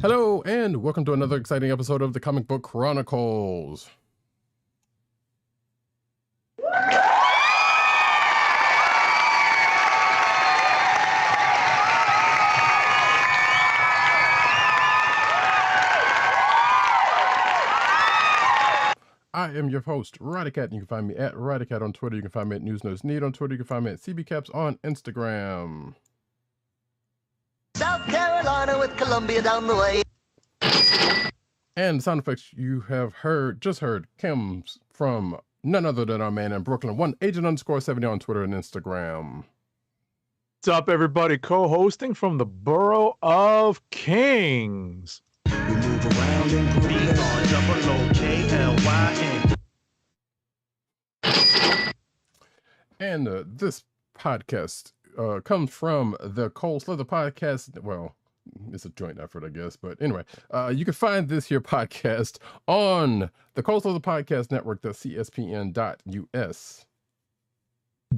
Hello, and welcome to another exciting episode of the Comic Book Chronicles. I am your host, Roddykat, and you can find me at Roddykat on Twitter. You can find me at NewsNoseNeed on Twitter. You can find me at CBCaps on Instagram. South Carolina with Columbia down the way. And the sound effects you have just heard, comes from none other than our man in Brooklyn, @agent_70 on Twitter and Instagram. What's up, everybody? Co-hosting from the Borough of Kings. We move around in BROOKLYN. And this podcast comes from the Cold Slither podcast. Well, it's a joint effort, I guess. But anyway, you can find this here podcast on the Cold Slither Podcast Network, the CSPN.us.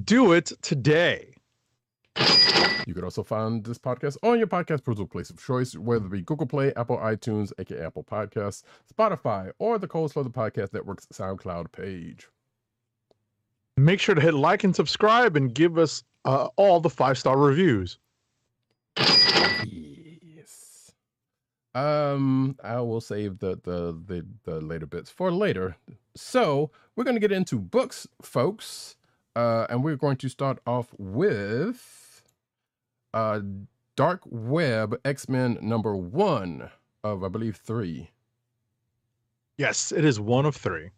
Do it today. You can also find this podcast on your podcast perusal place of choice, whether it be Google Play, Apple iTunes, aka Apple Podcasts, Spotify, or the Cold Slither Podcast Network's SoundCloud page. Make sure to hit like and subscribe and give us all the 5-star reviews. Yes. I will save the later bits for later. So we're going to get into books, folks, and we're going to start off with Dark Web X-Men #1 of, I believe, 3. Yes, it is one of 3.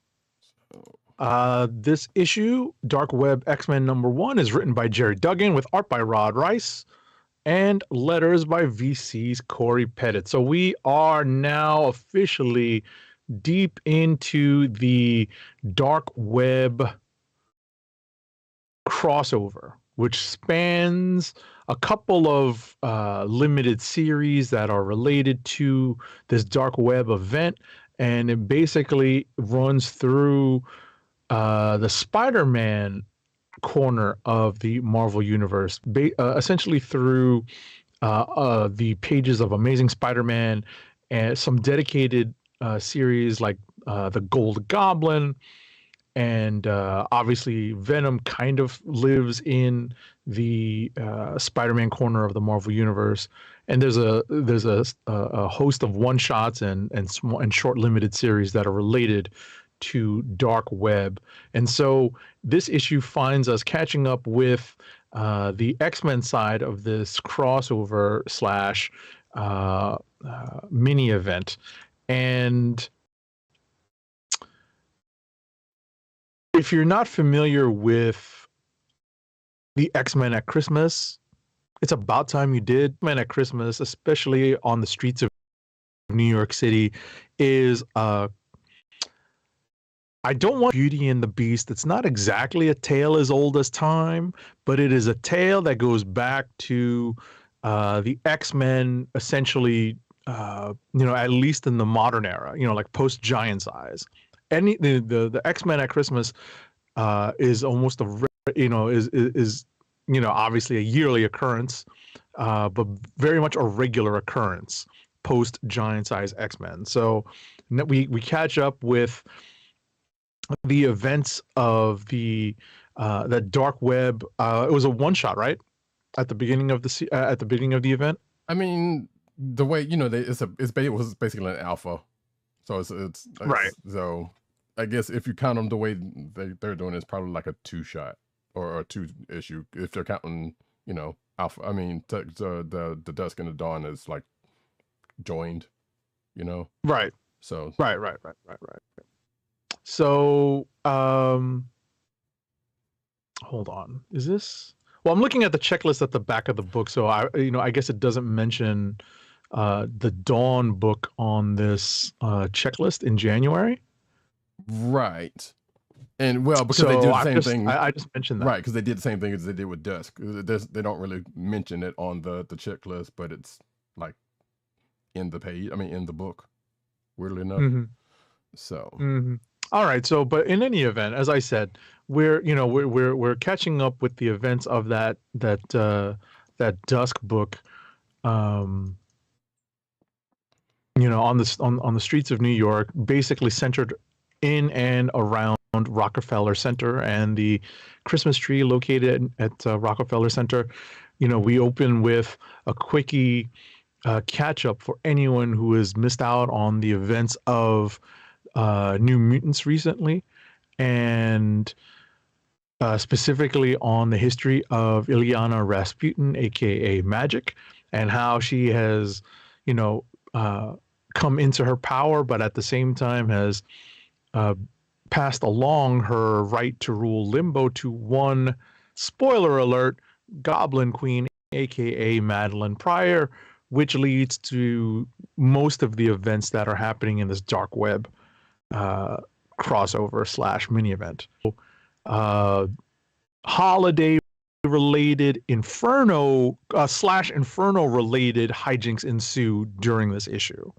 This issue, Dark Web X-Men #1, is written by Jerry Duggan with art by Rod Rice and letters by VC's Corey Pettit. So we are now officially deep into the Dark Web crossover, which spans a couple of limited series that are related to this Dark Web event, and it basically runs through the Spider-Man corner of the Marvel Universe, essentially through the pages of Amazing Spider-Man and some dedicated series like the Gold Goblin, and obviously Venom kind of lives in the Spider-Man corner of the Marvel Universe, and there's a host of one-shots and short limited series that are related to Dark Web. And so this issue finds us catching up with the X-Men side of this crossover slash mini event. And if you're not familiar with the X-Men at Christmas, it's about time you did. X-Men at Christmas, especially on the streets of New York City, is I don't want Beauty and the Beast. It's not exactly a tale as old as time, but it is a tale that goes back to the X-Men, essentially, at least in the modern era, like post Giant Size. The X-Men at Christmas is almost is obviously a yearly occurrence, but very much a regular occurrence post Giant Size X-Men. So we catch up with the events of the Dark Web. It was a one shot, right? At the beginning of the event. I mean, the way it was basically an alpha, so it's right. So I guess if you count them the way they're doing, it's probably like a 2-shot or a 2-issue if they're counting, alpha. I mean, the Dusk and the Dawn is like joined, Right. So right. So, hold on. Is this? Well, I'm looking at the checklist at the back of the book, so I guess it doesn't mention the Dawn book on this checklist in January. Right. And well, because they do the same thing. I just mentioned that. Right, because they did the same thing as they did with Dusk. They don't really mention it on the checklist, but it's like in the page. I mean, in the book. Weirdly enough. Mm-hmm. So. Mm-hmm. All right. So, but in any event, as I said, we're catching up with the events of that Dusk book. on the streets of New York, basically centered in and around Rockefeller Center and the Christmas tree located at Rockefeller Center. We open with a quickie catch up for anyone who has missed out on the events of New Mutants recently, and specifically on the history of Ilyana Rasputin, aka Magic, and how she has, come into her power, but at the same time has passed along her right to rule Limbo to one, spoiler alert, Goblin Queen, aka Madeline Pryor, which leads to most of the events that are happening in this dark web crossover / mini event. Holiday related Inferno / Inferno related hijinks ensue during this issue.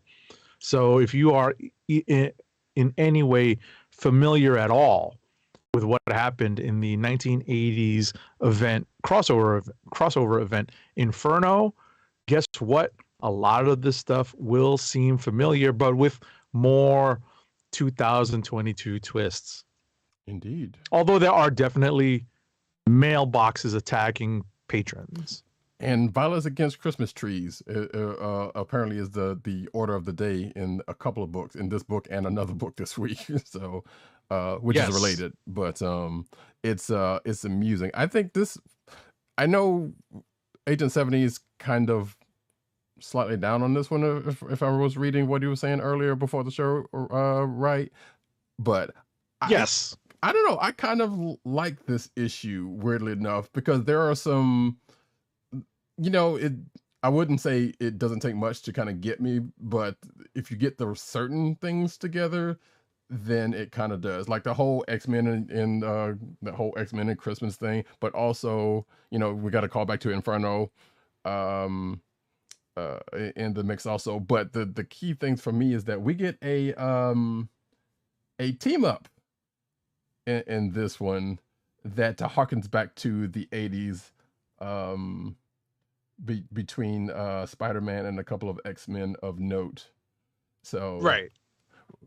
So if you are in any way familiar at all with what happened in the 1980s event crossover event Inferno, guess what? A lot of this stuff will seem familiar, but with more 2022 twists. Indeed. Although there are definitely mailboxes attacking patrons. And violence against Christmas trees apparently is the order of the day in a couple of books, in this book and another book this week. So, which is related, but it's amusing. I think I know Agent 70 is kind of slightly down on this one, if I was reading what he was saying earlier before the show, right? But yes, I don't know. I kind of like this issue, weirdly enough, because there are some, I wouldn't say it doesn't take much to kind of get me, but if you get the certain things together, then it kind of does. Like the whole X-Men and the whole X-Men and Christmas thing, but also, we got to call back to Inferno in the mix also. But the key things for me is that we get a team up in this one that harkens back to the 80s between Spider-Man and a couple of X-Men of note. So right,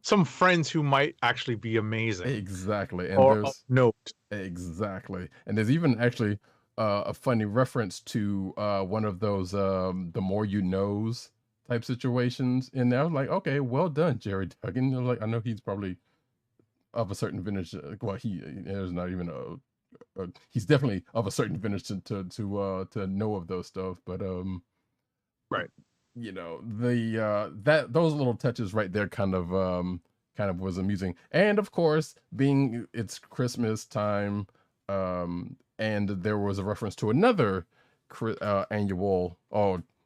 some friends who might actually be amazing. Exactly. And or there's note. Exactly. And there's even actually a funny reference to one of those the more you knows type situations in there. I was like, okay, well done, Jerry Duggan. Like, I know he's probably of a certain vintage. Well, there's not even he's definitely of a certain vintage to know of those stuff. But right, those little touches right there kind of was amusing. And of course, being it's Christmas time, and there was a reference to another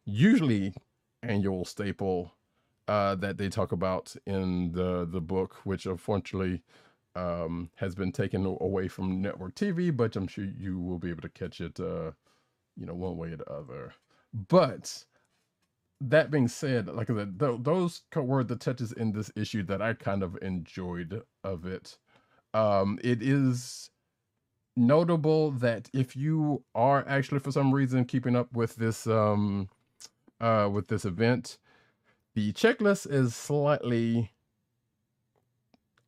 usually annual staple that they talk about in the book, which unfortunately has been taken away from network TV, but I'm sure you will be able to catch it one way or the other. But that being said, like I said, those were the touches in this issue that I kind of enjoyed of it. It is notable that if you are actually for some reason keeping up with this event, the checklist is slightly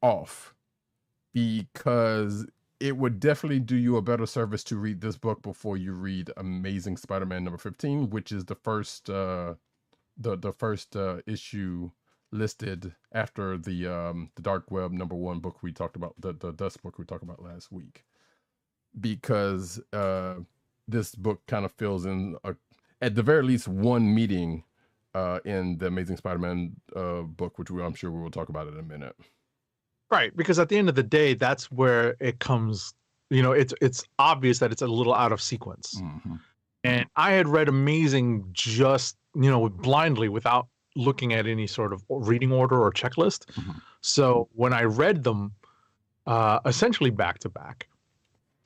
off, because it would definitely do you a better service to read this book before you read Amazing Spider-Man number 15, which is the first the first issue listed after the Dark Web #1 book we talked about, the Dust book we talked about last week, because this book kind of fills in at the very least one meeting in the Amazing Spider-Man book, which I'm sure we will talk about in a minute. Right, because at the end of the day, that's where it comes. It's obvious that it's a little out of sequence. Mm-hmm. And I had read Amazing just blindly without looking at any sort of reading order or checklist. Mm-hmm. So when I read them essentially back to back,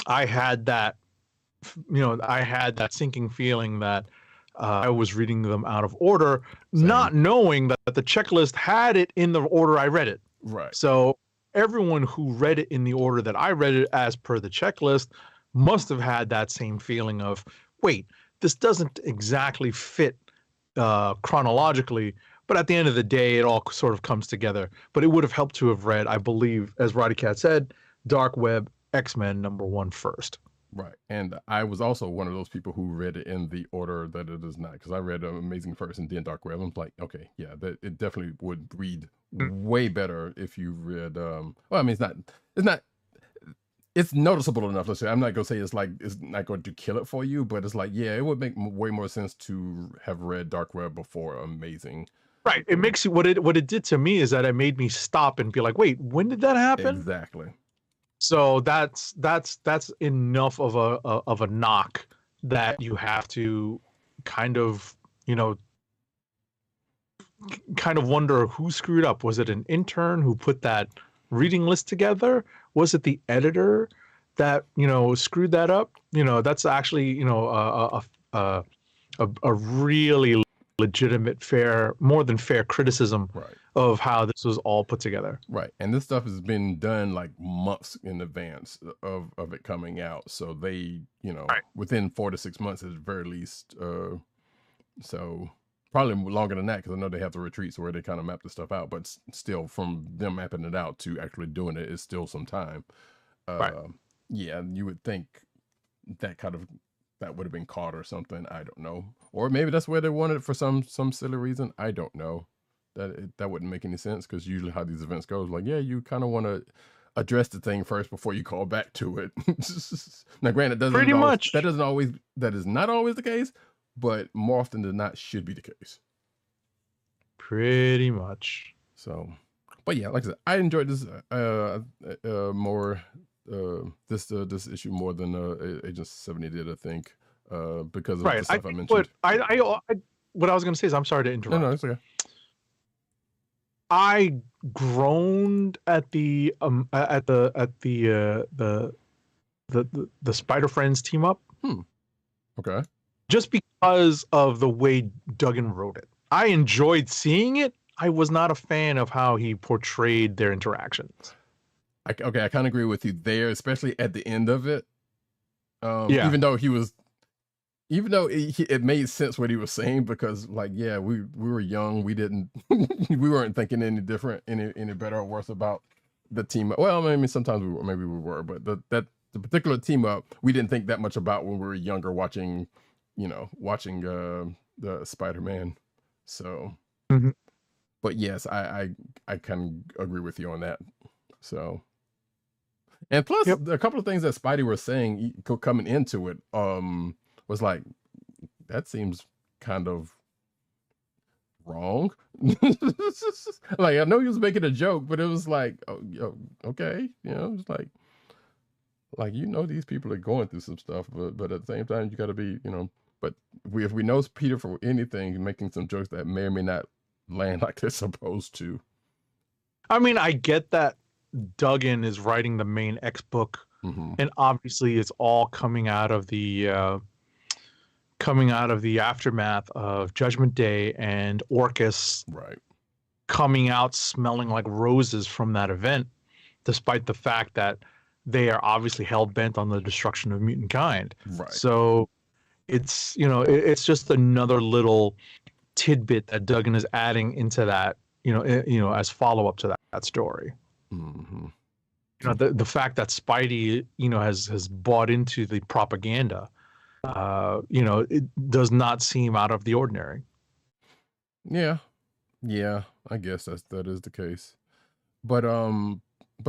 I had that sinking feeling that I was reading them out of order. Same. Not knowing that the checklist had it in the order I read it. Right. So everyone who read it in the order that I read it as per the checklist must have had that same feeling of, wait, this doesn't exactly fit chronologically But at the end of the day, it all sort of comes together. But it would have helped to have read, I believe, as Roddykat said, Dark Web X-Men #1 first. Right. And I was also one of those people who read it in the order that it is not, because I read Amazing first and then Dark Web. I'm like, okay, yeah, that it definitely would read way better if you read well, I mean it's noticeable enough. Let's say I'm not gonna say it's not going to kill it for you, but it's like, yeah, it would make way more sense to have read Dark Web before Amazing. Right. It makes you what it did to me is that it made me stop and be like, wait, when did that happen? Exactly. So that's enough of a knock that you have to kind of, kind of wonder who screwed up. Was it an intern who put that reading list together? Was it the editor that, screwed that up? That's actually, a really legitimate, more than fair criticism of how this was all put together. Right. And this stuff has been done like months in advance of it coming out. So they, within 4 to 6 months at the very least. So probably longer than that, because I know they have the retreats where they kind of map the stuff out, but still from them mapping it out to actually doing it is still some time. Yeah, you would think that would have been caught or something. I don't know. Or maybe that's where they wanted it for some silly reason. I don't know. That wouldn't make any sense, because usually how these events go is like, yeah, you kind of want to address the thing first before you call back to it. Now, granted, that is not always the case, but more often than not should be the case. Pretty much. So, but yeah, like I said, I enjoyed this this issue more than Agent 70 did, I think, because of the stuff I mentioned. What I was going to say is, I'm sorry to interrupt. No, it's okay. I groaned at the Spider Friends team up. Okay. Just because of the way Duggan wrote it. I enjoyed seeing it. I was not a fan of how he portrayed their interactions. I kind of agree with you there, especially at the end of it. Yeah. Even though it made sense what he was saying, because like, yeah, we were young, we weren't thinking any different, any better or worse about the team up. Well, I mean, sometimes we were, but the particular team up, we didn't think that much about when we were younger, watching the Spider-Man. So, but yes, I kind of agree with you on that. So, and plus a couple of things that Spidey was saying coming into it, was like, that seems kind of wrong. Like, I know he was making a joke, but it was like, oh, okay, it's like these people are going through some stuff, but at the same time, you got to be, but if we know Peter for anything, making some jokes that may or may not land like they're supposed to. I mean, I get that Duggan is writing the main X book, and obviously it's all coming out of the aftermath of Judgment Day and Orcus coming out smelling like roses from that event, despite the fact that they are obviously hell-bent on the destruction of mutant kind. Right. So it's, it's just another little tidbit that Duggan is adding into that, as follow-up to that story. The fact that Spidey, has bought into the propaganda, it does not seem out of the ordinary. Yeah, I guess that is the case. But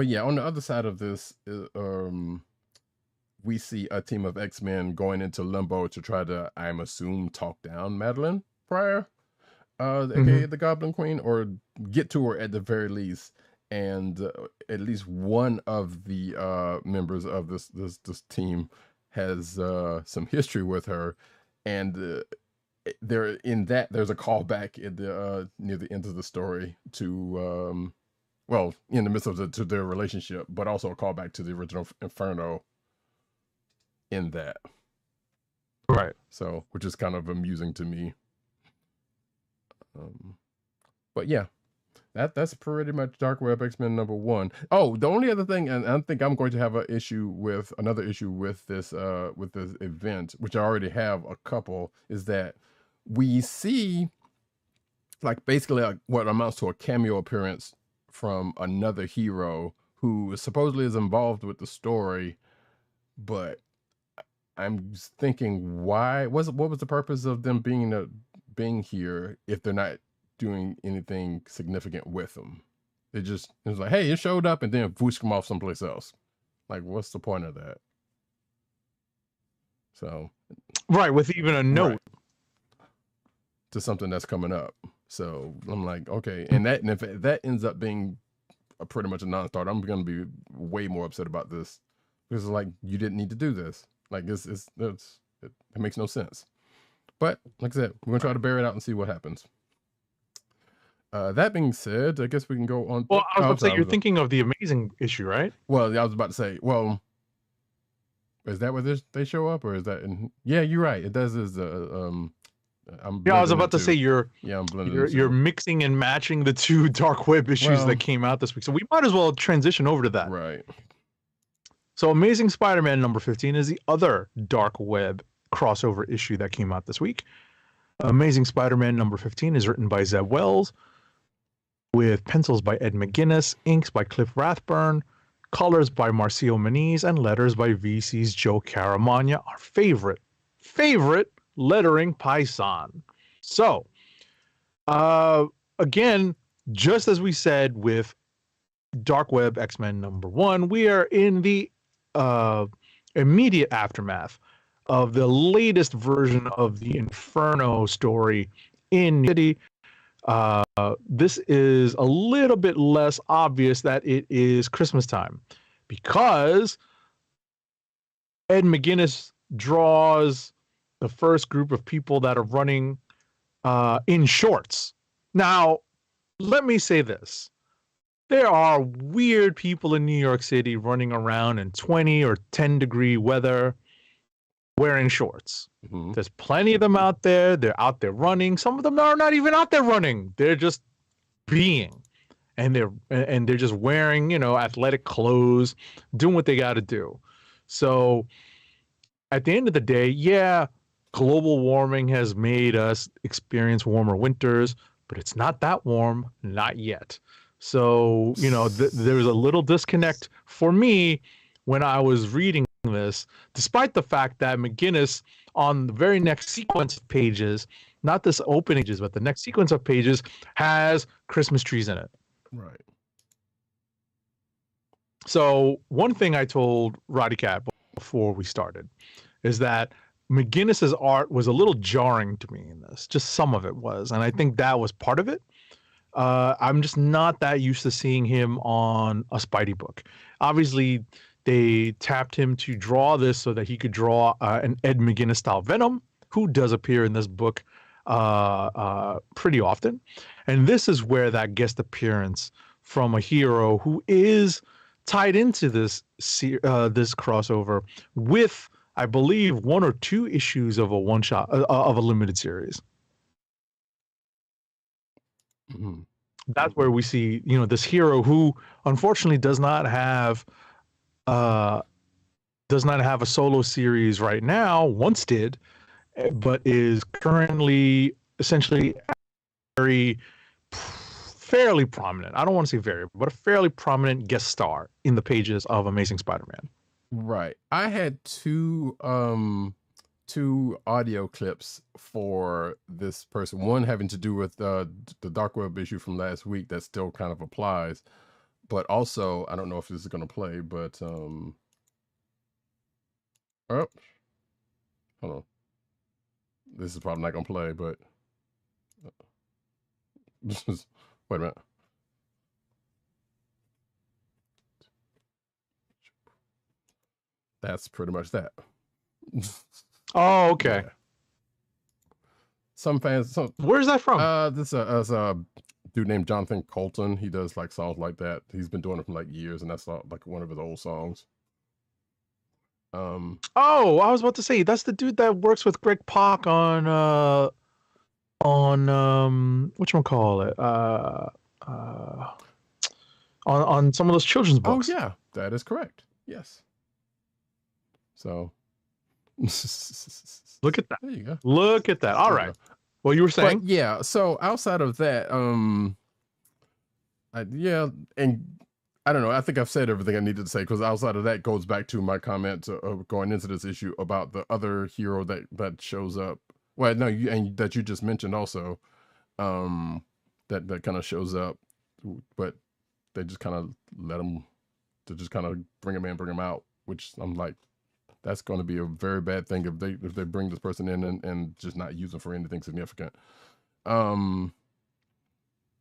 yeah, on the other side of this, we see a team of X-Men going into Limbo to try to, I'm assuming, talk down Madeline Pryor, aka the Goblin Queen, or get to her at the very least. And at least one of the members of this team has some history with her, and there's a callback in the near the end of the story to in the midst of to their relationship, but also a callback to the original Inferno in that. Right. So, which is kind of amusing to me. But yeah, that's pretty much Dark Web X-Men #1. Oh, the only other thing, and I think I'm going to have another issue with this event, which I already have a couple, is that we see like basically what amounts to a cameo appearance from another hero who supposedly is involved with the story, but I'm just thinking, what was the purpose of them being here if they're not doing anything significant with them? It was like, hey, it showed up and then whoosh them off someplace else. Like, what's the point of that? So, right, with even a note. Right, to something that's coming up. So I'm like, okay, and if that ends up being pretty much a non-starter, I'm going to be way more upset about this because it's like, you didn't need to do this. Like, it makes no sense. But like I said, we're going to try to bear it out and see what happens. That being said, I guess we can go on. Well, I was about to say, you're thinking of the Amazing issue, right? Well, I was about to say, well, is that where they show up, or is that in? Yeah, you're right. It does. I was about to say you're mixing and matching the two Dark Web issues that came out this week. So we might as well transition over to that. Right. So Amazing Spider-Man number 15 is the other Dark Web crossover issue that came out this week. Amazing Spider-Man number 15 is written by Zeb Wells, with pencils by Ed McGuinness, inks by Cliff Rathburn, colors by Marcio Moniz, and letters by VC's Joe Caramagna, our favorite lettering paisan. So, again, just as we said with Dark Web X-Men number 1, we are in the immediate aftermath of the latest version of the Inferno story in New York City. This is a little bit less obvious that it is Christmas time because Ed McGuinness draws the first group of people that are running in shorts. Now, let me say this. There are weird people in New York City running around in 20 or 10 degree weather wearing shorts. Mm-hmm. There's plenty of them out there. They're out there running. Some of them are not even out there running. They're just being, and they're just wearing, athletic clothes, doing what they got to do. So at the end of the day, yeah, global warming has made us experience warmer winters, but it's not that warm, not yet. So, there's a little disconnect for me when I was reading this, despite the fact that McGuinness on the very next sequence of pages, not this opening pages, but the next sequence of pages has Christmas trees in it. Right. So one thing I told Roddykat before we started is that McGuinness's art was a little jarring to me in this. Just some of it was, and I think that was part of it. I'm just not that used to seeing him on a Spidey book. Obviously, they tapped him to draw this so that he could draw an Ed McGuinness style Venom, who does appear in this book pretty often. And this is where that guest appearance from a hero who is tied into this crossover with, I believe, 1 or 2 issues of a one-shot of a limited series. Mm-hmm. That's where we see, this hero who unfortunately does not have a solo series right now. Once did, but is currently essentially fairly prominent. I don't want to say very, but a fairly prominent guest star in the pages of Amazing Spider-Man. Right. I had two audio clips for this person. One having to do with the Dark Web issue from last week that still kind of applies, but also I don't know if this is going to play, but oh, hold on. This is probably not going to play, but wait a minute. That's pretty much that. Oh, okay. Yeah. Some fans. Where's that from? This is a dude named Jonathan Colton. He does like songs like that. He's been doing it for like years, and that's like one of his old songs. Oh, I was about to say that's the dude that works with Greg Pak on whatchamacallit? On some of those children's books. Oh yeah, that is correct. Yes. So look at that. There you go. Look at that. All right. Well, you were But saying? yeah, so outside of that, yeah, and I don't know. I think I've said everything I needed to say because outside of that goes back to my comment going into this issue about the other hero that shows up. Well, no, and that you just mentioned also, that kind of shows up, but they just kind of let him to just kind of bring him in, bring him out, which I'm like, that's going to be a very bad thing if they bring this person in and just not use them for anything significant.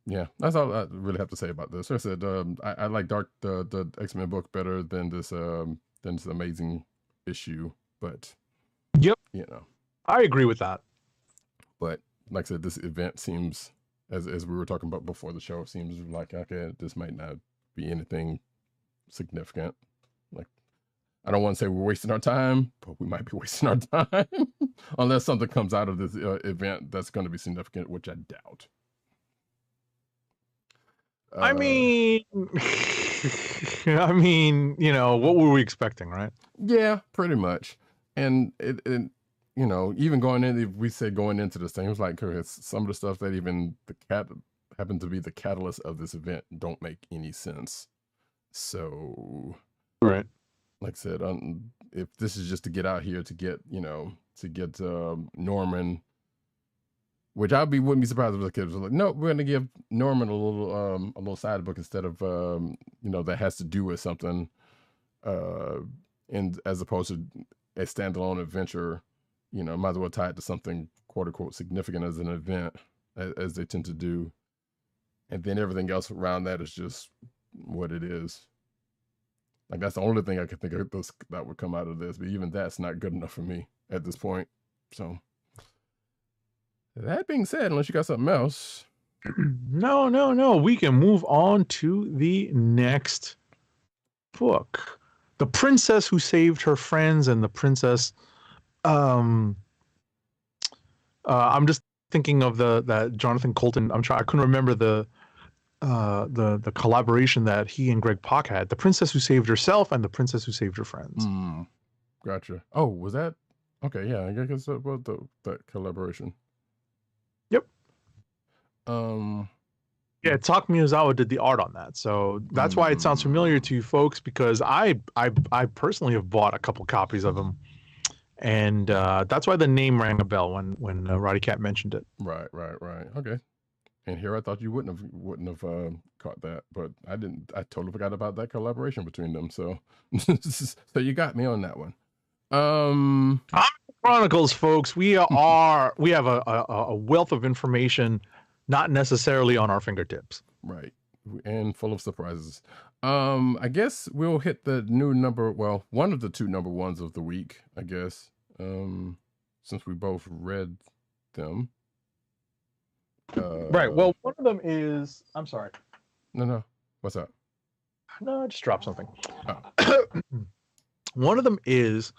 Yeah, that's all I really have to say about this. Like I said, I like the X-Men book better than this amazing issue, but Yep, you know, I agree with that. but like I said, this event seems, as we were talking about before the show, seems like okay, this might not be anything significant. Like, I don't want to say we're wasting our time, but we might be wasting our time unless something comes out of this event that's going to be significant, which I doubt. I mean, I mean, you know, what were we expecting, right? Yeah, pretty much. And it you know, even going in, if we say going into this thing, it was like some of the stuff that even happened to be the catalyst of this event don't make any sense. So, Right. like I said, if this is just to get out here to get, Norman, which wouldn't be surprised if the kids were like, no, we're going to give Norman a little side book instead of, that has to do with something, and as opposed to a standalone adventure, might as well tie it to something quote unquote significant as an event, as they tend to do, and then everything else around that is just what it is. Like, that's the only thing I could think of that would come out of this, but even that's not good enough for me at this point. So, that being said, unless you got something else. No. We can move on to the next book. The Princess Who Saved Her Friends and the Princess. I'm just thinking of that Jonathan Colton. I couldn't remember the collaboration that he and Greg Pak had. The Princess Who Saved Herself and the Princess Who Saved Her Friends. Gotcha. Oh, was that? Okay, yeah, I guess that was that collaboration. Yep. Yeah, Taka Miyazawa did the art on that, so that's why it sounds familiar to you folks, because I personally have bought a couple copies of them, and that's why the name rang a bell when Roddykat mentioned it. Right. Okay. And here I thought you wouldn't have caught that, but I didn't. I totally forgot about that collaboration between them. So, so you got me on that one. Comic Chronicles, folks. We have a wealth of information, not necessarily on our fingertips. Right, and full of surprises. I guess we'll hit the new number. Well, one of the two number ones of the week, I guess. Since we both read them. Right. Well, one of them is. I'm sorry. No. What's up? No, I just dropped something. Oh. One of them is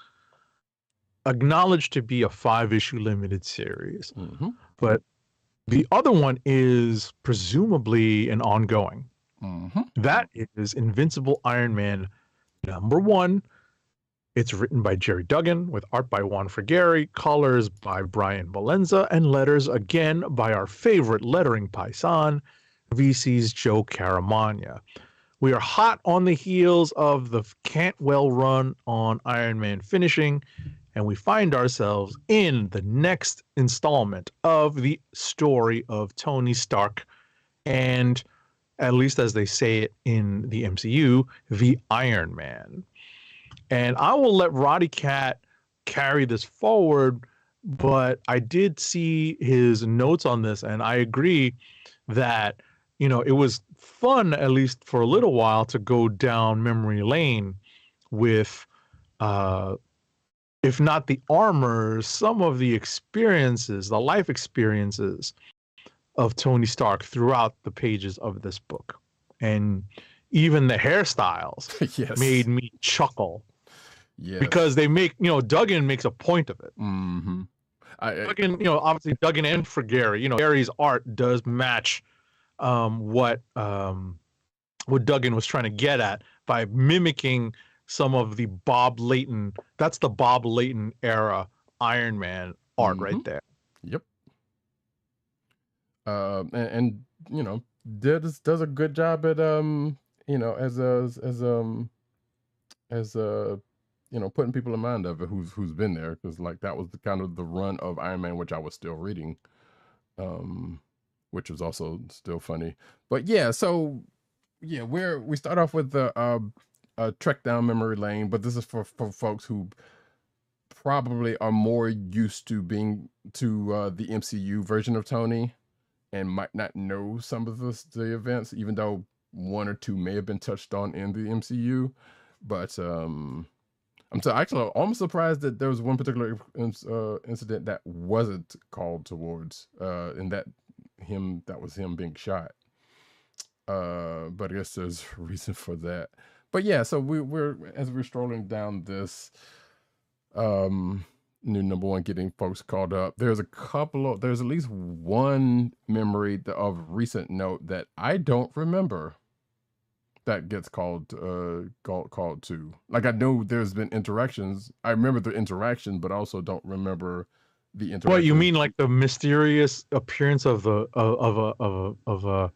acknowledged to be a 5-issue limited series, but the other one is presumably an ongoing. That is Invincible Iron Man #1. It's written by Jerry Duggan with art by Juan Frigeri, colors by Brian Valenza, and letters again by our favorite lettering paisan, VC's Joe Caramagna. We are hot on the heels of the Cantwell run on Iron Man finishing, and we find ourselves in the next installment of the story of Tony Stark and, at least as they say it in the MCU, the Iron Man. And I will let Roddykat carry this forward, but I did see his notes on this, and I agree that, it was fun, at least for a little while, to go down memory lane with, if not the armor, some of the experiences, the life experiences of Tony Stark throughout the pages of this book. And even the hairstyles Yes. made me chuckle. Yes. Because they make, Duggan makes a point of it. Duggan, obviously Duggan and Frigeri, Gary's art does match what Duggan was trying to get at by mimicking some of the Bob Layton. That's the Bob Layton era Iron Man art right there. Yep. and you know, does a good job at you know, as you know, putting people in mind of it who's been there, because like that was the kind of the run of Iron Man, which I was still reading, um, which was also still funny. But yeah, so yeah, we start off with the a trek down memory lane, but this is for folks who probably are more used to being to the MCU version of Tony and might not know some of the events, even though one or two may have been touched on in the MCU. But I'm so actually almost surprised that there was one particular incident that wasn't called towards, and that was him being shot. But I guess there's a reason for that. But yeah, so we're as we're strolling down this new number one, getting folks caught up. There's at least one memory of recent note that I don't remember that gets called to. Like, I know there's been interactions. I remember the interaction, but I also don't remember the interaction. What you mean, like the mysterious appearance of the of a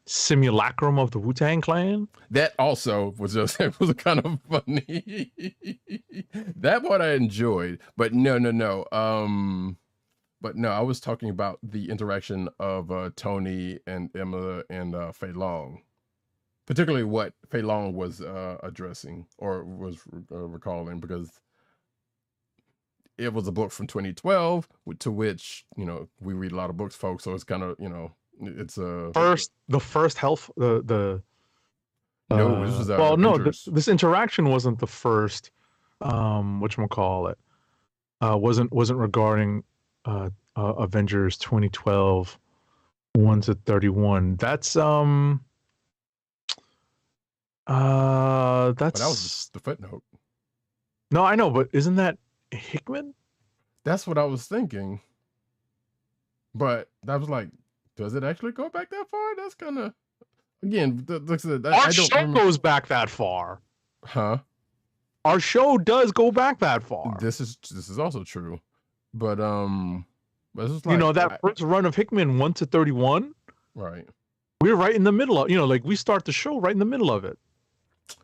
simulacrum of the Wu-Tang Clan? That also was just, it was kind of funny. That part I enjoyed, but no. But no, I was talking about the interaction of Tony and Emma and Fei Long, particularly what Fei Long was addressing or was recalling, because it was a book from 2012, to which, you know, we read a lot of books, folks, so it's kind of, you know, it's a the first health the no, this was well, no, Avengers. this interaction wasn't the first. Whatchamacallit, wasn't regarding Avengers 2012 1 to 31. That's But that was the footnote. No, I know, but isn't that Hickman? That's what I was thinking. But that was like, does it actually go back that far? That's kind of, again, Our show goes back that far. Huh? Our show does go back that far. This is also true. But this is like, you know, that first run of Hickman 1 to 31, right? We're right in the middle of, you know, like we start the show right in the middle of it.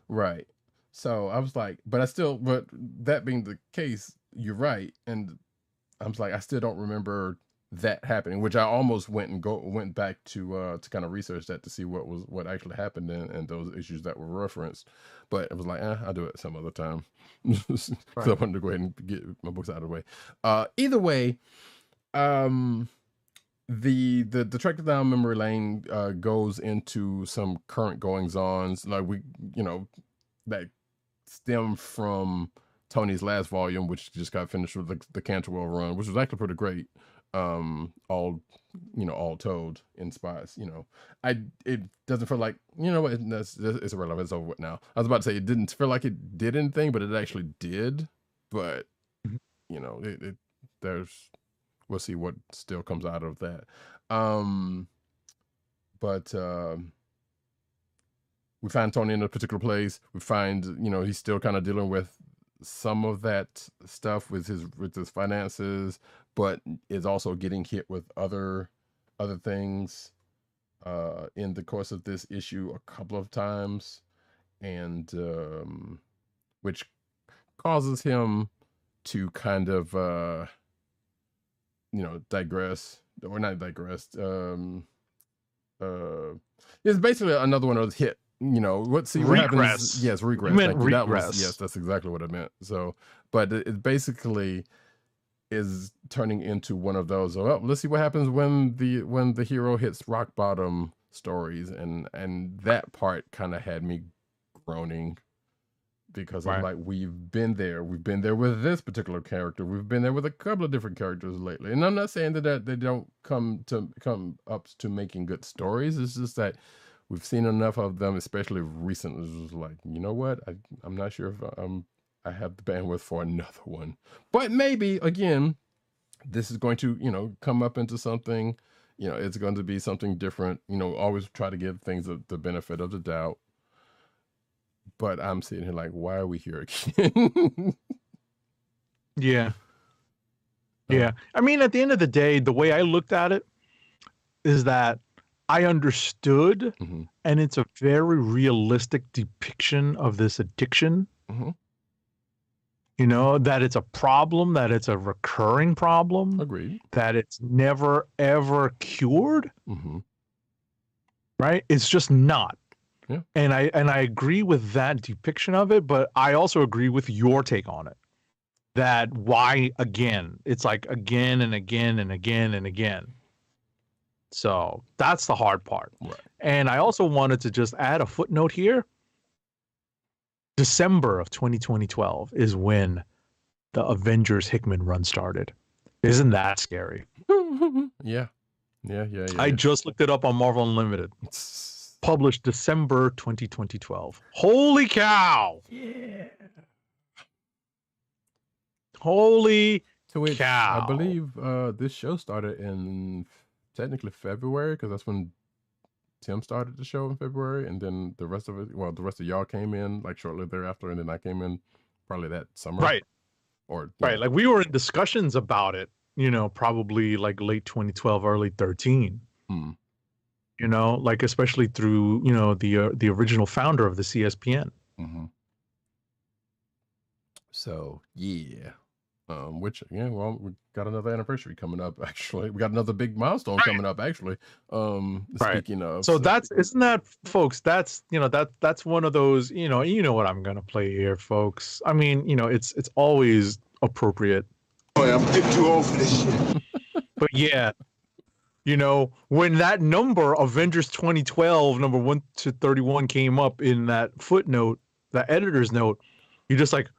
Right. So I was like, but that being the case, you're right. And I was like, I still don't remember that happening, which I almost went back to kind of research that to see what actually happened and those issues that were referenced. But it was like, I'll do it some other time. So I wanted to go ahead and get my books out of the way. Either way, the trek down memory lane goes into some current goings-ons, like that stem from Tony's last volume, which just got finished with the Canterwell run, which was actually pretty great. All told in spots. It doesn't feel like, it's irrelevant. It's over with now. I was about to say it didn't feel like it did anything, but it actually did. But we'll see what still comes out of that. But we find Tony in a particular place. We find, he's still kind of dealing with some of that stuff with his finances, but is also getting hit with other things in the course of this issue a couple of times, and which causes him to kind of digress, or not digress. It's basically another one of those hit. What happens? Yes, regress. Regress. That's exactly what I meant. So, but it basically is turning into one of those. Oh, let's see what happens when the hero hits rock bottom stories, and that part kind of had me groaning, because I'm like, we've been there with this particular character. We've been there with a couple of different characters lately, and I'm not saying that they don't come up to making good stories. It's just that we've seen enough of them, especially recently. It was like, you know what? I'm not sure if I have the bandwidth for another one. But maybe, again, this is going to, come up into something. It's going to be something different. Always try to give things the benefit of the doubt. But I'm sitting here like, why are we here again? Yeah. Yeah. I mean, at the end of the day, the way I looked at it, is that I understood, Mm-hmm. and it's a very realistic depiction of this addiction. Mm-hmm. You know, that it's a problem, that it's a recurring problem, Agreed. that it's never ever cured, Mm-hmm. right? It's just not. Yeah. And I agree with that depiction of it, but I also agree with your take on it. That why again? It's like again and again and again and again. So that's the hard part. Right. And I also wanted to just add a footnote here. December of 2012 is when the Avengers Hickman run started. Isn't that scary? Yeah. I just looked it up on Marvel Unlimited. Published December 2012. Holy cow! Yeah. Holy To which cow! I believe this show started in technically February, because that's when Tim started the show in February, and then the rest of it, well, the rest of y'all came in like shortly thereafter, and then I came in probably that summer. Right. Or right. Like we were in discussions about it, you know, probably like late 2012, early 13. Hmm. You know, like especially through, you know, the original founder of the CSPN. Mm-hmm. So yeah. Which well, we got another anniversary coming up. Actually, we got another big milestone coming up. Actually, speaking of, so isn't that, folks? That's that's one of those. You know what I'm gonna play here, folks. I mean, you know, it's always appropriate. Boy, I'm too old for this shit. But yeah, you know, when that number Avengers 2012 number 1 to 31 came up in that footnote, that editor's note, you're just like,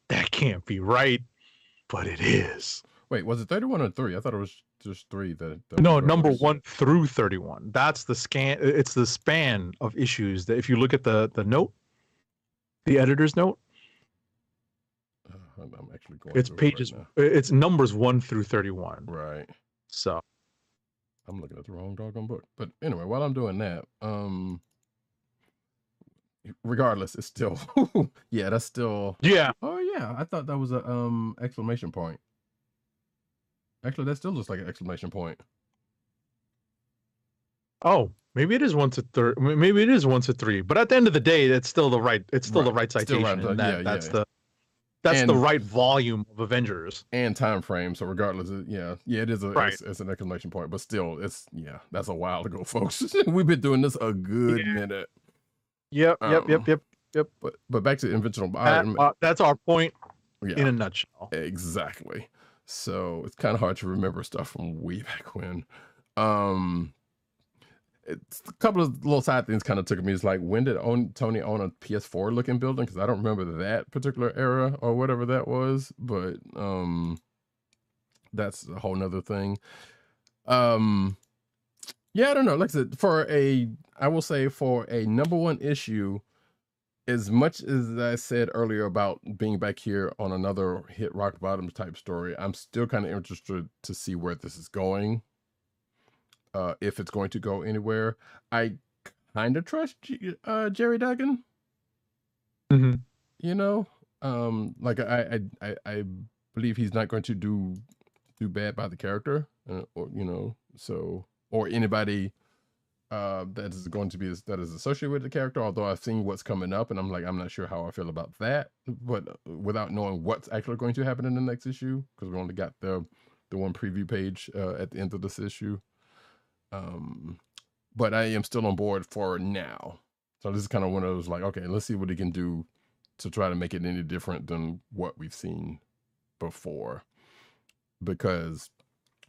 that can't be right. But it is. Wait, was it 31 or 3? I thought it was just 3. No, number 1 through 31. That's the scan. It's the span of issues. That if you look at the note, the editor's note, I'm actually going. It's pages. Right, it's numbers 1 through 31. Right. So I'm looking at the wrong doggone book. But anyway, while I'm doing that, regardless, it's still yeah, that's still oh yeah, I thought that was a exclamation point. Actually, that still looks like an exclamation point. Oh, maybe it is 1 to 3. Maybe it is 1 to 3. But at the end of the day, that's still the right. It's still the right citation. Right. That's the right volume of Avengers and time frame. So regardless, it is it's an exclamation point. But still, that's a while ago, folks. We've been doing this a good minute. Yep. But back to Invincible Iron Man. That's our point in a nutshell. Exactly. So it's kind of hard to remember stuff from way back when. It's a couple of little side things kind of took me. It's like, when did Tony own a PS4 looking building? Because I don't remember that particular era or whatever that was. But that's a whole nother thing. Yeah, I don't know. Like I said, I will say for a number 1 issue, as much as I said earlier about being back here on another hit rock bottom type story, I'm still kind of interested to see where this is going. If it's going to go anywhere. I kind of trust Jerry Duggan. Mm-hmm. You know, like I believe he's not going to do bad by the character, or or anybody that is going to be that is associated with the character. Although I've seen what's coming up, and I'm not sure how I feel about that. But without knowing what's actually going to happen in the next issue, because we only got the one preview page at the end of this issue. But I am still on board for now. So this is kind of one of those like, okay, let's see what he can do to try to make it any different than what we've seen before. Because,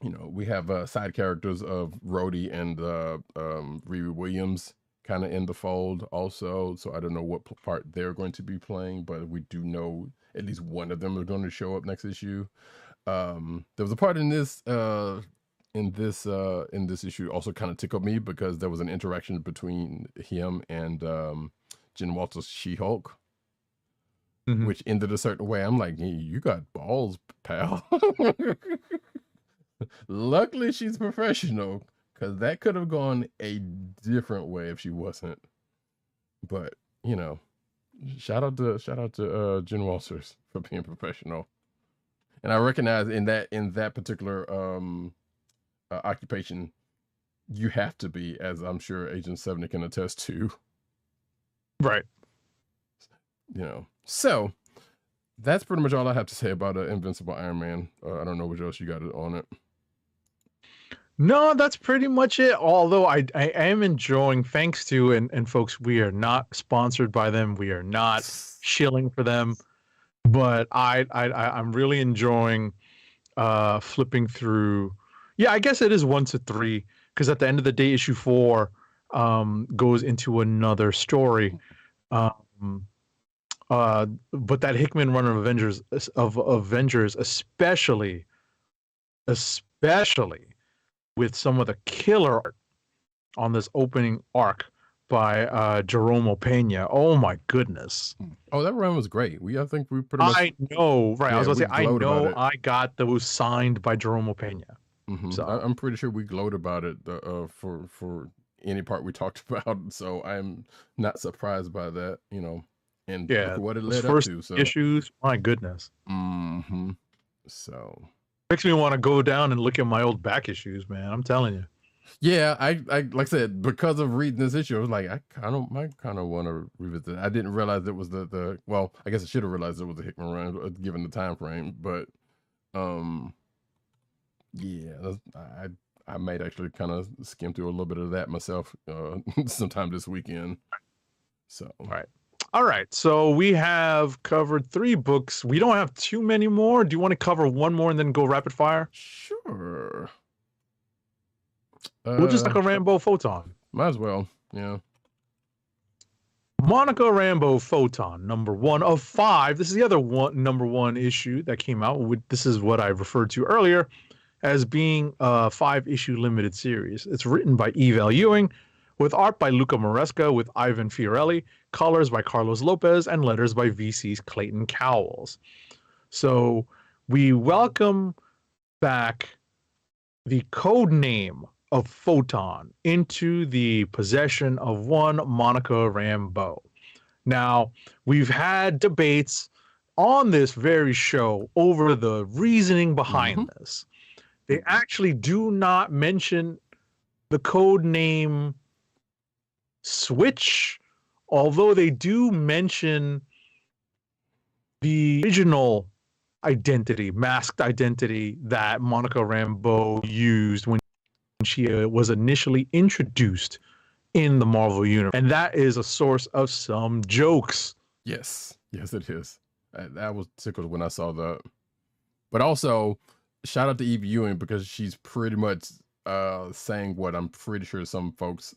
we have side characters of Rhodey and Riri Williams kind of in the fold also. So I don't know what part they're going to be playing, but we do know at least one of them is going to show up next issue. There was a part in this issue also kind of tickled me, because there was an interaction between him and Jen Walters' She-Hulk, which ended a certain way. I'm like, hey, you got balls, pal. Luckily she's professional, because that could have gone a different way if she wasn't. But shout out to Jen Walters for being professional. And I recognize in that particular occupation, you have to be, as I'm sure Agent 70 can attest to. Right. So that's pretty much all I have to say about Invincible Iron Man. I don't know what else you got on it. No, that's pretty much it. Although I am enjoying, thanks to, and folks, we are not sponsored by them. We are not shilling for them, but I'm really enjoying flipping through. Yeah, I guess it is 1 to 3, because at the end of the day, issue 4 goes into another story. But that Hickman run of Avengers, especially with some of the killer art on this opening arc by Jerome Pena. Oh my goodness! Oh, that run was great. I think we pretty much. I know, right? Yeah, I was going to say, I know I got those signed by Jerome Pena. Mm-hmm. So I'm pretty sure we glowed about it for any part we talked about. So I'm not surprised by that. And yeah, look at what it led first up to. So issues, my goodness. Mm-hmm. So makes me want to go down and look at my old back issues, man. I'm telling you. Yeah, I like I said, because of reading this issue, I was like, I kind of want to revisit it. I didn't realize it was the well, I guess I should have realized it was the Hickman run given the time frame, but yeah, I might actually kind of skim through a little bit of that myself sometime this weekend. So all right, so we have covered 3 books. We don't have too many more. Do you want to cover one more and then go rapid fire? Sure. We'll just like a Rambeau Photon. Might as well, yeah. Monica Rambeau Photon, number 1 of 5. This is the other number 1 issue that came out. This is what I referred to earlier as being a 5-issue limited series. It's written by Evel Ewing, with art by Luca Maresca, with Ivan Fiorelli, colors by Carlos Lopez, and letters by VC's Clayton Cowles. So we welcome back the code name of Photon into the possession of one Monica Rambeau. Now, we've had debates on this very show over the reasoning behind this. They actually do not mention the code name Switch, although they do mention the original identity, masked identity that Monica Rambeau used when she was initially introduced in the Marvel Universe. And that is a source of some jokes. Yes, it is. That was tickled when I saw that. But also, shout out to Eve Ewing, because she's pretty much saying what I'm pretty sure some folks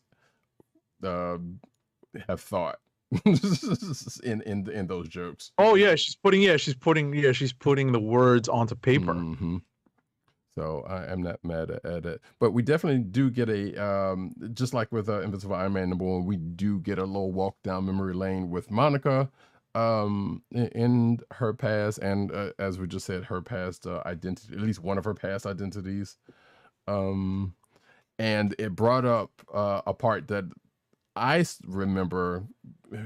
have thought in those jokes. Oh yeah, she's putting the words onto paper. So I am not mad at it, but we definitely do get a just like with Invincible Iron Man #1, we do get a little walk down memory lane with Monica in her past, and as we just said, her past identity, at least one of her past identities, and it brought up a part that I remember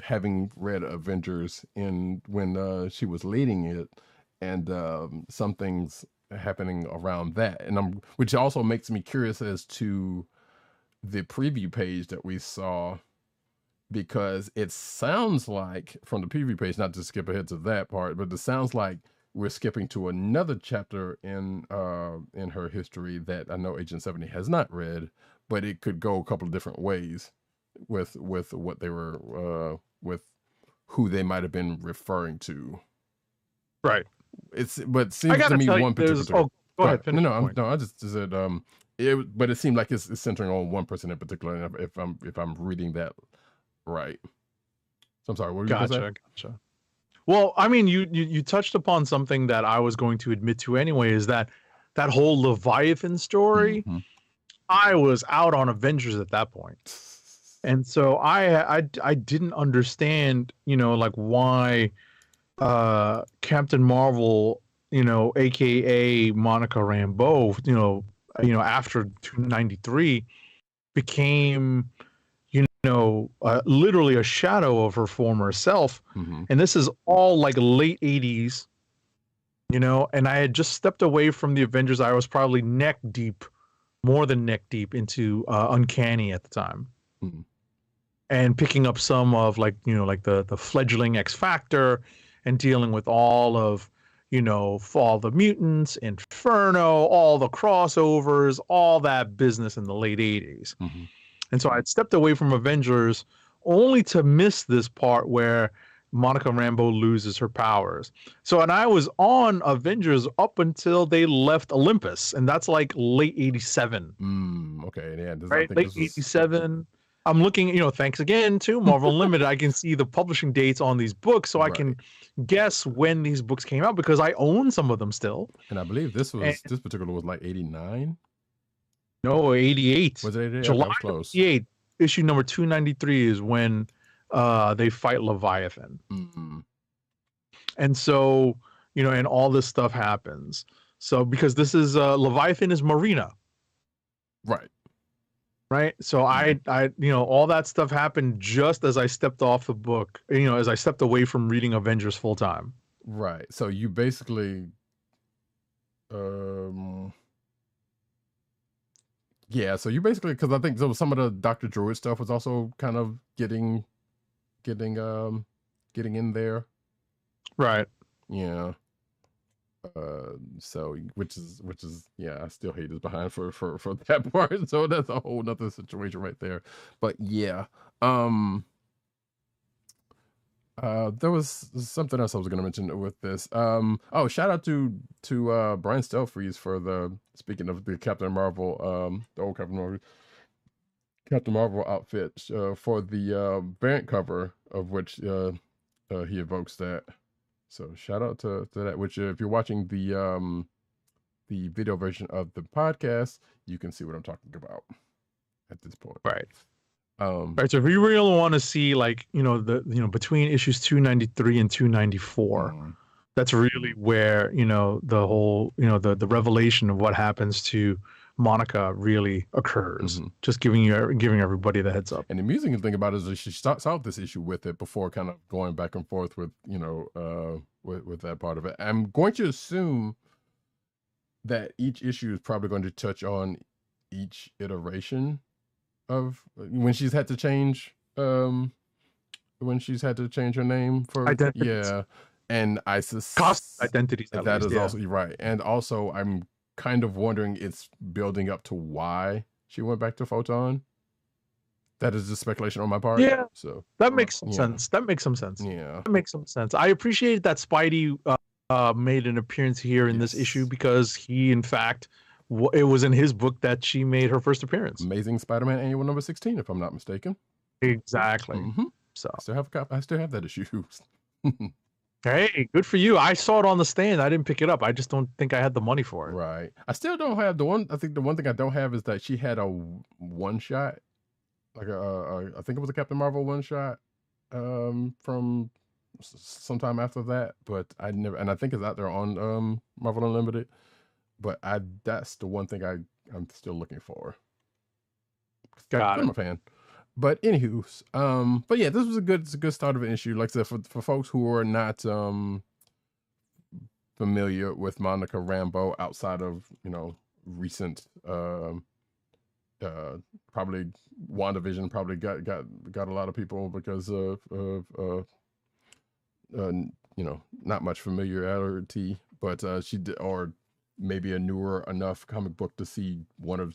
having read Avengers when she was leading it, and some things happening around that, and which also makes me curious as to the preview page that we saw, because it sounds like from the preview page, not to skip ahead to that part, but it sounds like we're skipping to another chapter in her history that I know Agent 70 has not read, but it could go a couple of different ways with what they were with who they might have been referring to. Right. It seems to me one particular. Oh, go ahead. No. I just said but it seemed like it's centering on one person in particular. If I'm reading that right. So I'm sorry. What were you gonna say? Gotcha. Well, I mean, you touched upon something that I was going to admit to anyway. Is that whole Leviathan story? I was out on Avengers at that point, and so I didn't understand, like why Captain Marvel, aka Monica Rambeau, after 293 became literally a shadow of her former self. And this is all like late 80s, and I had just stepped away from the Avengers. I was probably neck deep more than neck deep into Uncanny at the time. Mhm. And picking up some of like the fledgling X Factor and dealing with all of Fall of the Mutants, Inferno, all the crossovers, all that business in the late 80s. Mm-hmm. And so I'd stepped away from Avengers only to miss this part where Monica Rambeau loses her powers. So, and I was on Avengers up until they left Olympus, and that's like late 87. Okay, yeah. Right? Late 87. I'm looking, thanks again to Marvel Unlimited. I can see the publishing dates on these books, so I can guess when these books came out because I own some of them still. And I believe this particular was like 89. No, 88. Was it 88? July Okay, close. 88. Issue number 293 is when they fight Leviathan. Mm-hmm. And so, and all this stuff happens. So because this is Leviathan is Marina. Right. So I all that stuff happened just as I stepped off the book, as I stepped away from reading Avengers full time. Right. So you basically, yeah. So you basically, because I think some of the Dr. Druid stuff was also kind of getting in there. Right. Yeah. So which is yeah, I still hate his behind for that part. So that's a whole nother situation right there. But yeah, there was something else I was going to mention with this. Oh, shout out to Brian Stelfreeze for speaking of the Captain Marvel, the old Captain Marvel outfit for the variant cover of which he evokes that. So shout out to that, which if you're watching the video version of the podcast, you can see what I'm talking about at this point. Right. Right. So if you really want to see between issues 293 and 294, that's really where, the whole, the revelation of what happens to Monica really occurs. Mm-hmm. Just giving everybody the heads up. And the amusing thing about it is that she starts out this issue with it before kind of going back and forth with with that part of it. I'm going to assume that each issue is probably going to touch on each iteration of when she's had to change her name for identities. Yeah. And I cost identities. That is also right. And also I'm kind of wondering it's building up to why she went back to Photon. That is just speculation on my part. Yeah. So that makes some sense. That makes some sense. Yeah. That makes some sense. I appreciate that Spidey made an appearance here in this issue because he, in fact, it was in his book that she made her first appearance. Amazing Spider-Man Annual number 16, if I'm not mistaken. Exactly. Mm-hmm. So I still have that issue. Hey, good for you. I saw it on the stand. I didn't pick it up. I just don't think I had the money for it. Right. I still don't have the one. I think the one thing I don't have is that she had a one shot, like I think it was a Captain Marvel one shot, from sometime after that. But I never, and I think it's out there on Marvel Unlimited. But that's the one thing I'm still looking for. Got it. I'm a fan. But anywho, but yeah, this was a good start of an issue. Like I said, for folks who are not familiar with Monica Rambeau outside of recent probably WandaVision probably got a lot of people because of not much familiarity, but she did, or maybe a newer enough comic book to see one of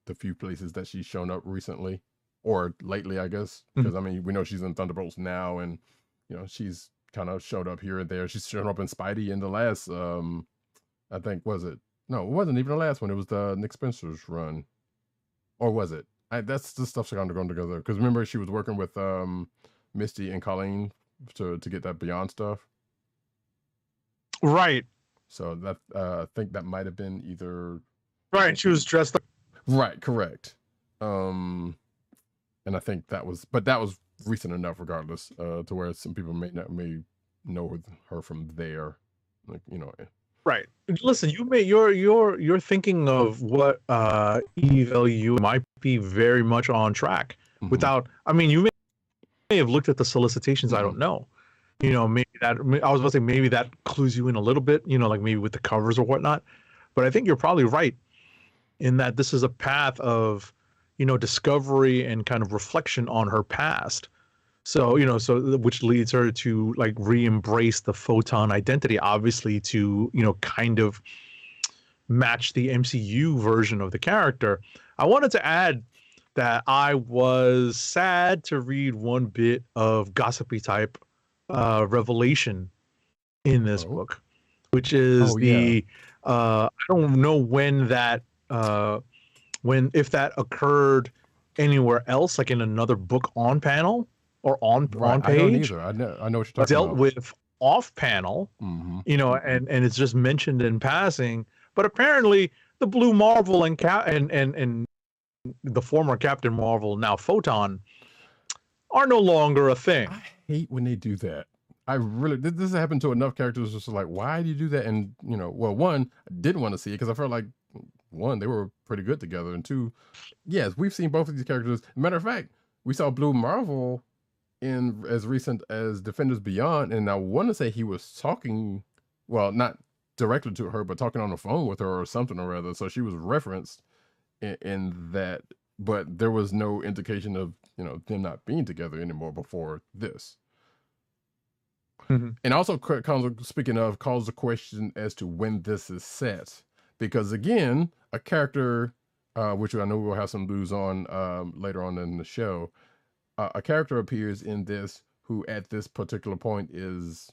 the few places that she's shown up recently. Or lately, I guess, because I mean, we know she's in Thunderbolts now, and she's kind of showed up here and there. She's shown up in Spidey in the last, I think, was it? No, it wasn't even the last one. It was the Nick Spencer's run, or was it? That's the stuff's kind of going together. Because remember, she was working with Misty and Colleen to get that Beyond stuff, right? So that I think that might have been either right. She was dressed up. Right, correct. And I think that was recent enough, regardless, to where some people may know her from there, like Right. Listen, you're thinking of what EVLU might be very much on track. Mm-hmm. Without, I mean, you may have looked at the solicitations. Mm-hmm. I don't know. Maybe that I was about to say maybe that clues you in a little bit. Like maybe with the covers or whatnot. But I think you're probably right. in that this is a path of, discovery and kind of reflection on her past. So, which leads her to like re-embrace the Photon identity, obviously to, kind of match the MCU version of the character. I wanted to add that I was sad to read one bit of gossipy type revelation in this book, which is I don't know when that if that occurred anywhere else, like in another book on panel or on page. I don't either. I know what you're talking dealt about. with off panel, and it's just mentioned in passing. But apparently, the Blue Marvel and the former Captain Marvel, now Photon, are no longer a thing. I hate when they do that. I really, this has happened to enough characters. Just like, why do you do that? And one, I didn't want to see it because I felt like one, they were pretty good together, and two, yes, we've seen both of these characters. Matter of fact, we saw Blue Marvel in as recent as Defenders Beyond, and I want to say he was talking, well, not directly to her, but talking on the phone with her or something or other. So she was referenced in that, but there was no indication of them not being together anymore before this. And also, speaking of, calls the question as to when this is set, because again, a character, which I know we'll have some news on later on in the show, a character appears in this who at this particular point is,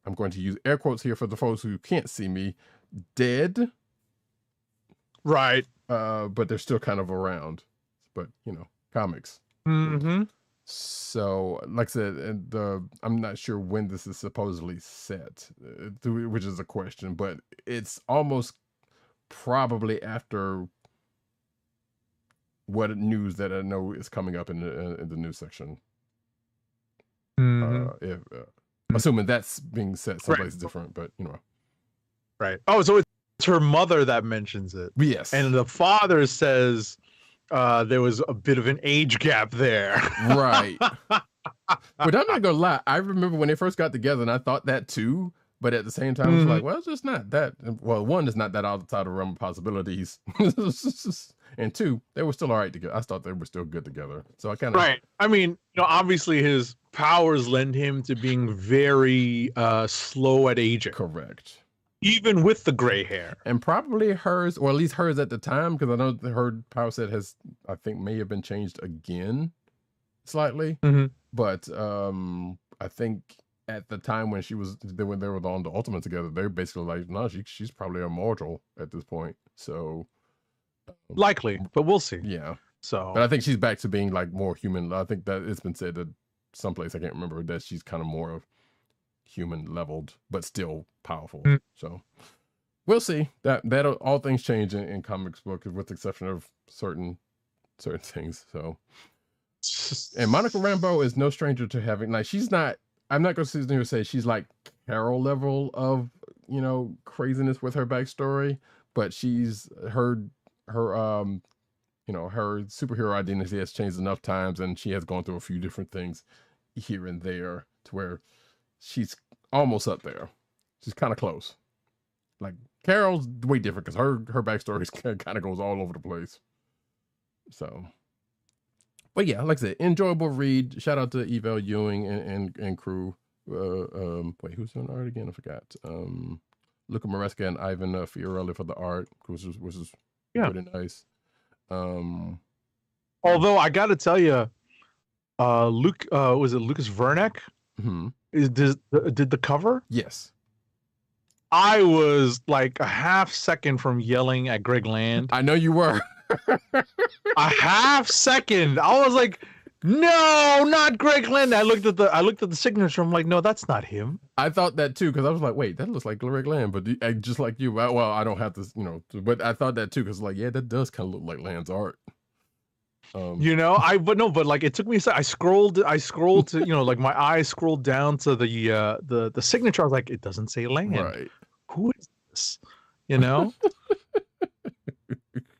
I'm going to use air quotes here for the folks who can't see me, dead. Right. But they're still kind of around. But, comics. So, like I said, I'm not sure when this is supposedly set, which is a question, but it's almost probably after what news that I know is coming up in the news section. Assuming that's being set someplace different, but Right. Oh, so it's her mother that mentions it. Yes. And the father says there was a bit of an age gap there. Right. But I'm not gonna lie, I remember when they first got together and I thought that too, but at the same time it's like, well, it's just not that, well, one, is not that outside of the realm of possibilities. And two, they were still all right together. I thought they were still good together. So I kind of... Right. I mean, obviously his powers lend him to being very slow at aging. Correct. Even with the gray hair. And probably hers, or at least hers at the time, because I know her power set has, I think, may have been changed again slightly. But I think at the time when they were on the Ultimate together, they were basically like, no, she's probably immortal at this point. So likely, but we'll see. Yeah. So, but I think she's back to being like more human. I think that it's been said that someplace, I can't remember, that she's kind of more of human leveled, but still powerful. So we'll see. That all things change in comics book, with the exception of certain things. So, and Monica Rambeau is no stranger to having, like, she's not, I'm not going to sit there and say she's like Carol level of, craziness with her backstory, but she's her superhero identity has changed enough times, and she has gone through a few different things here and there to where she's almost up there. She's kind of close. Like, Carol's way different because her backstory kind of goes all over the place. So, but yeah, like I said, enjoyable read. Shout out to Evel Ewing and crew. Wait, who's doing art again? I forgot. Luca Maresca and Ivan Fiorelli for the art, which is pretty nice. Although I got to tell you, Luke, was it Lucas Vernick? Did the cover? Yes. I was like a half second from yelling at Greg Land. I know you were. A half second. I was like, no, not Greg Land. I looked at the signature. I'm like, no, that's not him. I thought that too, because I was like, wait, that looks like Greg Land, but just like you. Well, I don't have to, but I thought that too, because like, yeah, that does kind of look like Land's art. But like, it took me a second. I scrolled to, like my eyes scrolled down to the signature. I was like, it doesn't say Land. Right. Who is this?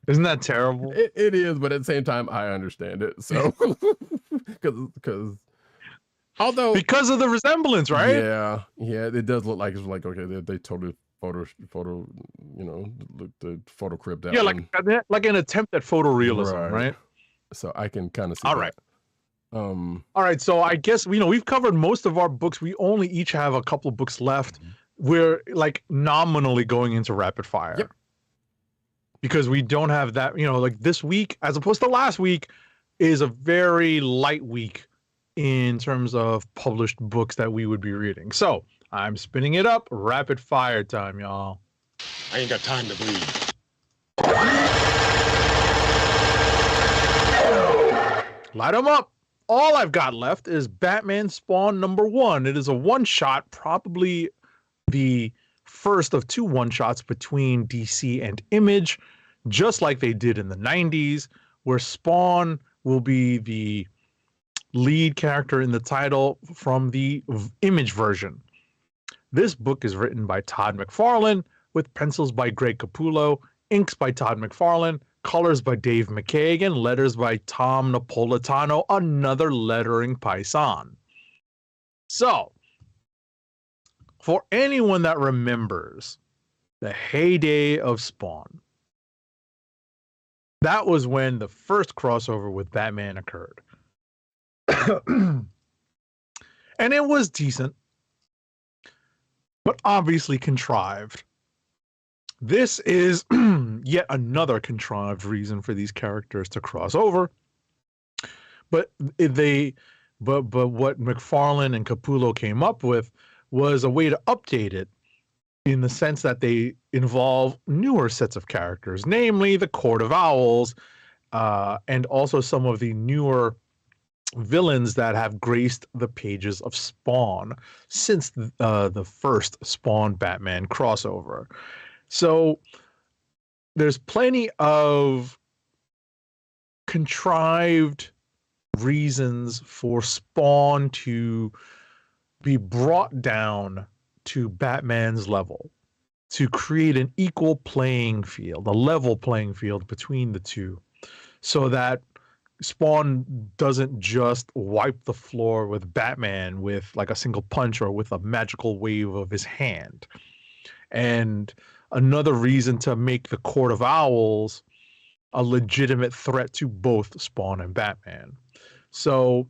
Isn't that terrible? It is, but at the same time, I understand it. So, because of the resemblance, right? Yeah, it does look like it's like, okay, they totally photo, the photo crib that Yeah, one. like an attempt at photorealism, right? So I can kind of see All that. right. All right, so I guess we've covered most of our books. We only each have a couple of books left. We're like nominally going into rapid fire. Yep. Because we don't have that, like this week, as opposed to last week, is a very light week in terms of published books that we would be reading. So I'm spinning it up. Rapid fire time, y'all. I ain't got time to bleed. Light them up. All I've got left is Batman Spawn #1. It is a one-shot, probably the first of 2 one-shots between DC and Image, just like they did in the 90s, where Spawn will be the lead character in the title from the Image version. This book is written by Todd McFarlane, with pencils by Greg Capullo, inks by Todd McFarlane, colors by Dave McCaig, and letters by Tom Napolitano, another lettering paisan. So, for anyone that remembers the heyday of Spawn, that was when the first crossover with Batman occurred. And it was decent, but obviously contrived. This is yet another contrived reason for these characters to cross over. But what McFarlane and Capullo came up with was a way to update it, in the sense that they involve newer sets of characters, namely the Court of Owls, and also some of the newer villains that have graced the pages of Spawn since the first Spawn Batman crossover. So there's plenty of contrived reasons for Spawn to be brought down to Batman's level, to create an equal playing field, a level playing field between the two, so that Spawn doesn't just wipe the floor with Batman with like a single punch or with a magical wave of his hand. And another reason to make the Court of Owls a legitimate threat to both Spawn and Batman. So,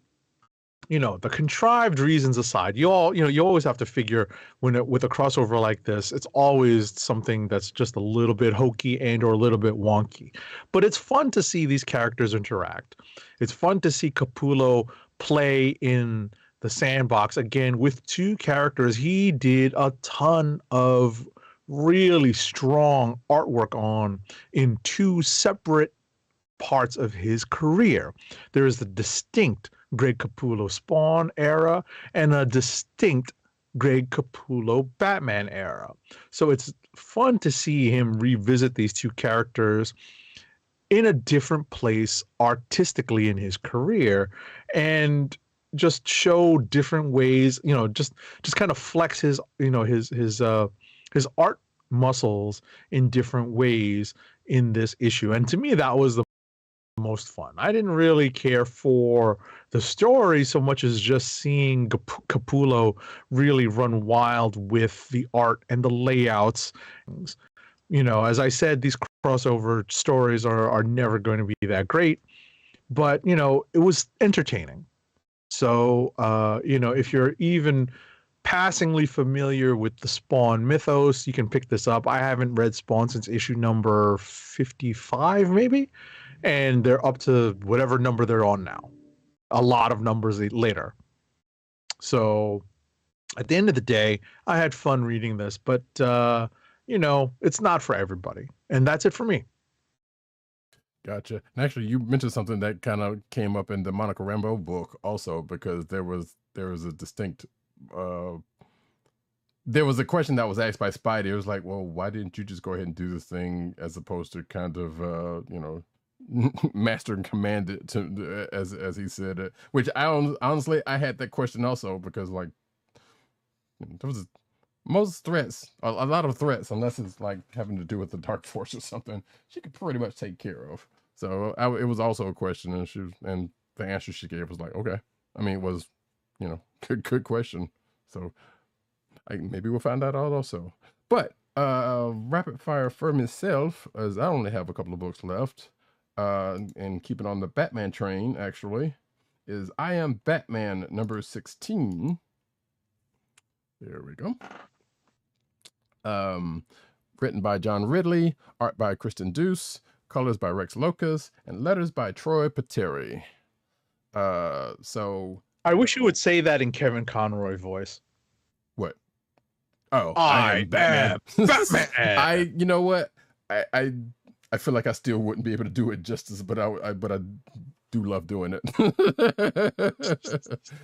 the contrived reasons aside, you always have to figure with a crossover like this, it's always something that's just a little bit hokey and or a little bit wonky. But it's fun to see these characters interact. It's fun to see Capullo play in the sandbox again with 2 characters he did a ton of really strong artwork on in 2 separate parts of his career. There is the distinct Greg Capullo Spawn era and a distinct Greg Capullo Batman era. So it's fun to see him revisit these 2 characters in a different place artistically in his career, and just show different ways, just kind of flex his art muscles in different ways in this issue. And to me, that was the most fun. I didn't really care for the story so much as just seeing Capullo really run wild with the art and the layouts. As I said, these crossover stories are never going to be that great, but it was entertaining. So if you're even passingly familiar with the Spawn mythos, you can pick this up. I haven't read Spawn since issue number 55 maybe, and they're up to whatever number they're on now, a lot of numbers later. So at the end of the day, I had fun reading this, but it's not for everybody. And that's it for me. Gotcha. And actually, you mentioned something that kind of came up in the Monica Rambeau book also, because there was a distinct there was a question that was asked by Spidey. It was like, well, why didn't you just go ahead and do this thing, as opposed to kind of master and command it to, as he said, which honestly I had that question also, because like there was most threats, a lot of threats, unless it's like having to do with the Dark Force or something, she could pretty much take care of. So it was also a question, and the answer she gave was like, okay. I mean, it was, good question. So maybe we'll find out also. But Rapid fire for myself, as I only have a couple of books left. And keeping on the Batman train, actually, is I Am Batman number 16. There we go. Written by John Ridley, art by Kristen Deuce, colors by Rex Locus, and letters by Troy Pateri. So I wish you would say that in Kevin Conroy voice. what? Oh, I am Batman. am Batman. You know what? I feel like I still wouldn't be able to do it justice, but I do love doing it.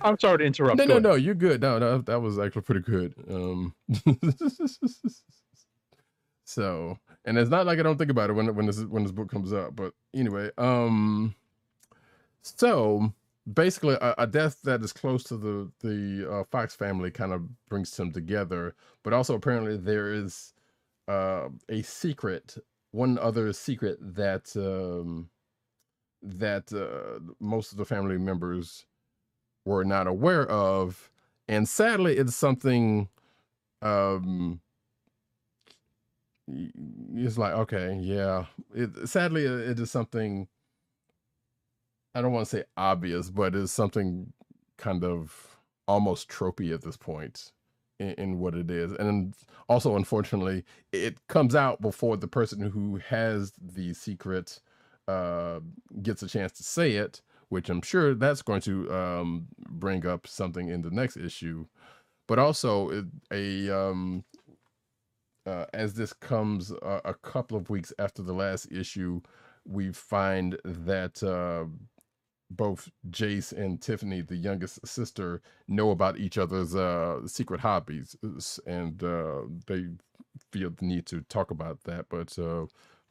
I'm sorry to interrupt. No, you're good. No, that was actually pretty good. So, and it's not like I don't think about it when this book comes up, but anyway, so basically a death that is close to the Fox family kind of brings them together, but also apparently there is a secret, one other secret that most of the family members were not aware of, and sadly it's something it's like, okay, yeah, sadly it is something, I don't want to say obvious, but it's something kind of almost tropey at this point in what it is. And also, unfortunately, it comes out before the person who has the secret gets a chance to say it, which I'm sure that's going to bring up something in the next issue. But also, as this comes a couple of weeks after the last issue, we find that both Jace and Tiffany, the youngest sister, know about each other's secret hobbies, and they feel the need to talk about that. But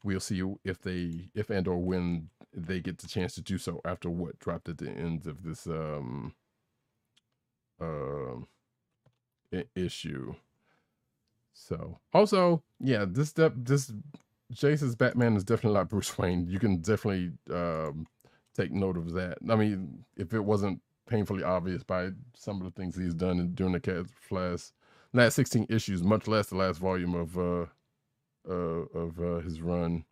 we'll see if and or when they get the chance to do so after what dropped at the end of this issue. So also, yeah, this Jace's Batman is definitely like Bruce Wayne. You can definitely take note of that. I mean, if it wasn't painfully obvious by some of the things he's done during the last 16 issues, much less the last volume of his run.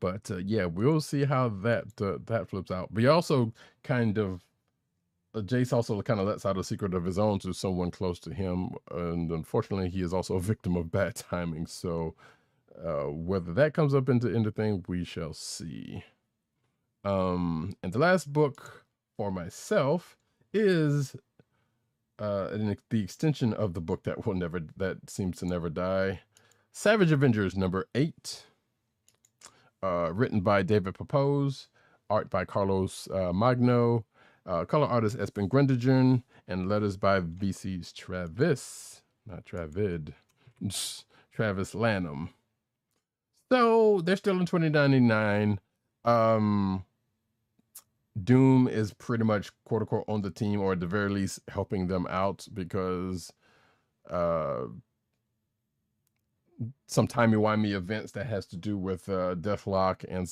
But yeah, we'll see how that flips out. But he also kind of Jace also kind of lets out a secret of his own to someone close to him, and unfortunately, he is also a victim of bad timing. So whether that comes up into anything, we shall see. And the last book for myself is the extension of the book that seems to never die, Savage Avengers number 8, written by David Pepose, art by Carlos Magno, color artist Espen Grundigen, and letters by VC's Travis Lanham. So they're still in 2099. Doom is pretty much quote unquote on the team, or at the very least helping them out, because some timey-wimey events that has to do with Deathlock and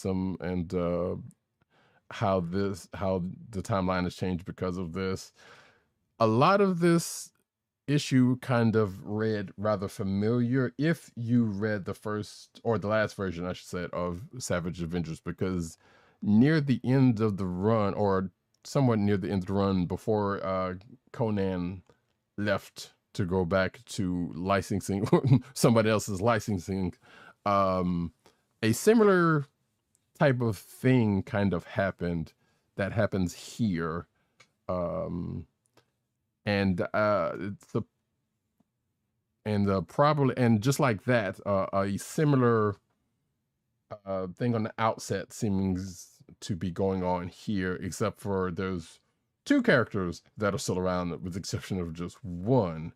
how the timeline has changed because of this. A lot of this issue kind of read rather familiar if you read the first or the last version, I should say, of Savage Avengers, because near the end of the run, or somewhat near the end of the run, before Conan left to go back to licensing somebody else's licensing, a similar type of thing kind of happened that happens here. And just like that, a similar thing on the outset seems to be going on here, except for there's 2 characters that are still around, with the exception of just one.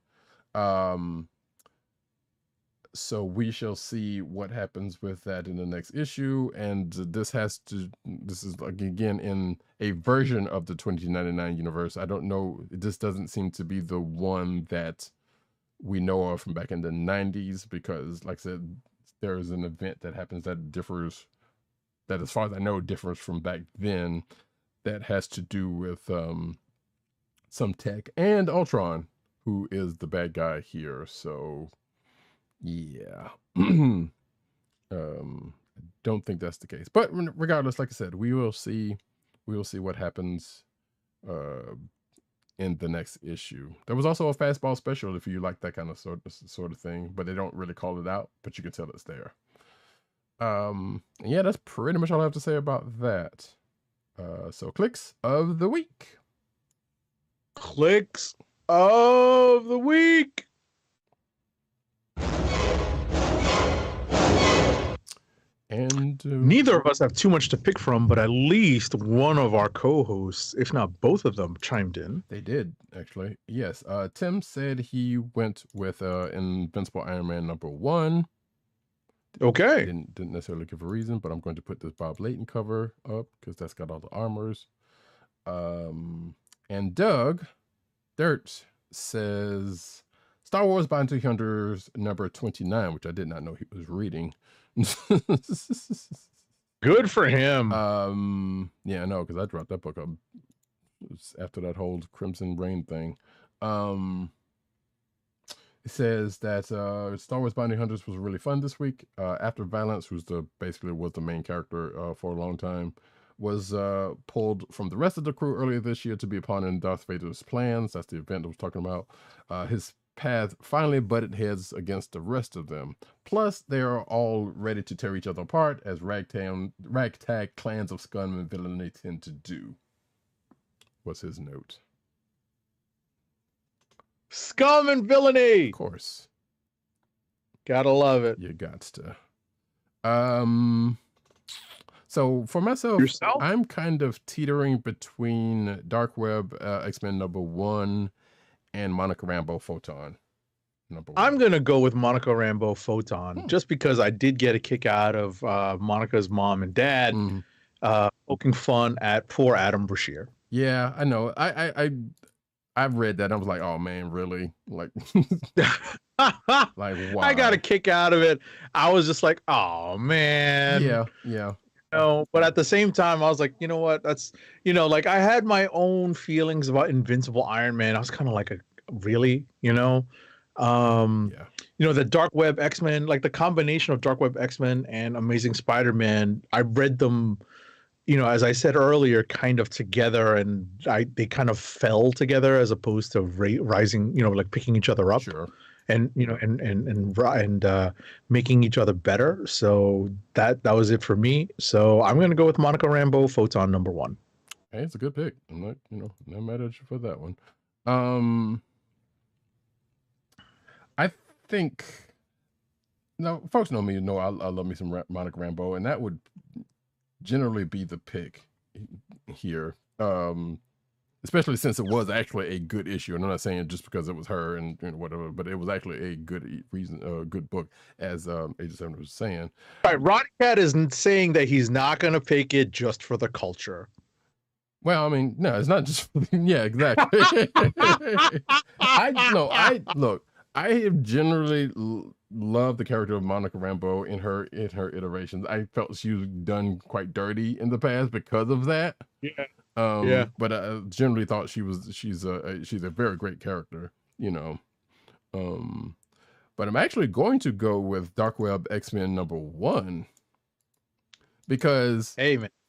So we shall see what happens with that in the next issue. And this is again in a version of the 2099 universe. I don't know. This doesn't seem to be the one that we know of from back in the 90s, because like I said, there is an event that happens that differs, that as far as I know differs from back then, that has to do with some tech and Ultron, who is the bad guy here. So Yeah. Don't think that's the case, but regardless, like I said, we will see what happens in the next issue. There was also a fastball special if you like that kind of sort of thing, but they don't really call it out, but you can tell it's there. Yeah, that's pretty much all I have to say about that. So Kliqs of the week. Kliqs of the week. And neither of us have too much to pick from, but at least one of our co-hosts, if not both of them, chimed in. They did, actually. Yes. Tim said he went with Invincible Iron Man #1. Okay. Didn't necessarily give a reason, but I'm going to put this Bob Layton cover up because that's got all the armors. And Doug Dirt says Star Wars Bounty Hunters #29, which I did not know he was reading. Good for him. Yeah, I know, because I dropped that book up after that whole Crimson Rain thing. It says that Star Wars Bounty Hunters was really fun this week. After Valance, who's basically was the main character for a long time, was pulled from the rest of the crew earlier this year to be a pawn in Darth Vader's plans. That's the event I was talking about. His path finally butted heads against the rest of them. Plus, they are all ready to tear each other apart, as ragtag clans of scum and villainy tend to do. What's his note? Scum and villainy! Of course. Gotta love it. You got to. So for myself, Yourself? I'm kind of teetering between Dark Web X-Men #1 and Monica Rambeau Photon #1. I'm going to go with Monica Rambeau Photon, just because I did get a kick out of Monica's mom and dad poking fun at poor Adam Brashear. Yeah, I know. I've read that. I was like, oh man, really? Like, like wow. I got a kick out of it. I was just like, oh man. Yeah. But at the same time, I was like, you know what? That's, like I had my own feelings about Invincible Iron Man. I was kind of like, really, the Dark Web X-Men, like the combination of Dark Web X-Men and Amazing Spider-Man. I read them, as I said earlier, kind of together, and they kind of fell together as opposed to rising, like picking each other up. Sure. And making each other better. So that was it for me. So I'm gonna go with Monica Rambeau Photon #1. Hey, it's a good pick. I'm not, no mad at you for that one. I think folks know me. I love me some Monica Rambeau, and that would generally be the pick here. Especially since it was actually a good issue, and I'm not saying it just because it was her and whatever, but it was actually a good good book, as Age 7 was saying. Right, Roddykat isn't saying that he's not going to pick it just for the culture. Well, I mean, no, it's not just yeah, exactly. I have generally loved the character of Monica Rambeau in her iterations. I felt she was done quite dirty in the past because of that. Yeah. But I generally thought she's a very great character, but I'm actually going to go with Dark Web X-Men #1 because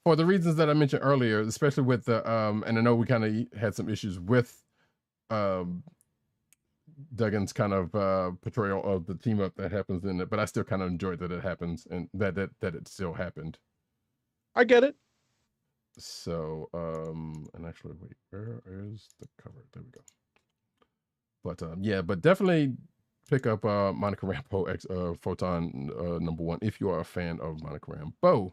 for the reasons that I mentioned earlier, especially with the and I know we kind of had some issues with Duggan's kind of portrayal of the team up that happens in it, but I still kind of enjoyed that it happens and that it still happened. I get it. So, and actually, wait, where is the cover? There we go. But but definitely pick up Monica Rambeau Photon #1 if you are a fan of Monica Rambeau.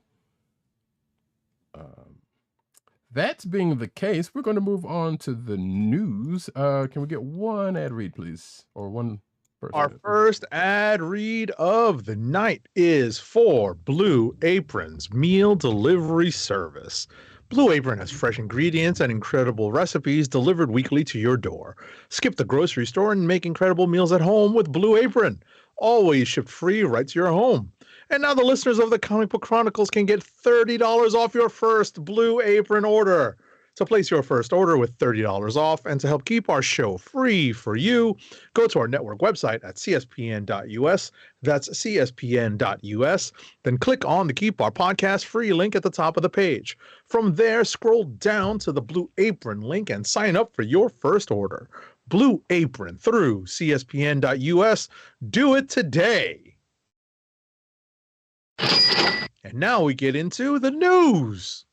That being the case, we're going to move on to the news. Can we get one ad read, please, or one? Our first ad read of the night is for Blue Apron's meal delivery service. Blue Apron has fresh ingredients and incredible recipes delivered weekly to your door. Skip the grocery store and make incredible meals at home with Blue Apron. Always shipped free right to your home. And now the listeners of the Comic Book Chronicles can get $30 off your first Blue Apron order. To place your first order with $30 off and to help keep our show free for you, go to our network website at cspn.us. That's cspn.us. Then click on the Keep Our Podcast Free link at the top of the page. From there, scroll down to the Blue Apron link and sign up for your first order. Blue Apron through cspn.us. Do it today. And now we get into the news.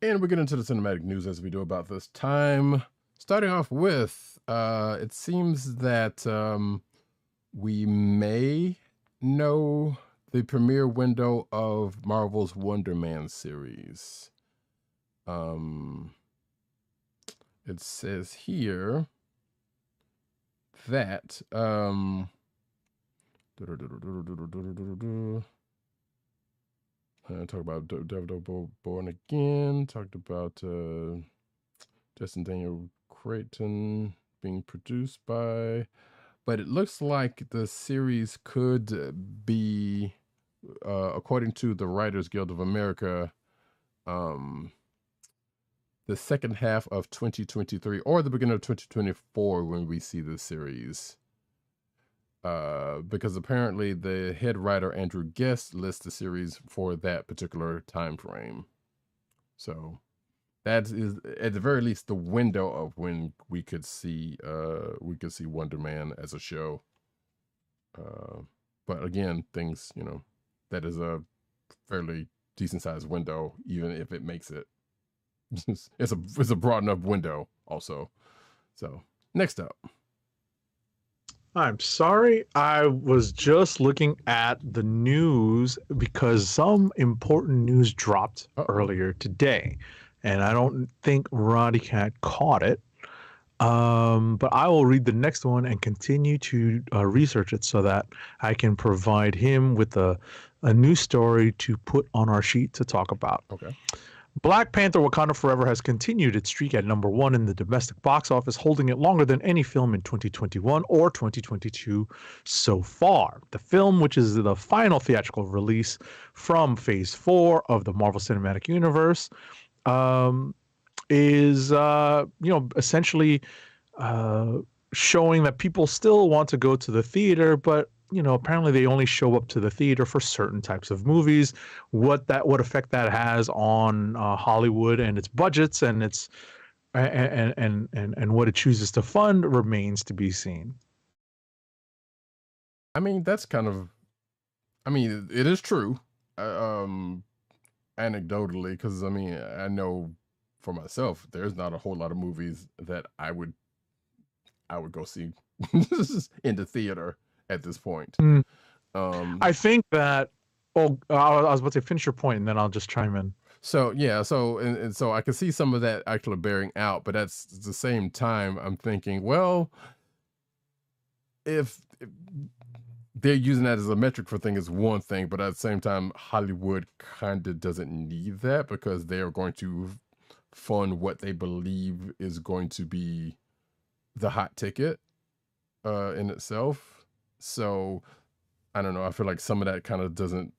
And we get into the cinematic news as we do about this time. Starting off with, it seems that we may know the premiere window of Marvel's Wonder Man series. It says here that talk about Daredevil Born Again, talked about Justin Daniel Creighton being produced by, but it looks like the series could be, according to the Writers Guild of America, the second half of 2023 or the beginning of 2024 when we see the series. Because apparently the head writer Andrew Guest lists the series for that particular time frame. So that is at the very least the window of when we could see Wonder Man as a show. But again, things, you know, that is a fairly decent sized window, even if it makes it. It's a broad enough window also. So next up. I'm sorry, I was just looking at the news because some important news dropped earlier today, and I don't think Roddykat caught it. But I will read the next one and continue to research it so that I can provide him with a new story to put on our sheet to talk about. Okay. Black Panther Wakanda Forever has continued its streak at #1 in the domestic box office, holding it longer than any film in 2021 or 2022 so far. The film, which is the final theatrical release from Phase 4 of the Marvel Cinematic Universe, is essentially showing that people still want to go to the theater, but apparently they only show up to the theater for certain types of movies. What effect that has on Hollywood and its budgets and its and what it chooses to fund remains to be seen. I mean, that's kind of, it is true, anecdotally, because I know for myself, there's not a whole lot of movies that I would go see in the theater at this point. I think that, I was about to finish your point and then I'll just chime in. So yeah, and so I can see some of that actually bearing out, but at the same time, I'm thinking, well, if they're using that as a metric for things is one thing, but at the same time, Hollywood kind of doesn't need that because they are going to fund what they believe is going to be the hot ticket in itself. So I don't know. I feel like some of that kind of doesn't.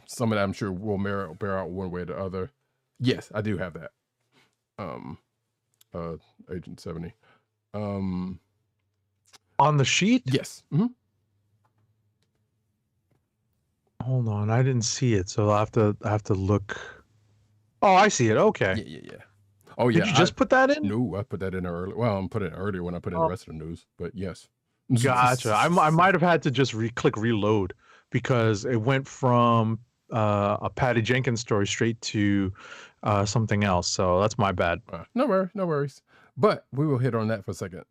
Some of that I'm sure will bear out one way or the other. Yes, I do have that. Agent 70. On the sheet? Yes. Mm-hmm. Hold on, I didn't see it, so I have to look. Oh, I see it. Okay. Yeah. Oh yeah. Did you just put that in? No, I put that in early. Well, I'm putting it earlier when I put in the rest of the news. But yes. Gotcha. I might have had to just click reload because it went from a Patty Jenkins story straight to something else. So that's my bad. No worries. But we will hit on that for a second.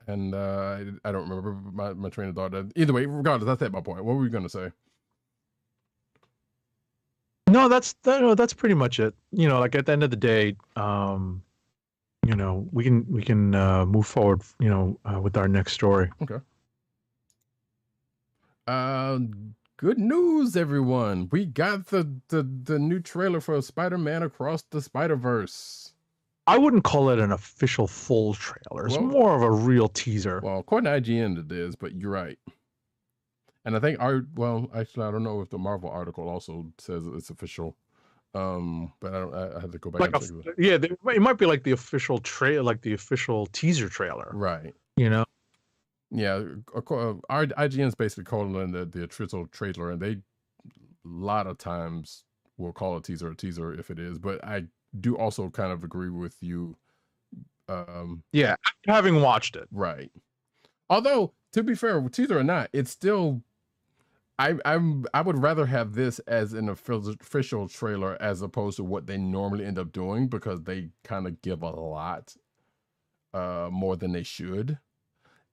And I don't remember my train of thought. Either way, regardless, that's at my point. What were we going to say? No, that's pretty much it. Like at the end of the day, we can move forward, with our next story. Okay. Good news, everyone. We got the new trailer for Spider-Man Across the Spider-Verse. I wouldn't call it an official full trailer. It's more of a real teaser. Well, according to IGN it is, but you're right. And I think well, actually, I don't know if the Marvel article also says it's official. But I had to go back Like and check it. yeah, it might be like the official like the official teaser trailer, Right. you know? Yeah, our IGN's basically calling the official trailer, and they a lot of times will call a teaser if it is. But I do also kind of agree with you. Yeah, having watched it. Right. Although, to be fair, teaser or not, it's still I would rather have this as an official trailer as opposed to what they normally end up doing, because they kind of give a lot more than they should.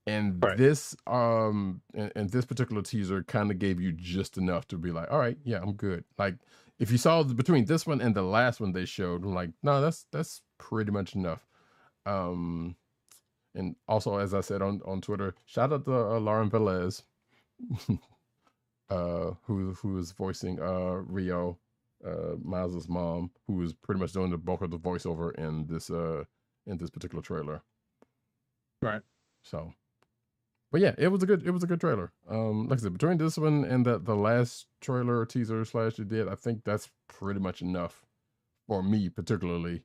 And Right. this and this particular teaser kind of gave you just enough to be like, all right, yeah, I'm good. Like, if you saw between this one and the last one they showed, I'm like, no, that's pretty much enough. And also, as I said on Twitter, shout out to Lauren Velez, who is voicing Rio, Miles' mom, who is pretty much doing the bulk of the voiceover in this particular trailer. Right. So, but yeah, it was a good trailer. Like I said, between this one and the last trailer or teaser / you did, I think that's pretty much enough for me, particularly,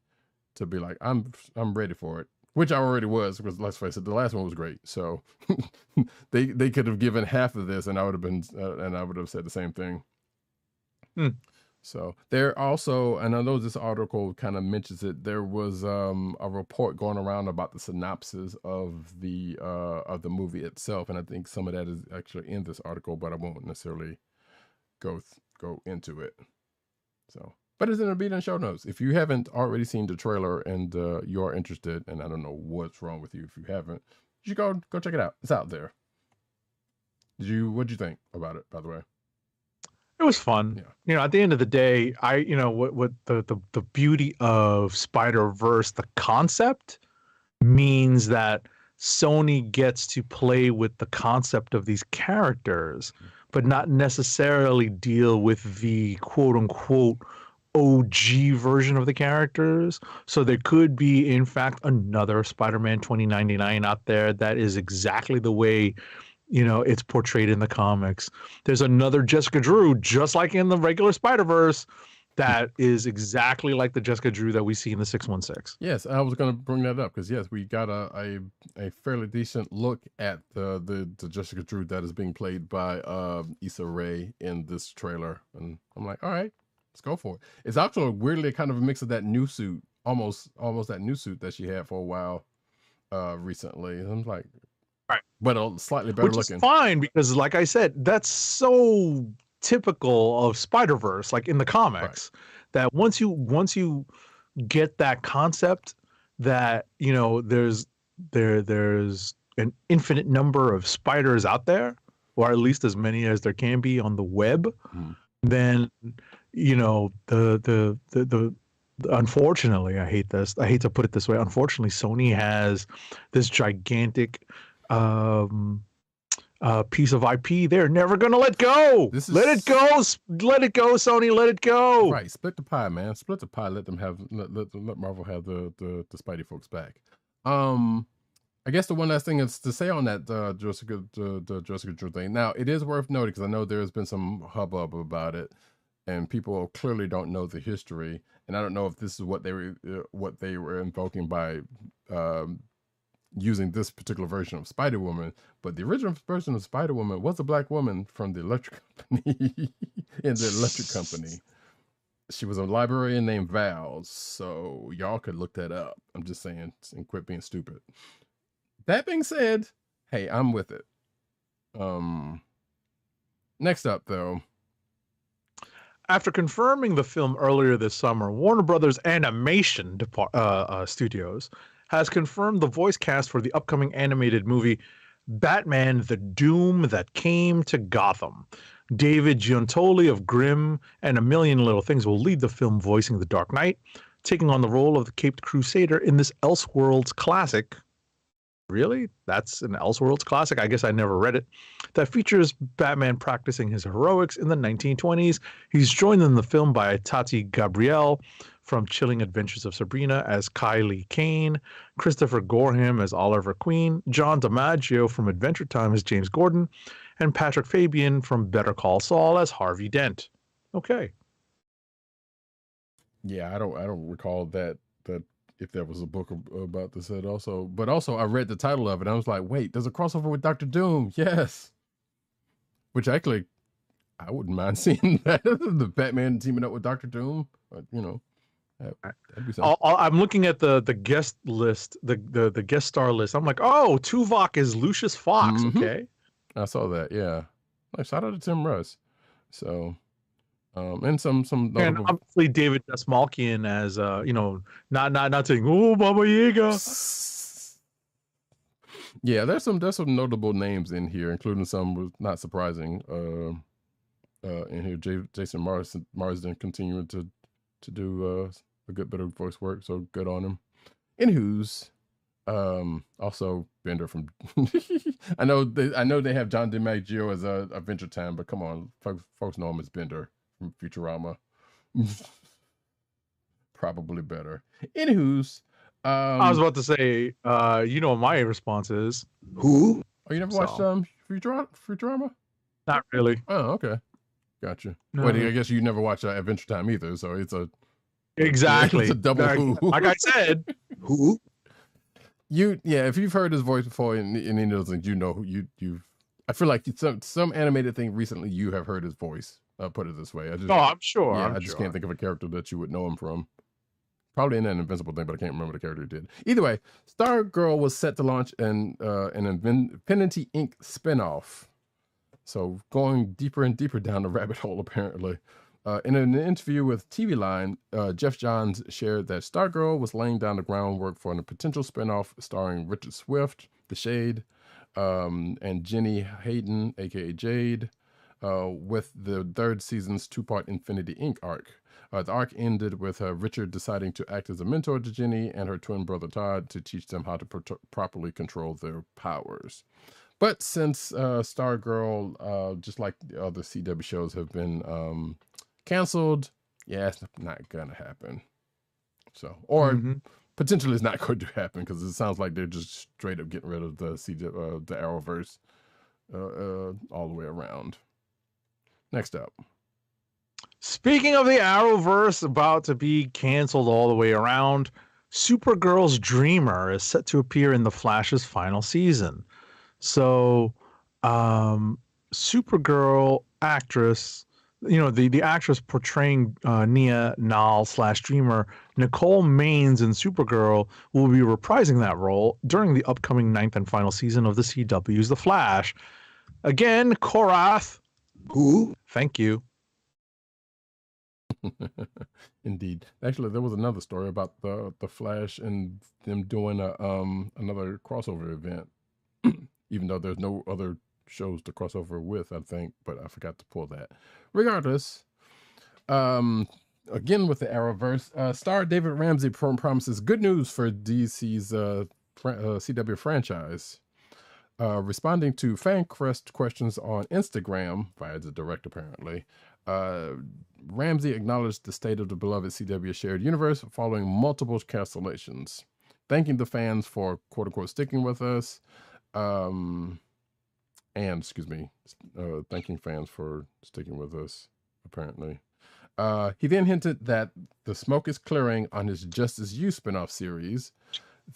to be like, I'm ready for it. Which I already was, because let's face it, the last one was great. So they could have given half of this, and I would have been, and I would have said the same thing. So there also, and I know this article kind of mentions it, there was a report going around about the synopsis of the movie itself, and I think some of that is actually in this article, but I won't necessarily go into it. So. But it's going to be in show notes. If you haven't already seen the trailer and you're interested, and I don't know what's wrong with you if you haven't, you should go check it out. It's out there. What'd you think about it, by the way? It was fun. Yeah. At the end of the day, what the beauty of Spider-Verse, the concept, means that Sony gets to play with the concept of these characters, but not necessarily deal with the quote unquote OG version of the characters. So there could be, in fact, another Spider-Man 2099 out there that is exactly the way, it's portrayed in the comics. There's another Jessica Drew, just like in the regular Spider-Verse, that is exactly like the Jessica Drew that we see in the 616. Yes, I was going to bring that up, because yes, we got a fairly decent look at the Jessica Drew that is being played by Issa Rae in this trailer, and I'm like, all right, let's go for it. It's actually weirdly kind of a mix of that new suit, almost that new suit that she had for a while recently. And I'm like, right, but a slightly better which looking. Is fine, because like I said, that's so typical of Spider-Verse, like in the comics, right, that once you get that concept that there's an infinite number of spiders out there, or at least as many as there can be on the web, then the unfortunately, I hate to put it this way, unfortunately, Sony has this gigantic piece of IP they're never gonna let go. Let it go, Sony, let it go. Right, split the pie, man. Split the pie. Let them have let Marvel have the Spidey folks back. I guess the one last thing is to say on that Jessica Drew thing. Now, it is worth noting, because I know there's been some hubbub about it, and people clearly don't know the history, and I don't know if this is what they were invoking by using this particular version of Spider-Woman, but the original version of Spider-Woman was a black woman from the electric company in the electric company. She was a librarian named Val, so y'all could look that up. I'm just saying, and quit being stupid. That being said, hey, I'm with it. Next up, though. After confirming the film earlier this summer, Warner Brothers Animation Studios has confirmed the voice cast for the upcoming animated movie Batman: The Doom That Came to Gotham. David Giuntoli of Grimm and A Million Little Things will lead the film, voicing the Dark Knight, taking on the role of the Caped Crusader in this Elseworlds classic. Really? That's an Elseworlds classic? I guess I never read it. That features Batman practicing his heroics in the 1920s. He's joined in the film by Tati Gabrielle from Chilling Adventures of Sabrina as Kylie Kane, Christopher Gorham as Oliver Queen, John DiMaggio from Adventure Time as James Gordon, and Patrick Fabian from Better Call Saul as Harvey Dent. Okay. Yeah, I don't recall that if there was a book about this at also, but also I read the title of it. And I was like, wait, there's a crossover with Doctor Doom. Yes, which actually I wouldn't mind seeing that the Batman teaming up with Doctor Doom. But that'd be something. I'm looking at the guest list, the guest star list. I'm like, oh, Tuvok is Lucius Fox. Mhm. Okay, I saw that. Yeah, like shout out to Tim Russ. So, and some and notable. obviously David Dastmalchian as not saying oh Baba Yaga. Yeah, there's some notable names in here, including some not surprising. In here, Jason Marsden continuing to do a good bit of voice work, so good on him. Anywho's, also Bender from. I know they have John DiMaggio as Adventure Time, but come on, folks know him as Bender from Futurama. Probably better. Anywho's, I was about to say, what my response is. Who? Oh, you never watched Futurama? Not really. Oh, okay. Gotcha. No. Well, I guess you never watched Adventure Time either, so it's a Exactly. it's a double who. Like I said, Who? If you've heard his voice before in any of those things, you know who you've. I feel like some animated thing recently you have heard his voice. I'll put it this way. I'm sure. Yeah, I just can't think of a character that you would know him from. Probably in that Invincible thing, but I can't remember the character he did. Either way, Stargirl was set to launch an Infinity Inc. spinoff. So going deeper and deeper down the rabbit hole, apparently. In an interview with TV Line, Jeff Johns shared that Stargirl was laying down the groundwork for a potential spinoff starring Richard Swift, The Shade, and Jenny Hayden, aka Jade, with the third season's two-part Infinity Inc. arc. The arc ended with Richard deciding to act as a mentor to Jenny and her twin brother Todd to teach them how to properly control their powers. But since Stargirl, just like the other CW shows, have been canceled, yeah, it's not gonna happen. So, or potentially it's not going to happen because it sounds like they're just straight up getting rid of the the Arrowverse all the way around. Next up. Speaking of the Arrowverse about to be canceled all the way around, Supergirl's Dreamer is set to appear in The Flash's final season. So, Supergirl actress, the actress portraying Nia Nal / Dreamer, Nicole Maines in Supergirl, will be reprising that role during the upcoming 9th and final season of the CW's The Flash. Again, Korath. Who? Thank you. Indeed. Actually, there was another story about the Flash and them doing another crossover event, even though there's no other shows to cross over with, I think, but I forgot to pull that. Regardless, again with the Arrowverse, star David Ramsey promises good news for DC's CW franchise. Responding to fan questions on Instagram via the direct, apparently, Ramsey acknowledged the state of the beloved CW shared universe following multiple cancellations, thanking the fans for "quote unquote" sticking with us, thanking fans for sticking with us. Apparently, he then hinted that the smoke is clearing on his Justice U spinoff series,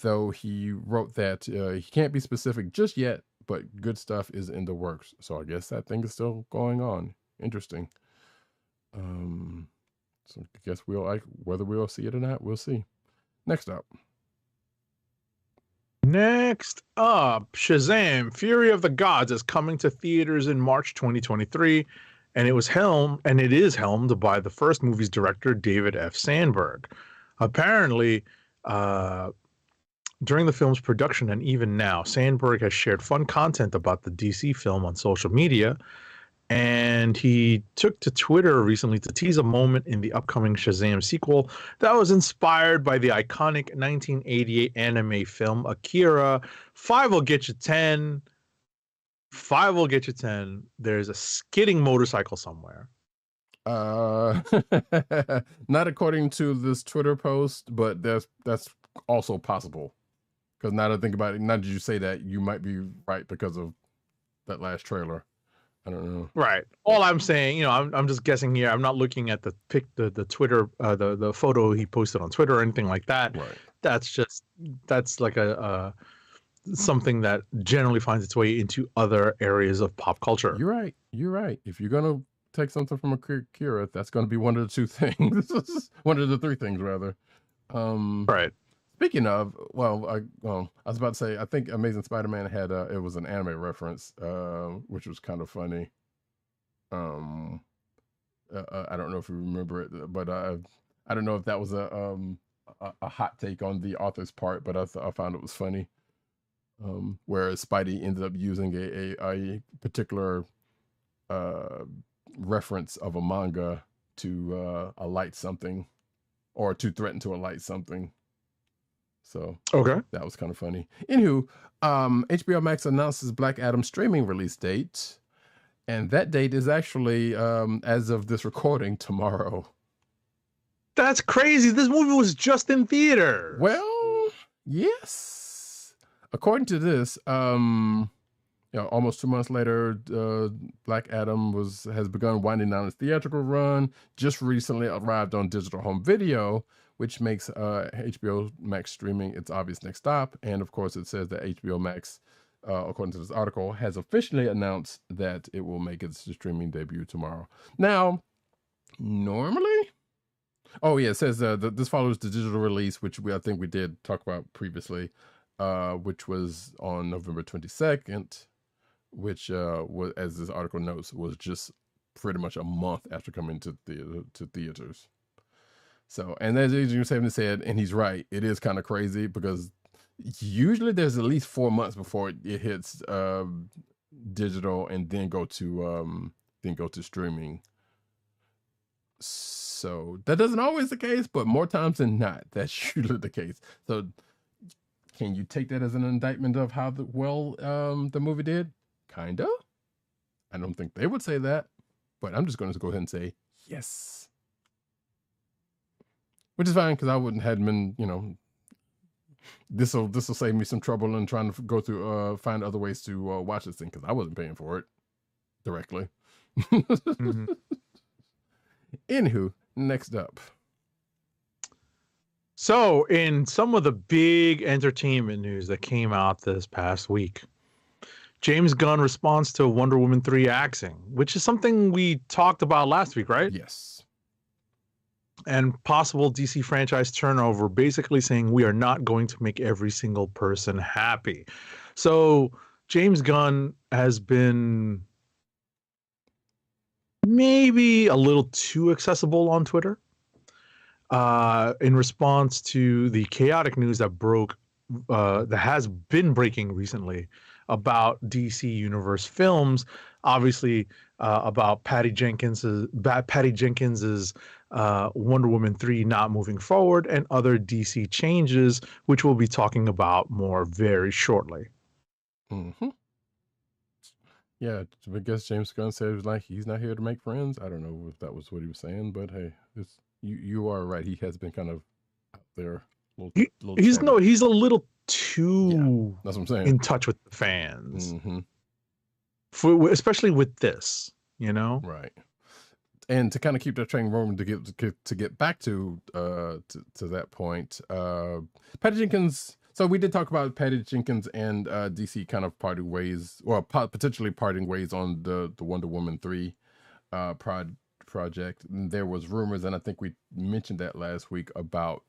though he wrote that he can't be specific just yet, but good stuff is in the works. So I guess that thing is still going on. Interesting. So I guess whether we'll see it or not, we'll see. Next up, Shazam! Fury of the Gods is coming to theaters in March 2023, and it is helmed by the first movie's director, David F. Sandberg. Apparently, during the film's production and even now, Sandberg has shared fun content about the DC film on social media, and he took to Twitter recently to tease a moment in the upcoming Shazam sequel that was inspired by the iconic 1988 anime film Akira. 5 will get you 10. 5 will get you 10. There's a skidding motorcycle somewhere. Not according to this Twitter post, but that's also possible. Because now that I think about it, now that you say that, you might be right because of that last trailer. I don't know. Right. All I'm saying, I'm just guessing here. I'm not looking at the Twitter, the photo he posted on Twitter or anything like that. Right. That's like a something that generally finds its way into other areas of pop culture. You're right. You're right. If you're gonna take something from Akira, that's gonna be one of the two things. One of the three things, rather. Right. Speaking of, I was about to say, I think Amazing Spider-Man had it was an anime reference, which was kind of funny. I don't know if you remember it, but I don't know if that was a hot take on the author's part, but I found it was funny. Where Spidey ended up using a particular reference of a manga to alight something, or to threaten to alight something. So okay, that was kind of funny. Anywho, HBO Max announces Black Adam streaming release date, and that date is actually, as of this recording, tomorrow. That's crazy. This movie was just in theater. Well, yes. According to this, almost 2 months later, Black Adam has begun winding down its theatrical run. Just recently arrived on digital home video, which makes HBO Max streaming its obvious next stop. And of course, it says that HBO Max, according to this article, has officially announced that it will make its streaming debut tomorrow. Now, normally, it says this follows the digital release, which I think we did talk about previously, which was on November 22nd, which was, as this article notes, was just pretty much a month after coming to theaters. So, and as James said, and he's right, it is kind of crazy because usually there's at least 4 months before it hits digital and then go to streaming. So that doesn't always the case, but more times than not, that's usually the case. So can you take that as an indictment of how the movie did? Kinda. I don't think they would say that, but I'm just going to go ahead and say yes. Which is fine, because I hadn't been, this will save me some trouble in trying to go through, find other ways to watch this thing, because I wasn't paying for it directly. Mm-hmm. Anywho, next up. So, in some of the big entertainment news that came out this past week, James Gunn responds to Wonder Woman 3 axing, which is something we talked about last week, right? Yes. And possible DC franchise turnover, basically saying we are not going to make every single person happy. So James Gunn has been maybe a little too accessible on Twitter in response to the chaotic news that has been breaking recently about DC Universe films, obviously about Patty Jenkins's Wonder Woman 3 not moving forward, and other DC changes, which we'll be talking about more very shortly. Mm-hmm. Yeah, I guess James Gunn said it was like he's not here to make friends. I don't know if that was what he was saying, but hey, you are right. He has been kind of out there. He's a little too that's what I'm saying, in touch with the fans, mm-hmm. especially with this, right. And to kind of keep that train rolling, to get back to that point, Patty Jenkins. So we did talk about Patty Jenkins and DC kind of parting ways, or potentially parting ways on the Wonder Woman 3 project. And there was rumors, and I think we mentioned that last week, about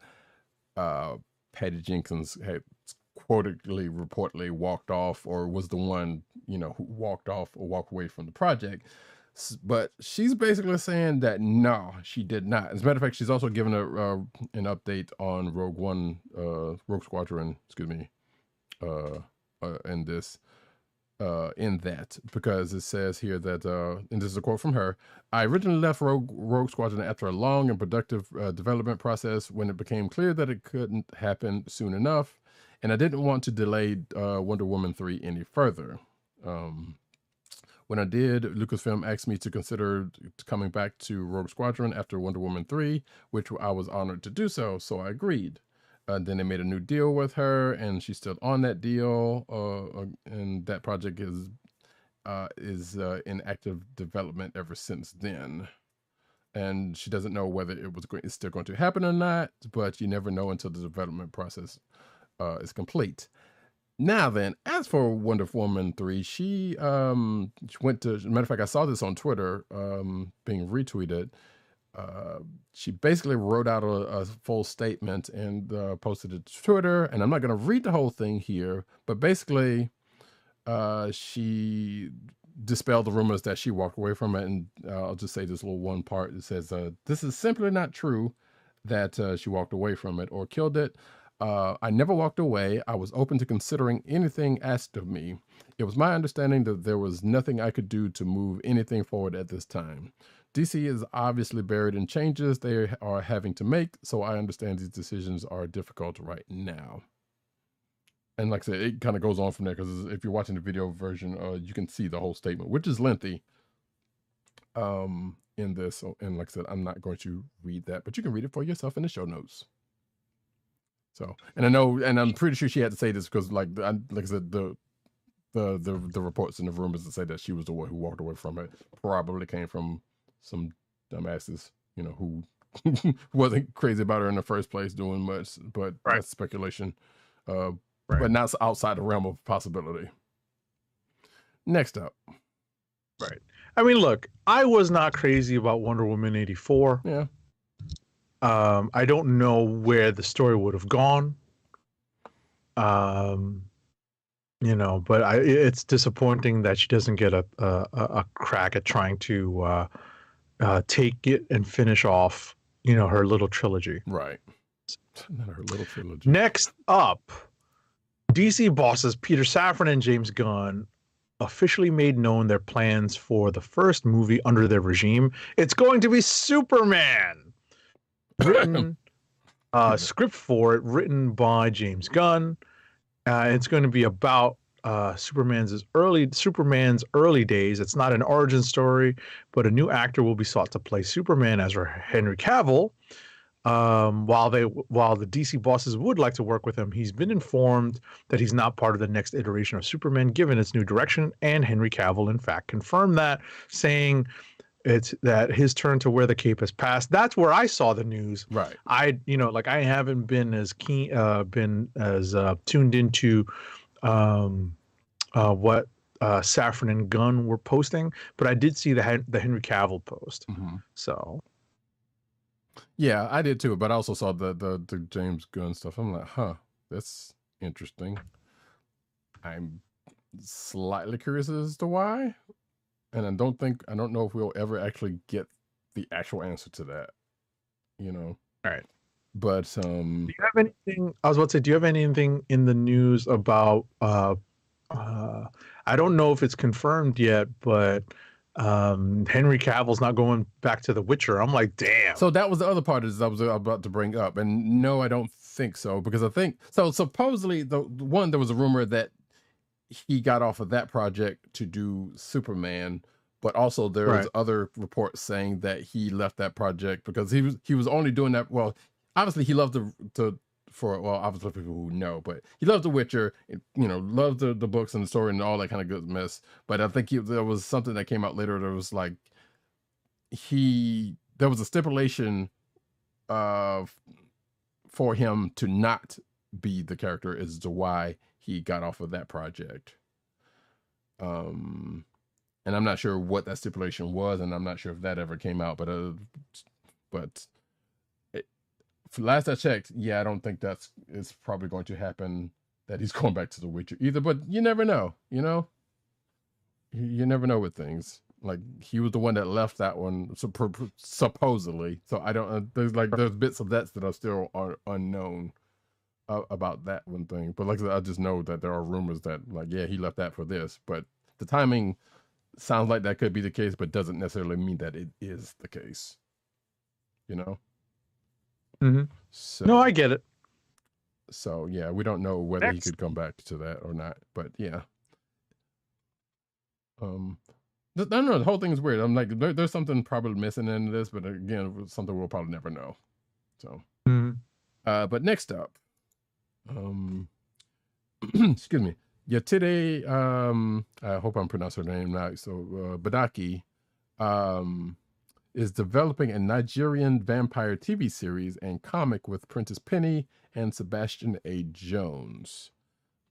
Patty Jenkins had reportedly walked off, or was the one who walked off or walked away from the project. But she's basically saying that no, she did not. As a matter of fact, she's also given an update on Rogue Squadron, in that, because it says here that, and this is a quote from her: "I originally left Rogue Squadron after a long and productive development process when it became clear that it couldn't happen soon enough, and I didn't want to delay Wonder Woman 3 any further. When I did, Lucasfilm asked me to consider coming back to Rogue Squadron after Wonder Woman 3, which I was honored to do so I agreed. Then they made a new deal with her, and she's still on that deal, and that project is is in active development ever since then. And she doesn't know whether it's still going to happen or not, but you never know until the development process is complete. Now then, as for Wonder Woman 3, she went to, matter of fact, I saw this on Twitter being retweeted. She basically wrote out a full statement and posted it to Twitter. And I'm not going to read the whole thing here, but basically she dispelled the rumors that she walked away from it. And I'll just say this little one part. It says, this is simply not true that she walked away from it or killed it. I never walked away. I was open to considering anything asked of me. It was my understanding that there was nothing I could do to move anything forward at this time. DC is obviously buried in changes they are having to make, so I understand these decisions are difficult right now. And like I said, it kind of goes on from there, because if you're watching the video version, you can see the whole statement, which is lengthy in this. And like I said, I'm not going to read that, but you can read it for yourself in the show notes. So, and I know, and I'm pretty sure she had to say this because, like I said, the reports and the rumors that say that she was the one who walked away from it probably came from some dumbasses, you know, who wasn't crazy about her in the first place doing much, but that's speculation. But not outside the realm of possibility. Next up. Right. I mean, look, I was not crazy about Wonder Woman 84. Yeah. I don't know where the story would have gone. You know, but it's disappointing that she doesn't get a crack at trying to take it and finish off, you know, her little trilogy. Right. Not her little trilogy. Next up, DC bosses Peter Safran and James Gunn officially made known their plans for the first movie under their regime. It's going to be Superman. Written script for it, written by James Gunn. It's going to be about Superman's early days. It's not an origin story, but a new actor will be sought to play Superman as Henry Cavill. While the DC bosses would like to work with him, he's been informed that he's not part of the next iteration of Superman, given its new direction. And Henry Cavill, in fact, confirmed that, saying it's that his turn to wear the cape has passed. That's where I saw the news. Right. I haven't been as tuned into what Safran and Gunn were posting, but I did see the Henry Cavill post. Mm-hmm. So. Yeah, I did too, but I also saw the James Gunn stuff. I'm like, huh, that's interesting. I'm slightly curious as to why. And I don't know if we'll ever actually get the actual answer to that, you know? All right. But do you have anything? I was about to say, do you have anything in the news about? I don't know if it's confirmed yet, but Henry Cavill's not going back to The Witcher. I'm like, damn. So that was the other part is I was about to bring up, and no, I don't think so, because I think so. Supposedly, there was a rumor that he got off of that project to do Superman, but also there was other reports saying that he left that project because he was only doing that. Well, obviously he loved obviously people who know, but he loved The Witcher, you know, loved the books and the story and all that kind of good mess. But I think there was something that came out later that was like there was a stipulation for him to not be the character as to why he got off of that project. And I'm not sure what that stipulation was, and I'm not sure if that ever came out, but last I checked, yeah, I don't think it's probably going to happen that he's going back to The Witcher either, but you never know, you know? You never know with things. Like, he was the one that left that one, supposedly. So I don't, there's bits of that are still unknown about that one thing. But like I said, I just know that there are rumors that, like, yeah, he left that for this, but the timing sounds like that could be the case, but doesn't necessarily mean that it is the case, you know? Mm-hmm. So, no, I get it. So yeah, we don't know whether he could come back to that or not, but yeah. I don't know. The whole thing is weird. I'm like, there's something probably missing in this, but again, something we'll probably never know. So, but next up, excuse me, Yeah, today, I hope I'm pronouncing her name right. So, Badaki, is developing a Nigerian vampire TV series and comic with Prentice Penny and Sebastian A. Jones.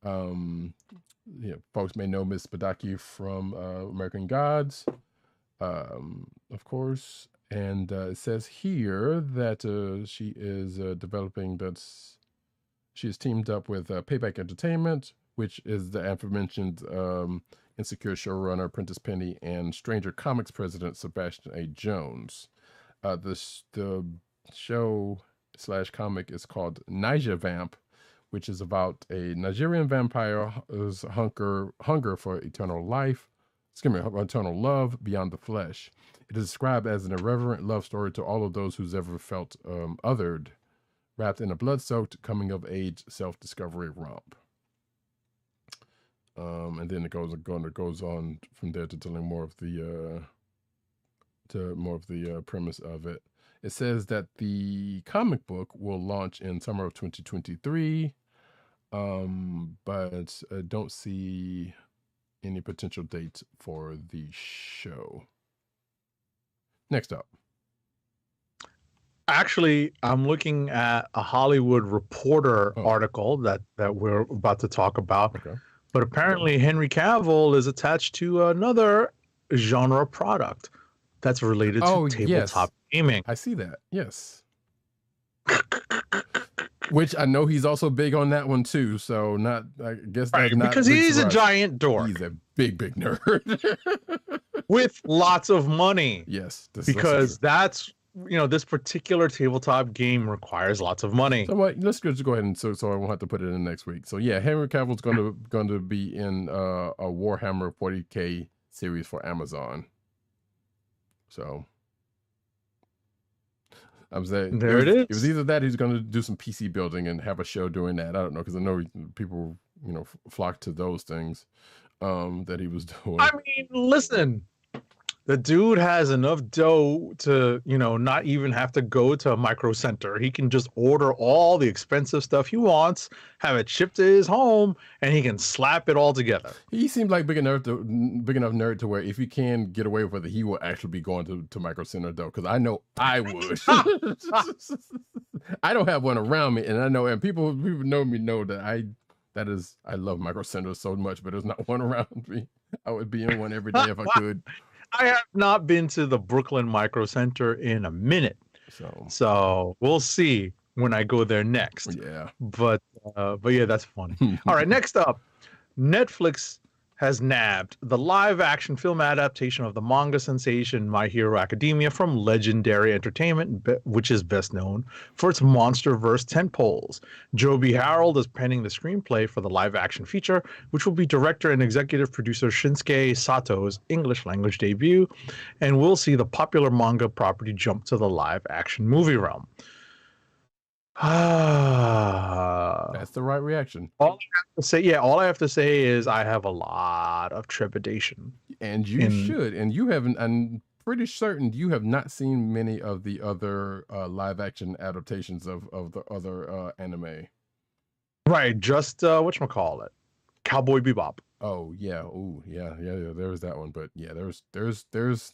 Folks may know Miss Badaki from American Gods, of course. And it says here that she is developing she is teamed up with Payback Entertainment, which is the aforementioned Insecure showrunner Prentice Penny and Stranger Comics president Sebastian A. Jones. The show / comic is called Niger Vamp, which is about a Nigerian vampire's hunger for eternal love beyond the flesh. It is described as an irreverent love story to all of those who's ever felt othered, wrapped in a blood-soaked coming-of-age self-discovery romp. And then it goes on from there to telling more of the premise of it. It says that the comic book will launch in summer of 2023, but I don't see any potential date for the show. Next up. Actually, I'm looking at a Hollywood Reporter article that we're about to talk about. Okay. But apparently Henry Cavill is attached to another genre product that's related to tabletop gaming. I see that. Yes. Which I know he's also big on that one too. So I guess that's not because he's a giant dork. He's a big nerd with lots of money. Yes, because that's this particular tabletop game requires lots of money. So let's just go ahead and so I won't have to put it in next week. So yeah, Henry Cavill's going to be in a Warhammer 40K series for Amazon. So I'm saying it is. It was either that, he's going to do some PC building and have a show doing that. I don't know, because I know people flock to those things that he was doing. I mean, listen. The dude has enough dough to, not even have to go to a Micro Center. He can just order all the expensive stuff he wants, have it shipped to his home, and he can slap it all together. He seemed like big enough nerd to where if he can get away with it, he will actually be going to Micro Center though. Because I know I would. I don't have one around me, and I know, and people know me know that I love Micro Center so much, but there's not one around me. I would be in one every day if I could. I have not been to the Brooklyn Micro Center in a minute, so we'll see when I go there next. Yeah, but yeah, that's funny. All right, next up, Netflix has nabbed the live-action film adaptation of the manga sensation My Hero Academia from Legendary Entertainment, which is best known for its MonsterVerse tentpoles. Joby Harold is penning the screenplay for the live-action feature, which will be director and executive producer Shinsuke Sato's English language debut, and we'll see the popular manga property jump to the live-action movie realm. That's the right reaction. All I have to say is I have a lot of trepidation. And you should. And you haven't, I'm pretty certain you have not seen many of the other live action adaptations of the other anime. Right, just whatchamacallit, Cowboy Bebop. Oh yeah, yeah. There was that one, but yeah, there's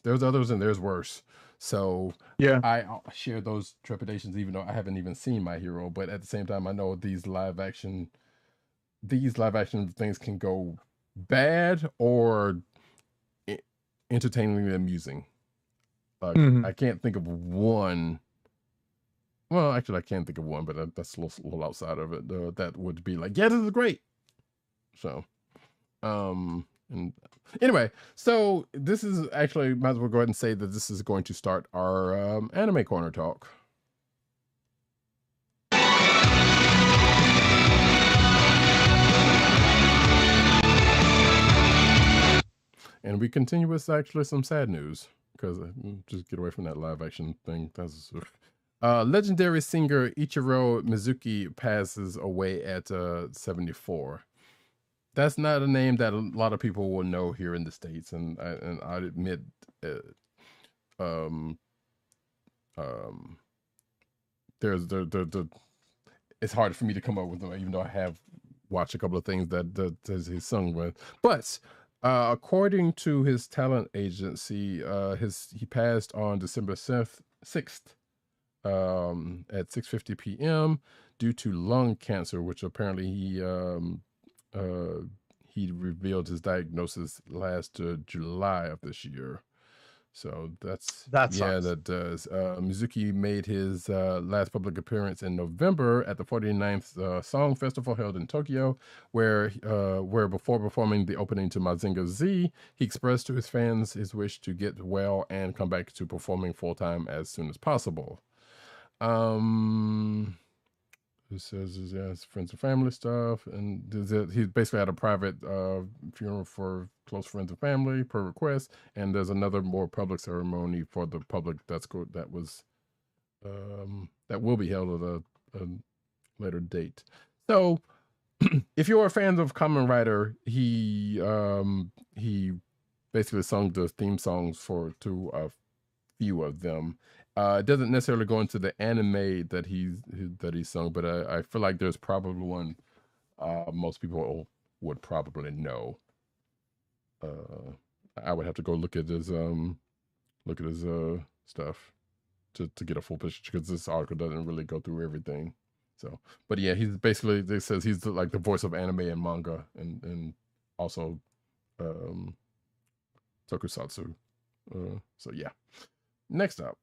others and there's worse. So yeah, I share those trepidations, even though I haven't even seen My Hero. But at the same time, I know these live action things can go bad or entertainingly amusing. I can't think of one. Well, actually, I can think of one, but that's a little outside of it. That would be like, yeah, this is great. So, and anyway, so this is actually, might as well go ahead and say that this is going to start our anime corner talk. And we continue with actually some sad news, because just get away from that live action thing. That's legendary singer Ichiro Mizuki passes away at 74. That's not a name that a lot of people will know here in the States, and I admit, there's it's hard for me to come up with them, even though I have watch a couple of things that he's sung with. But according to his talent agency, he passed on December 6th at 6:50 p.m. due to lung cancer, which apparently he revealed his diagnosis last July of this year. So that does. Mizuki made his last public appearance in November at the 49th Song Festival held in Tokyo, where before performing the opening to Mazinger Z, he expressed to his fans his wish to get well and come back to performing full time as soon as possible. It says his friends and family stuff, and he basically had a private funeral for close friends and family per request, and there's another more public ceremony for the public that will be held at a later date. So, if you're a fan of Kamen Rider, he basically sung the theme songs to a few of them. It doesn't necessarily go into the anime that he sung, but I feel like there's probably one most people would probably know. I would have to go look at his stuff to get a full picture, because this article doesn't really go through everything. So, but yeah, he's basically, they says he's like the voice of anime and manga, and also tokusatsu. So yeah. Next up.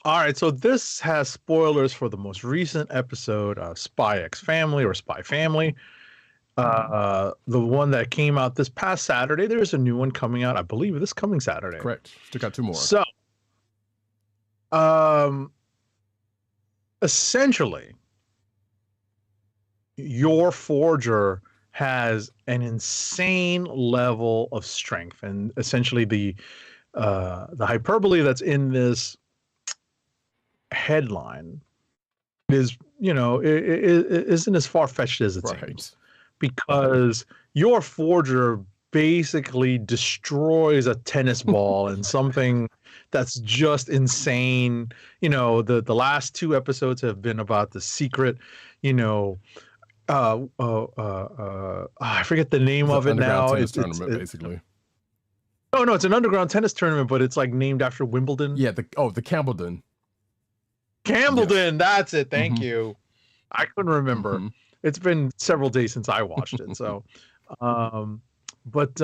All right, so this has spoilers for the most recent episode of Spy X Family or Spy Family. The one that came out this past Saturday. There's a new one coming out, I believe, this coming Saturday. Correct. Still got 2 more. So, essentially, your forger has an insane level of strength, and essentially the hyperbole that's in this headline is, isn't as far-fetched as it seems, because your forger basically destroys a tennis ball and something that's just insane. The last 2 episodes have been about the secret, I forget the name of it now. It's tournament, basically. No, it's an underground tennis tournament, but it's like named after Wimbledon. Yeah, the Campbellton. Yes. That's it. Thank you. I couldn't remember. It's been several days since I watched it. So, this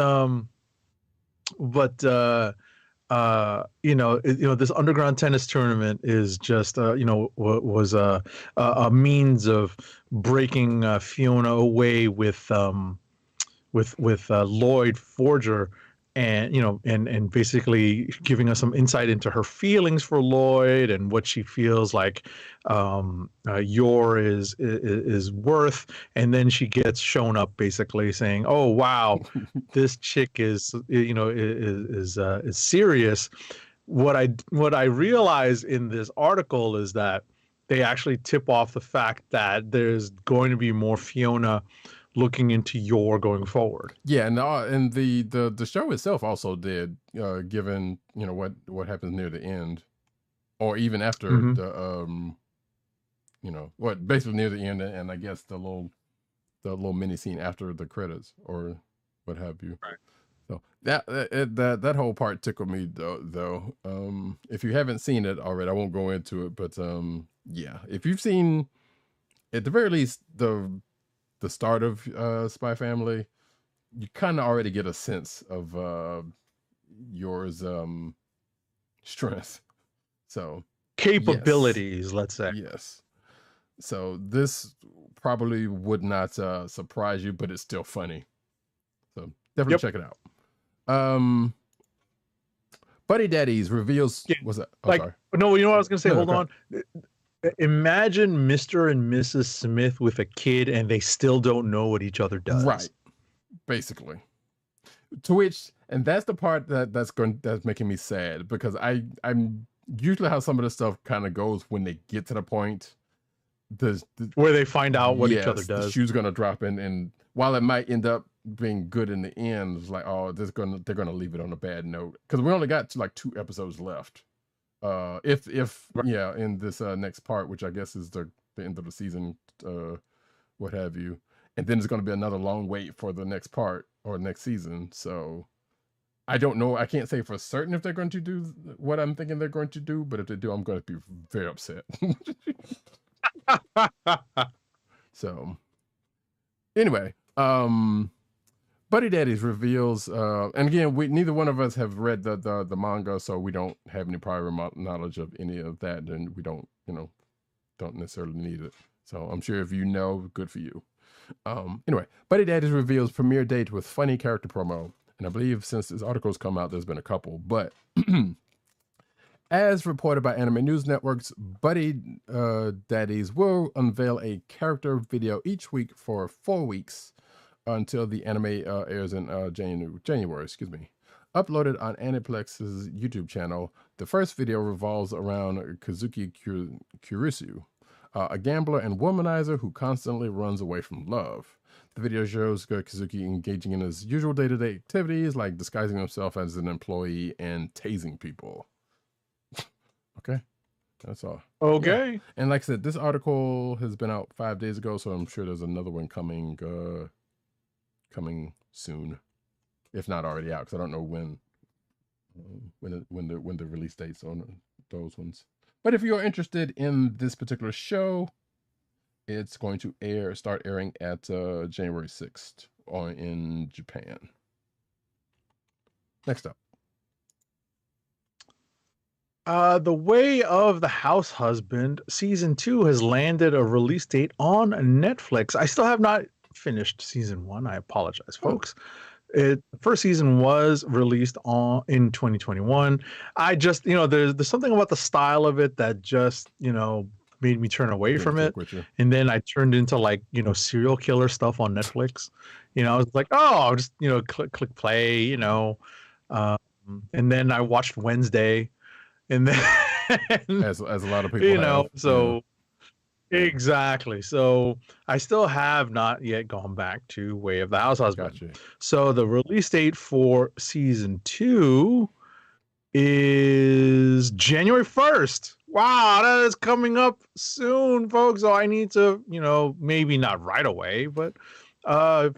underground tennis tournament is just, was a means of breaking Fiona away with Lloyd Forger, and basically giving us some insight into her feelings for Lloyd and what she feels like Yor is worth. And then she gets shown up basically saying, "Oh wow, this chick is serious." What I realize in this article is that they actually tip off the fact that there's going to be more Fiona looking into Yor going forward. Yeah, and the show itself also did, given what happens near the end, or even after basically near the end, and I guess the little mini scene after the credits or what have you. Right. So that whole part tickled me though. If you haven't seen it already, I won't go into it, but yeah, if you've seen at the very least the start of Spy Family, you kind of already get a sense of Yor's strength, so capabilities, let's say. Yes. So this probably would not surprise you, but it's still funny. So definitely check it out. Buddy Daddies reveals was that? Oh, sorry. No, you know what I was gonna say? Hold on. Imagine Mr. and Mrs. Smith with a kid and they still don't know what each other does. Right. Basically. To which, and that's the part that's making me sad, because I'm usually how some of this stuff kind of goes when they get to the point where they find out what each other does. The shoe's gonna drop in, and while it might end up being good in the end, it's like, oh, they're gonna leave it on a bad note, because we only got like 2 episodes left. In this next part, which I guess is the end of the season what have you. And then there's going to be another long wait for the next part or next season. So I don't know. I can't say for certain if they're going to do what I'm thinking they're going to do, but if they do, I'm going to be very upset. So anyway, Buddy Daddies reveals, and again, neither one of us have read the manga, so we don't have any prior knowledge of any of that, and we don't necessarily need it. So I'm sure if you know, good for you. Anyway, Buddy Daddies reveals premiere date with funny character promo. And I believe since this article's come out, there's been a couple. But as reported by Anime News Network's, Buddy Daddies will unveil a character video each week for 4 weeks until the anime airs in January. Uploaded on Aniplex's YouTube channel, the first video revolves around Kazuki Kurisu, a gambler and womanizer who constantly runs away from love. The video shows Kazuki engaging in his usual day-to-day activities like disguising himself as an employee and tasing people. Okay, that's all. Okay. Yeah. And like I said, this article has been out 5 days ago, so I'm sure there's another one coming soon, if not already out, because I don't know when the release dates on those ones. But if you're interested in this particular show, it's going to start airing at January 6th in Japan. Next up. The Way of the House Husband season 2 has landed a release date on Netflix. I still have not finished season 1. I apologize, folks. The first season was released in 2021. I just, there's something about the style of it that just, made me turn away from it. And then I turned into serial killer stuff on Netflix. I was like, oh, I'll just, click play, and then I watched Wednesday, and then as a lot of people have, so exactly. So I still have not yet gone back to Way of the House Husband. Gotcha. So the release date for season 2 is January 1st. Wow, that is coming up soon, folks. So I need to, maybe not right away, but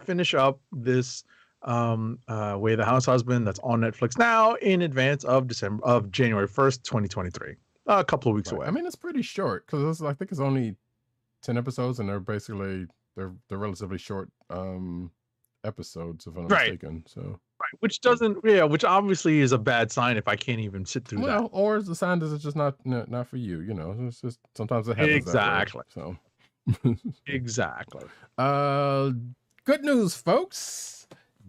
finish up this Way of the House Husband that's on Netflix now in advance of January 1st, 2023. A couple of weeks away. I mean, it's pretty short because I think it's only 10 episodes, and they're relatively short episodes, if I'm not mistaken. So. Right, which obviously is a bad sign if I can't even sit through that. Or it's a sign that it's just not for you. It's just sometimes it happens. Exactly. That way, so exactly. Good news, folks.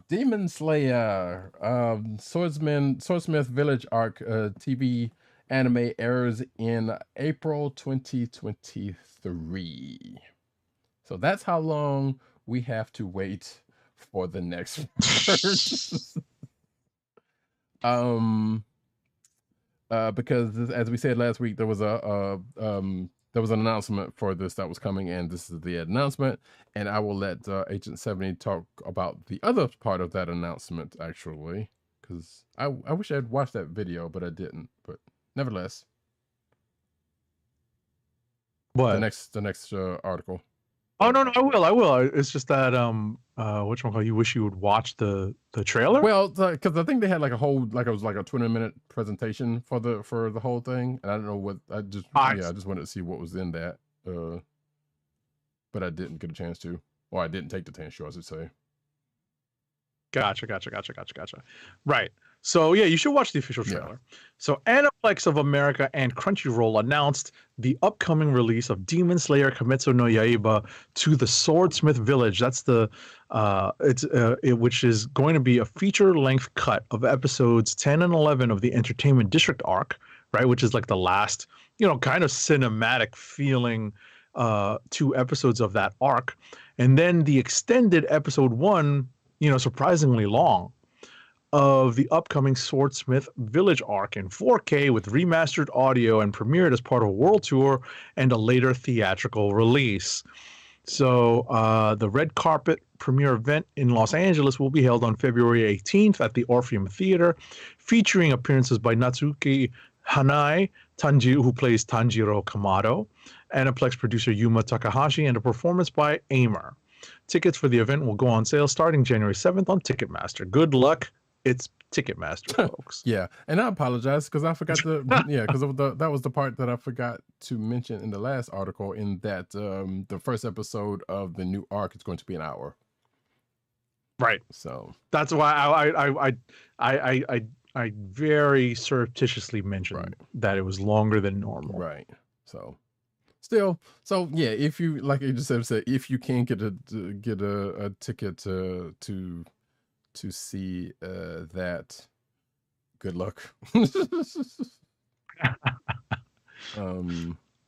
Demon Slayer, Swordsmith Village arc TV anime airs in April 2023. So that's how long we have to wait for the next because as we said last week, there was an announcement for this that was coming, and this is the announcement, and I will let Agent 70 talk about the other part of that announcement, actually, because I wish I had watched that video, but I didn't. But nevertheless, what the next article. Oh no, I will. It's just that you wish you would watch the trailer? Well, because I think they had it was like a 20-minute presentation for the whole thing, and I don't know what I just wanted to see what was in that, but I didn't get a chance to, or I didn't take the chance, I should say. Gotcha. Right. So yeah, you should watch the official trailer. Yeah. So Aniplex of America and Crunchyroll announced the upcoming release of Demon Slayer Kimetsu no Yaiba to the Swordsmith Village. That's which is going to be a feature-length cut of episodes 10 and 11 of the Entertainment District arc, right? Which is like the last, kind of cinematic feeling 2 episodes of that arc, and then the extended episode 1, surprisingly long, of the upcoming Swordsmith Village arc in 4K with remastered audio and premiered as part of a world tour and a later theatrical release. So the red carpet premiere event in Los Angeles will be held on February 18th at the Orpheum Theater, featuring appearances by Natsuki Hanai Tanji, who plays Tanjiro Kamado, Aniplex producer Yuma Takahashi, and a performance by Aimer. Tickets for the event will go on sale starting January 7th on Ticketmaster. Good luck. It's Ticketmaster, folks. Yeah, and I apologize because I forgot to. Yeah, because that was the part that I forgot to mention in the last article. In that the first episode of the new arc is going to be an hour. Right. So that's why I very surreptitiously mentioned that it was longer than normal. Right. So still, so yeah, if you, like you just said, if you can get a ticket to see that, good luck.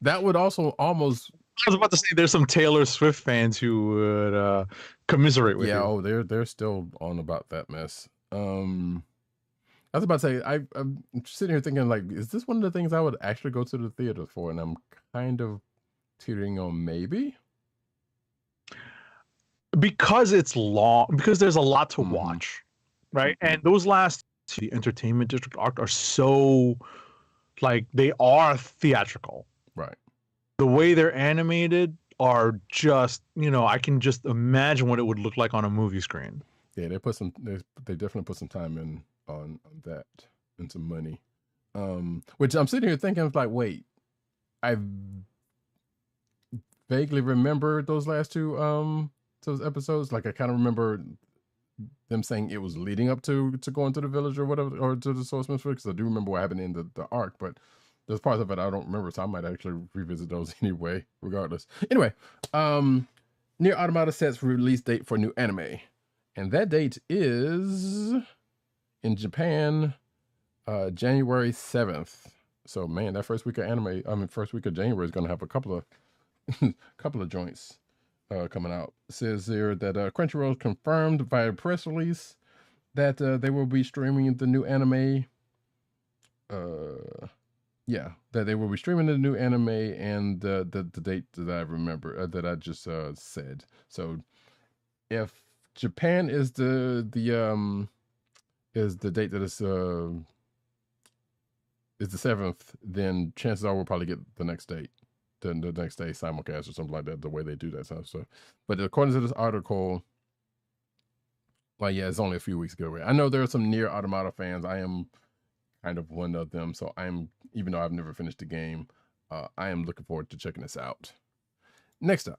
That would also almost. I was about to say there's some Taylor Swift fans who would commiserate with you. Yeah, oh, they're still on about that mess. I was about to say, I'm sitting here thinking, like, is this one of the things I would actually go to the theater for? And I'm kind of teetering on maybe. Because it's long, because there's a lot to watch, right? And those last two, the Entertainment District arc, are so, like, they are theatrical. Right. The way they're animated are just, I can just imagine what it would look like on a movie screen. Yeah, they definitely put some time in on that and some money. Which I'm sitting here thinking, like, wait, I vaguely remember those last two those episodes. Like, I kind of remember them saying it was leading up to going to the village or whatever, or to the Swordsmith, because I do remember what happened in the arc, but there's parts of it I don't remember, so I might actually revisit those anyway, regardless. Anyway, Nier Automata sets release date for new anime, and that date is in Japan, January 7th. So man, that first week of January is going to have a couple of joints coming out. It says here that Crunchyroll confirmed via press release that they will be streaming the new anime. That they will be streaming the new anime, and the date that I remember that I just said. So if Japan is the date that is the 7th, then chances are we'll probably get the next date, the next day simulcast or something like that, the way they do that stuff. So, but according to this article, well, yeah, it's only a few weeks ago. I know there are some Nier Automata fans. I am kind of one of them. So even though I've never finished the game, I am looking forward to checking this out. Next up,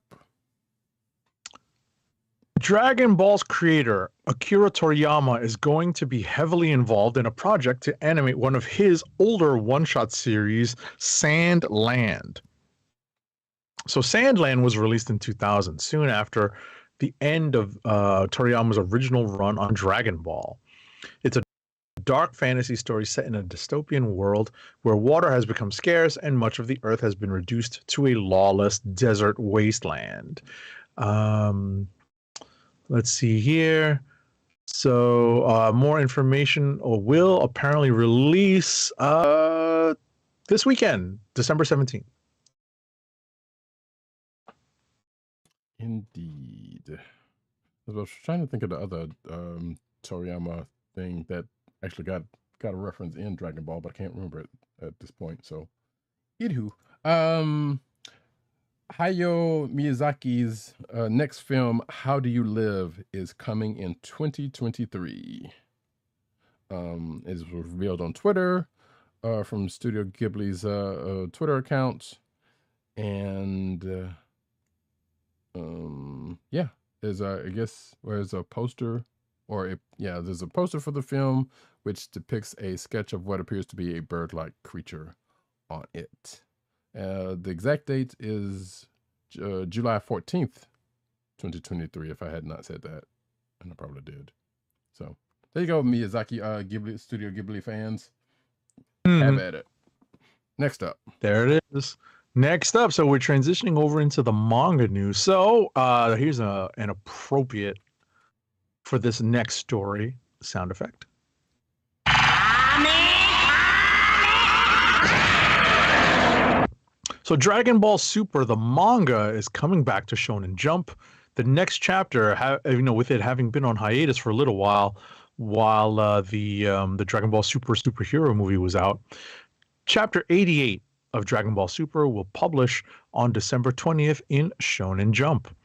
Dragon Ball's creator, Akira Toriyama, is going to be heavily involved in a project to animate one of his older one-shot series, Sandland. So Sandland was released in 2000, soon after the end of Toriyama's original run on Dragon Ball. It's a dark fantasy story set in a dystopian world where water has become scarce and much of the earth has been reduced to a lawless desert wasteland. Let's see here. So more information will apparently release this weekend, December 17th. Indeed. I was trying to think of the other Toriyama thing that actually got a reference in Dragon Ball, but I can't remember it at this point. So, anywho, Hayao Miyazaki's next film, How Do You Live, is coming in 2023. It was revealed on Twitter from Studio Ghibli's Twitter account, and there's there's a poster, there's a poster for the film which depicts a sketch of what appears to be a bird-like creature on it. The exact date is July 14th, 2023, if I had not said that, and I probably did. So there you go, Miyazaki, Studio Ghibli fans. Have at it. Next up. There it is. Next up, so we're transitioning over into the manga news. So here's an appropriate for this next story sound effect. So Dragon Ball Super, the manga, is coming back to Shonen Jump. The next chapter, with it having been on hiatus for a little while the Dragon Ball Super superhero movie was out, Chapter 88 of Dragon Ball Super will publish on December 20th in Shonen Jump.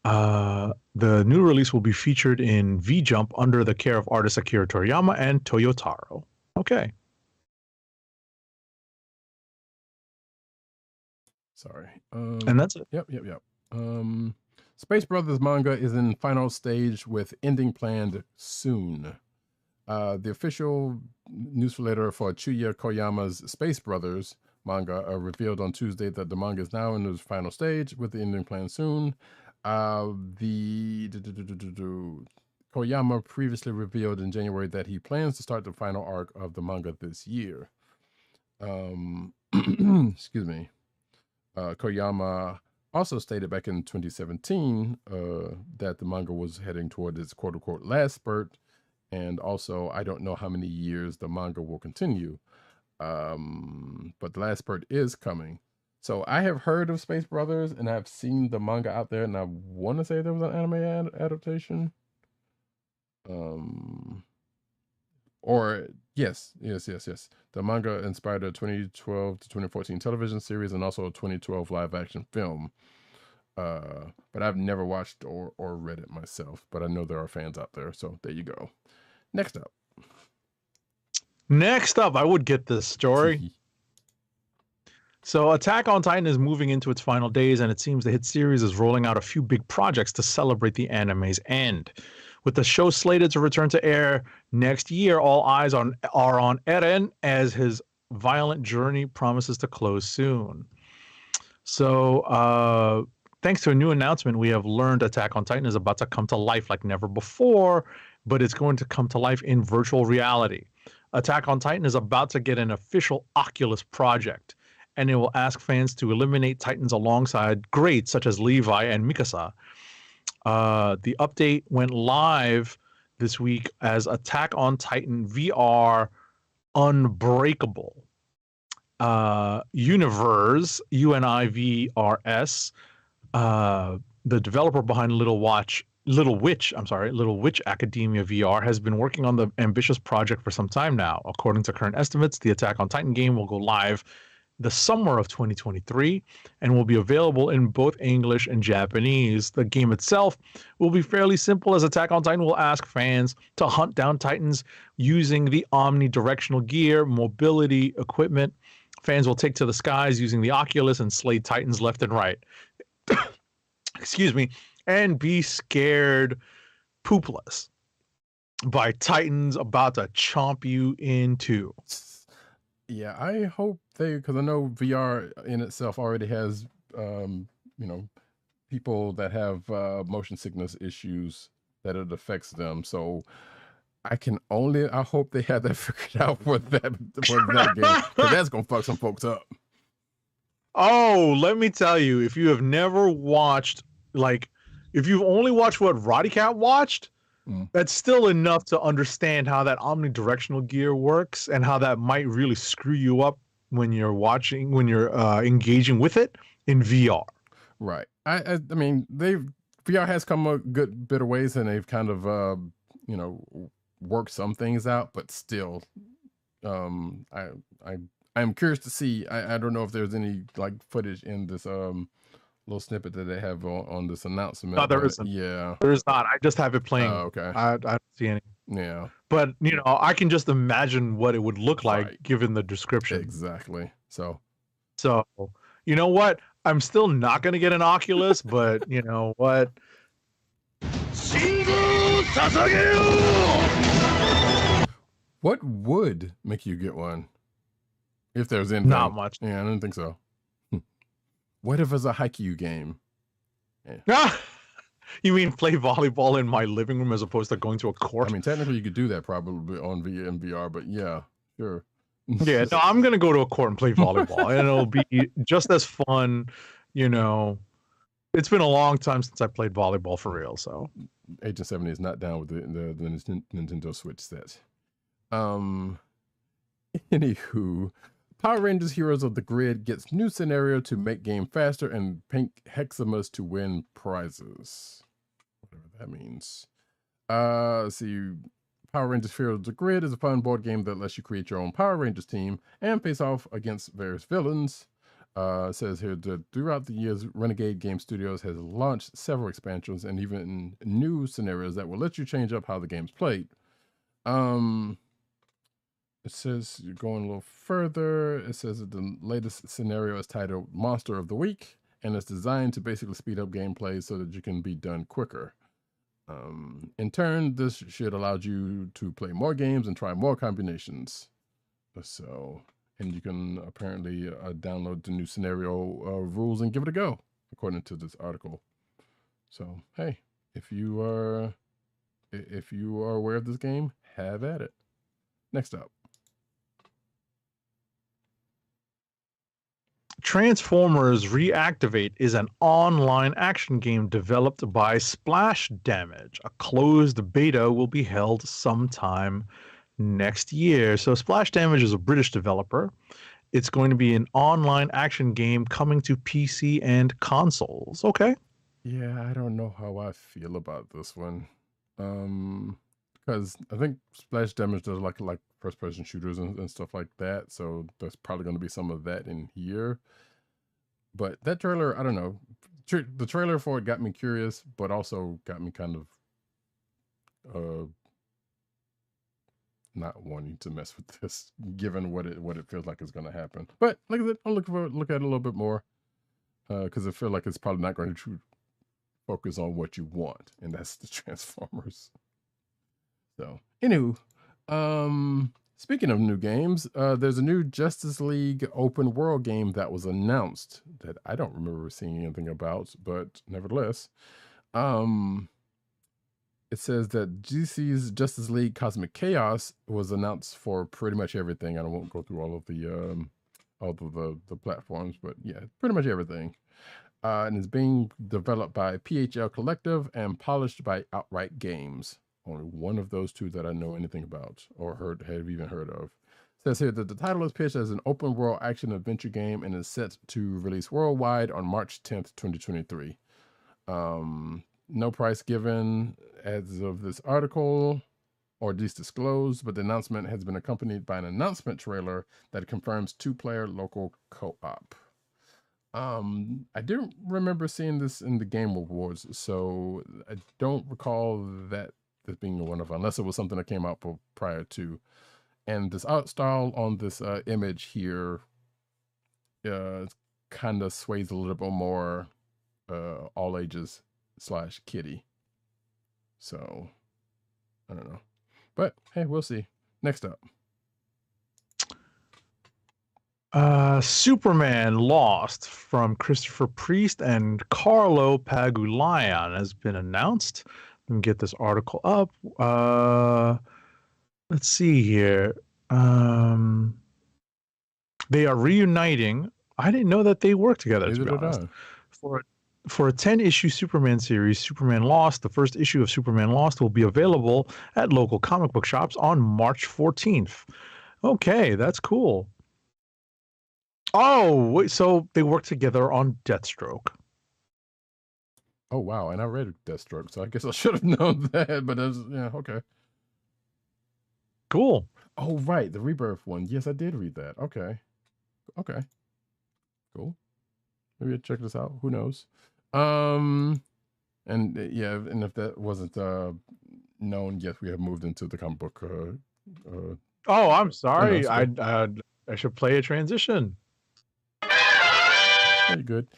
The new release will be featured in V Jump under the care of artists Akira Toriyama and Toyotaro. Okay. Sorry. And that's it. Yep. Space Brothers manga is in final stage with ending planned soon. The official newsletter for Chuya Koyama's Space Brothers manga revealed on Tuesday that the manga is now in its final stage with the ending planned soon. Koyama previously revealed in January that he plans to start the final arc of the manga this year. Excuse me. Koyama also stated back in 2017 that the manga was heading toward its quote-unquote last spurt, and also I don't know how many years the manga will continue, but the last spurt is coming. So I have heard of Space Brothers, and I've seen the manga out there, and I want to say there was an anime adaptation. Or yes. The manga inspired a 2012 to 2014 television series and also a 2012 live action film. But I've never watched or read it myself, but I know there are fans out there. So there you go. Next up, I would get this story. So Attack on Titan is moving into its final days, and it seems the hit series is rolling out a few big projects to celebrate the anime's end. With the show slated to return to air next year, all eyes are on Eren as his violent journey promises to close soon. So thanks to a new announcement, we have learned Attack on Titan is about to come to life like never before, but it's going to come to life in virtual reality. Attack on Titan is about to get an official Oculus project, and it will ask fans to eliminate Titans alongside greats such as Levi and Mikasa. The update went live this week as Attack on Titan VR Unbreakable. Universe, UNIVRS, the developer behind Little Witch Academia VR has been working on the ambitious project for some time now. According to current estimates, the Attack on Titan game will go live the summer of 2023 and will be available in both English and Japanese. The game itself will be fairly simple, as Attack on Titan will ask fans to hunt down Titans using the omnidirectional gear, mobility equipment. Fans will take to the skies using the Oculus and slay Titans left and right. Excuse me. And be scared poopless by Titans about to chomp you in two. Yeah, I hope because I know VR in itself already has, people that have motion sickness issues that it affects them. So I hope they have that figured out for that game, because that's gonna fuck some folks up. Oh, let me tell you, if you have never watched, if you've only watched what Roddykat watched, that's still enough to understand how that omnidirectional gear works and how that might really screw you up when you're engaging with it in VR. Right. I mean, VR has come a good bit of ways, and they've kind of worked some things out, but still, I'm curious to see. I don't know if there's any footage in this little snippet that they have on this announcement. No, there isn't. Yeah, there is not. I just have it playing. Oh, okay. I don't see any. Yeah, but I can just imagine what it would look like given the description. Exactly. So you know what? I'm still not gonna get an Oculus, but you know what? What would make you get one? If there's anything. Not much. Yeah, I don't think so. What if it's a Haikyuu game? Yeah. You mean play volleyball in my living room as opposed to going to a court? I mean, technically you could do that probably on VR, but yeah, sure. Yeah, no, I'm gonna go to a court and play volleyball, and it'll be just as fun. It's been a long time since I played volleyball for real. So, Agent 70 is not down with the Nintendo Switch set. Anywho, Power Rangers Heroes of the Grid gets new scenario to make game faster and pink hexamas to win prizes. Whatever that means. See, Power Rangers Fear of the Grid is a fun board game that lets you create your own Power Rangers team and face off against various villains. It says here that throughout the years, Renegade Game Studios has launched several expansions and even new scenarios that will let you change up how the game's played. It says, you're going a little further, it says that the latest scenario is titled Monster of the Week, and it's designed to basically speed up gameplay so that you can be done quicker. In turn, this should allow you to play more games and try more combinations. So, and you can apparently download the new scenario rules and give it a go, according to this article. So, hey, if you are aware of this game, have at it. Next up. Transformers Reactivate is an online action game developed by Splash Damage. A closed beta will be held sometime next year. So Splash Damage is a British developer. It's going to be an online action game coming to PC and consoles. Okay. Yeah, I don't know how I feel about this one. Because I think Splash Damage does like first person shooters and stuff like that. So there's probably going to be some of that in here. But that trailer, I don't know. The trailer for it got me curious, but also got me kind of not wanting to mess with this, given what it feels like is going to happen. But like I said, I'll look at it a little bit more, because I feel like it's probably not going to focus on what you want, and that's the Transformers. So, anywho, speaking of new games, there's a new Justice League open world game that was announced that I don't remember seeing anything about, but nevertheless, it says that GC's Justice League Cosmic Chaos was announced for pretty much everything. I won't go through all of the platforms, but yeah, pretty much everything. And it's being developed by PHL Collective and polished by Outright Games. Only one of those two that I know anything about or have even heard of. It says here that the title is pitched as an open world action adventure game and is set to release worldwide on March 10th, 2023. No price given as of this article, or at least disclosed, but the announcement has been accompanied by an announcement trailer that confirms 2-player local co-op. I didn't remember seeing this in the Game Awards, so I don't recall that as being one of, unless it was something that came out prior to. And this art style on this image here kind of sways a little bit more all ages / kiddie. So I don't know, but hey, we'll see. Next up, Superman Lost from Christopher Priest and Carlo Pagulayan has been announced. Let me get this article up. Let's see here. They are reuniting. I didn't know that they work together, to be honest. For a 10-issue Superman series, Superman Lost, the first issue of Superman Lost will be available at local comic book shops on March 14th. Okay, that's cool. Oh, wait, so they work together on Deathstroke. Oh, wow. And I read Deathstroke, so I guess I should have known that, but yeah, okay. Cool. Oh, right. The Rebirth one. Yes, I did read that. Okay. Cool. Maybe I'll check this out. Who knows? And yeah, and if that wasn't known, yes, we have moved into the comic book. Oh, I'm sorry. I should play a transition. Very good.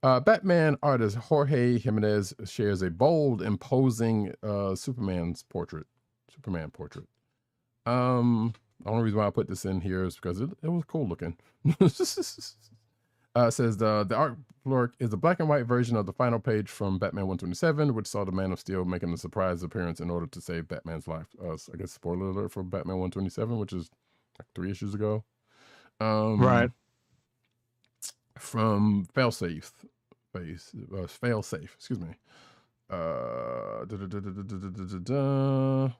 Batman artist Jorge Jimenez shares a bold, imposing Superman portrait. The only reason why I put this in here is because it was cool looking. Says the artwork is a black and white version of the final page from Batman 127, which saw the Man of Steel making a surprise appearance in order to save Batman's life. I guess spoiler alert for Batman 127, which is like 3 issues ago. Right. From Failsafe, excuse me.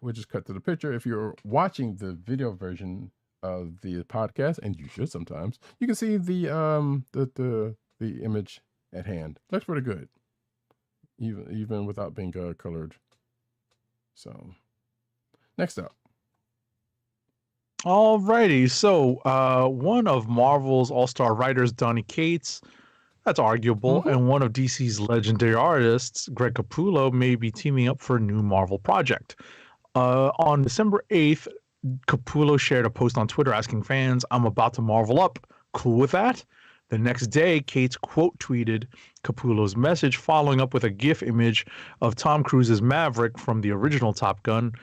We just cut to the picture. If you're watching the video version of the podcast, and you should sometimes, you can see the image at hand. Looks pretty good, even without being colored. So, next up. Alrighty, so one of Marvel's all-star writers, Donny Cates, that's arguable, Mhm. and one of DC's legendary artists, Greg Capullo, may be teaming up for a new Marvel project. On December 8th, Capullo shared a post on Twitter asking fans, "I'm about to Marvel up. Cool with that?" The next day, Cates quote tweeted Capullo's message, following up with a GIF image of Tom Cruise's Maverick from the original Top Gun.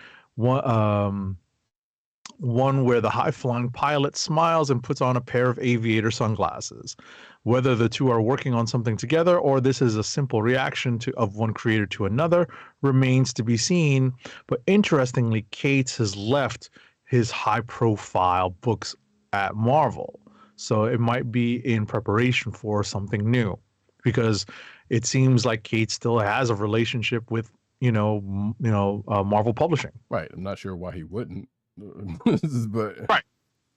One where the high-flying pilot smiles and puts on a pair of aviator sunglasses. Whether the two are working on something together or this is a simple reaction of one creator to another remains to be seen. But interestingly, Cates has left his high-profile books at Marvel, so it might be in preparation for something new, because it seems like Cates still has a relationship with Marvel Publishing. Right. I'm not sure why he wouldn't, but Right.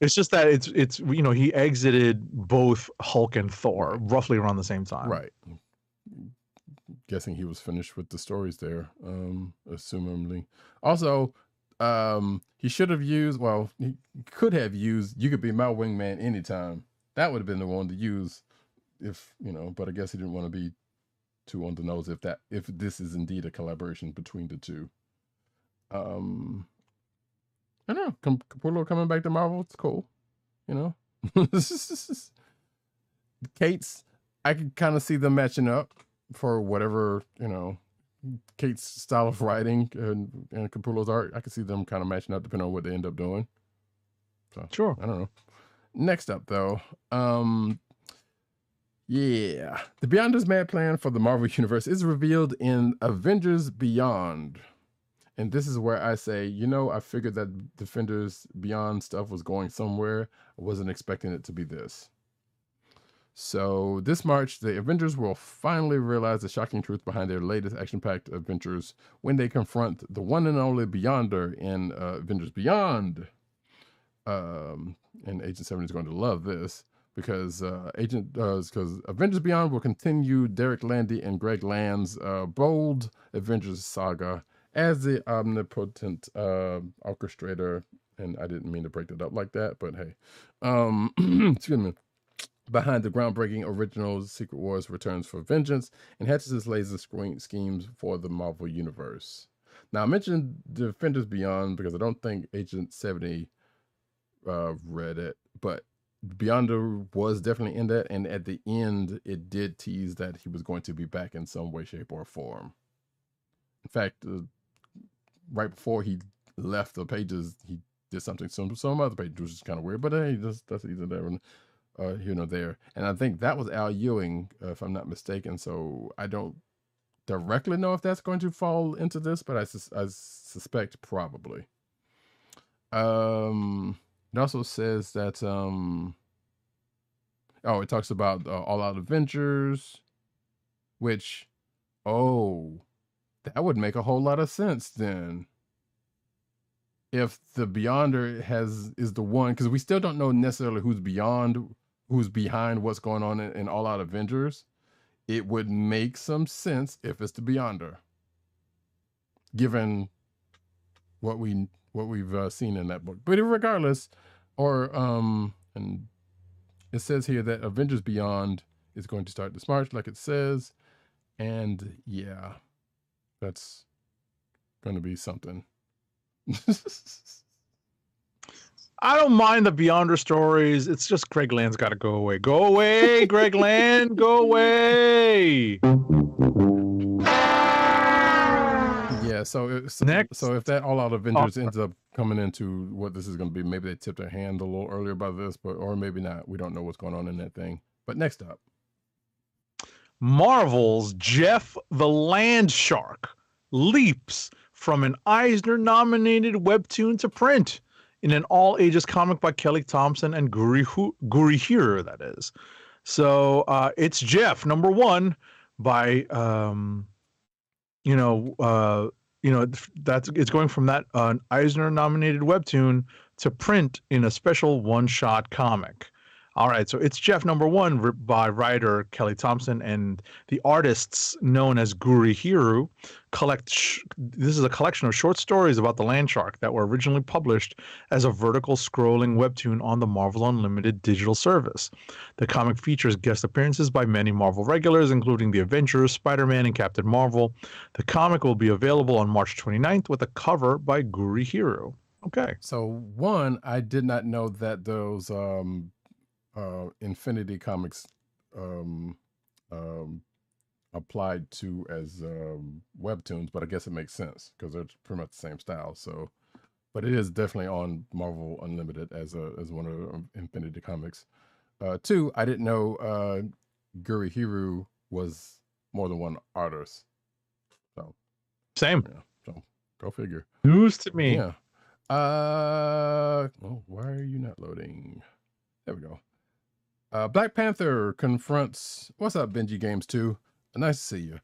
It's just that it's he exited both Hulk and Thor roughly around the same time. right. Guessing he was finished with the stories there, assumingly. Also, he should have used, well, he could have used "You Could Be My Wingman Anytime." That would have been the one to use if, but I guess he didn't want to be too on the nose if this is indeed a collaboration between the two. I don't know. Capullo coming back to Marvel, it's cool. Cates, I could kind of see them matching up for whatever, Cates' style of writing and Capullo's art. I could see them kind of matching up depending on what they end up doing. So, Sure. I don't know. Next up, though, yeah, the Beyonders' mad plan for the Marvel Universe is revealed in Avengers Beyond. And this is where I say, I figured that Defenders Beyond stuff was going somewhere. I wasn't expecting it to be this. So this March, the Avengers will finally realize the shocking truth behind their latest action-packed adventures when they confront the one and only Beyonder in Avengers Beyond. And Agent 70 is going to love this because Avengers Beyond will continue Derek Landy and Greg Land's bold Avengers saga as the omnipotent orchestrator, and I didn't mean to break that up like that, but hey, excuse me, behind the groundbreaking original Secret Wars returns for vengeance and hatches his laser schemes for the Marvel Universe. Now, I mentioned Defenders Beyond because I don't think Agent 70 read it, but Beyonder was definitely in that, and at the end, it did tease that he was going to be back in some way, shape, or form. In fact, right before he left the pages, he did something some other pages, which is kind of weird, but hey, that's either there here nor there. And I think that was Al Ewing, if I'm not mistaken, so I don't directly know if that's going to fall into this, but I suspect probably. It also says that it talks about All Out Avengers, which that would make a whole lot of sense then. If the Beyonder is the one, because we still don't know necessarily who's behind what's going on in All Out Avengers, it would make some sense if it's the Beyonder, given what we've seen in that book. But regardless, and it says here that Avengers Beyond is going to start this March, like it says, and yeah, that's going to be something. I don't mind the Beyonder stories. It's just Greg Land's got to go away. Go away, Greg Land. Go away. Yeah. So Next. So if that All Out Avengers ends up coming into what this is going to be, maybe they tipped their hand a little earlier about this, or maybe not. We don't know what's going on in that thing. But next up, Marvel's Jeff the Land Shark leaps from an Eisner-nominated webtoon to print in an all-ages comic by Kelly Thompson and Guri-Hira, that is. So it's Jeff, number one, by it's going from that Eisner-nominated webtoon to print in a special one-shot comic. All right, so it's Jeff number one by writer Kelly Thompson and the artists known as Guri Hiru. This is a collection of short stories about the land shark that were originally published as a vertical scrolling webtoon on the Marvel Unlimited digital service. The comic features guest appearances by many Marvel regulars, including the Avengers, Spider-Man, and Captain Marvel. The comic will be available on March 29th with a cover by Guri Hiru. Okay. So one, I did not know that those Infinity Comics applied to as webtoons, but I guess it makes sense because they're pretty much the same style. So, but it is definitely on Marvel Unlimited as one of the Infinity Comics. Two, I didn't know Guri Hiru was more than one artist. So same. Yeah, so go figure. News to me. Yeah. Oh, why are you not loading? There we go. Black Panther confronts. What's up, Benji Games 2? Nice to see you.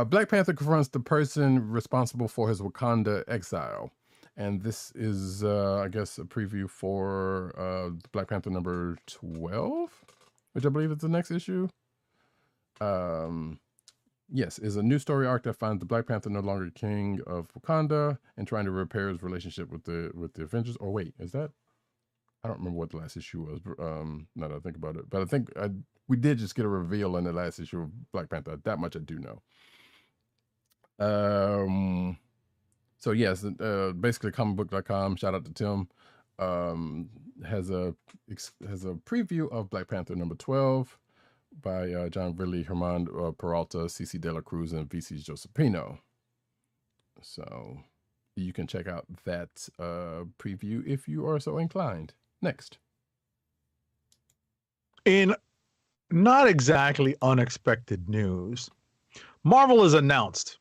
Black Panther confronts the person responsible for his Wakanda exile. And this is, I guess, a preview for Black Panther number 12, which I believe is the next issue. Yes, is a new story arc that finds the Black Panther no longer king of Wakanda and trying to repair his relationship with the Avengers. Or wait, is that? I don't remember what the last issue was. Now that I think about it, but I think we did just get a reveal in the last issue of Black Panther. That much I do know. So yes, basically comicbook.com. Shout out to Tim. Has a preview of Black Panther number 12 by John Ridley, Herman Peralta, CC De La Cruz, and VC Josephino. So you can check out that preview if you are so inclined. Next. In not exactly unexpected news, Marvel has announced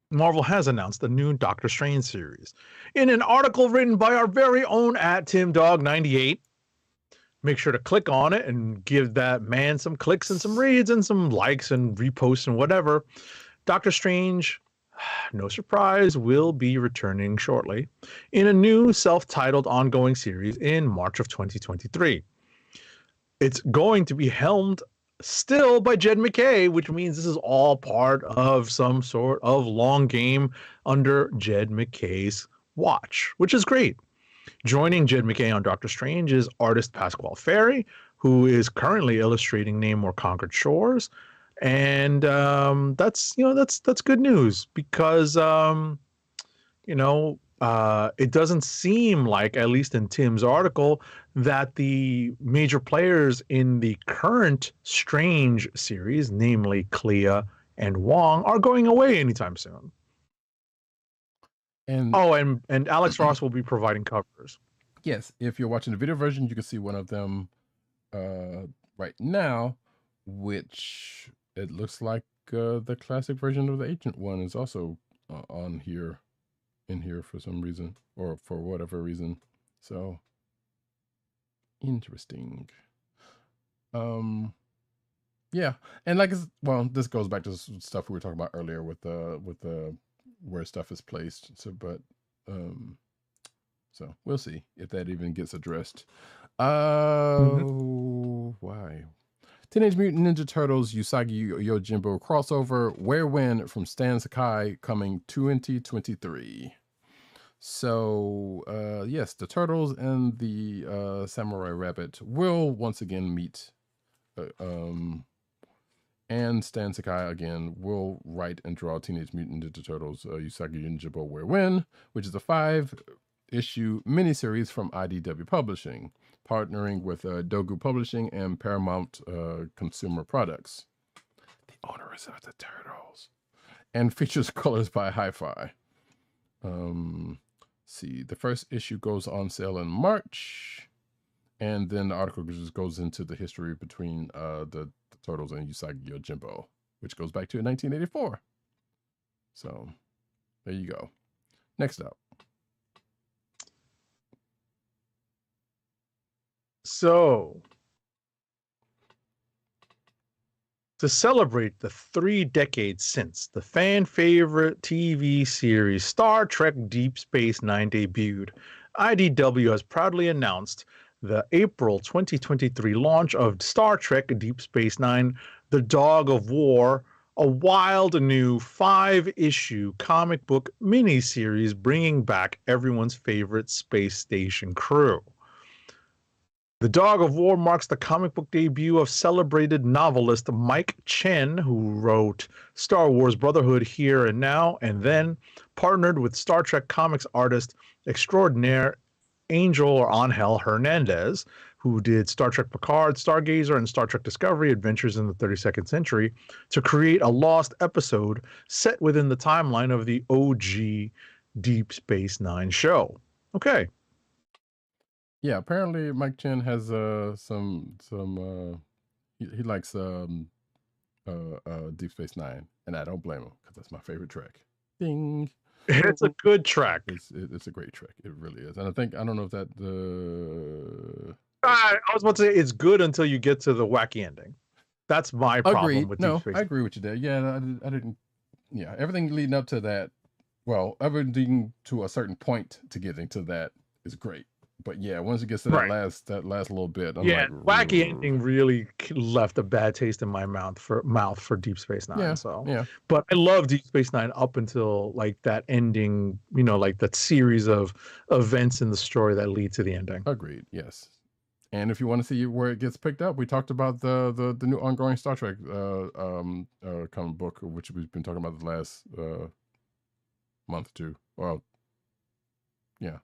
a new Doctor Strange series. In an article written by our very own @TimDog98, make sure to click on it and give that man some clicks and some reads and some likes and reposts and whatever. Doctor Strange, no surprise, will be returning shortly in a new self-titled ongoing series in March of 2023. It's going to be helmed still by Jed MacKay, which means this is all part of some sort of long game under Jed MacKay's watch, which is great. Joining Jed MacKay on Doctor Strange is artist Pasquale Ferry, who is currently illustrating Namor Conquered Shores. And that's good news because it doesn't seem like, at least in Tim's article, that the major players in the current Strange series, namely Clea and Wong, are going away anytime soon. And Alex Ross will be providing covers. Yes, if you're watching the video version, you can see one of them right now, which it looks like the classic version of the Agent one is also in here for some reason, or for whatever reason. So interesting. Yeah, and this goes back to stuff we were talking about earlier with the where stuff is placed. So we'll see if that even gets addressed. Why? Teenage Mutant Ninja Turtles Usagi Yojimbo crossover Where-When from Stan Sakai coming 2023. So yes, the Turtles and the Samurai Rabbit will once again meet, and Stan Sakai again will write and draw Teenage Mutant Ninja Turtles Usagi Yojimbo Where-When, which is a 5-issue miniseries from IDW Publishing, partnering with Dogu Publishing and Paramount Consumer Products, the owners of the Turtles, and features colors by Hi-Fi. See, the first issue goes on sale in March, and then the article just goes into the history between the Turtles and Usagi Yojimbo, which goes back to 1984. So there you go. Next up. So, to celebrate the 3 decades since the fan favorite TV series Star Trek Deep Space Nine debuted, IDW has proudly announced the April 2023 launch of Star Trek Deep Space Nine, The Dog of War, a wild new 5-issue comic book miniseries bringing back everyone's favorite space station crew. The Dog of War marks the comic book debut of celebrated novelist Mike Chen, who wrote Star Wars Brotherhood Here and Now, and then partnered with Star Trek comics artist extraordinaire Angel Hernandez, who did Star Trek Picard, Stargazer, and Star Trek Discovery Adventures in the 32nd Century, to create a lost episode set within the timeline of the OG Deep Space Nine show. Okay. Yeah, apparently Mike Chen has he likes Deep Space Nine, and I don't blame him because that's my favorite Trek. Ding. It's a good track. It's a great Trek. It really is, and I don't know if that I was about to say it's good until you get to the wacky ending. That's my problem with Deep Space. I agree with you there. Yeah, I didn't. Yeah, everything leading up to that. Well, everything to a certain point to getting to that is great. But yeah, once it gets to that last little bit, I'm like, wacky ending really left a bad taste in my mouth for Deep Space Nine. Yeah. But I love Deep Space Nine up until like that ending, like that series of events in the story that lead to the ending. Agreed. Yes. And if you want to see where it gets picked up, we talked about the new ongoing Star Trek comic book, which we've been talking about the last month or two. Well, yeah.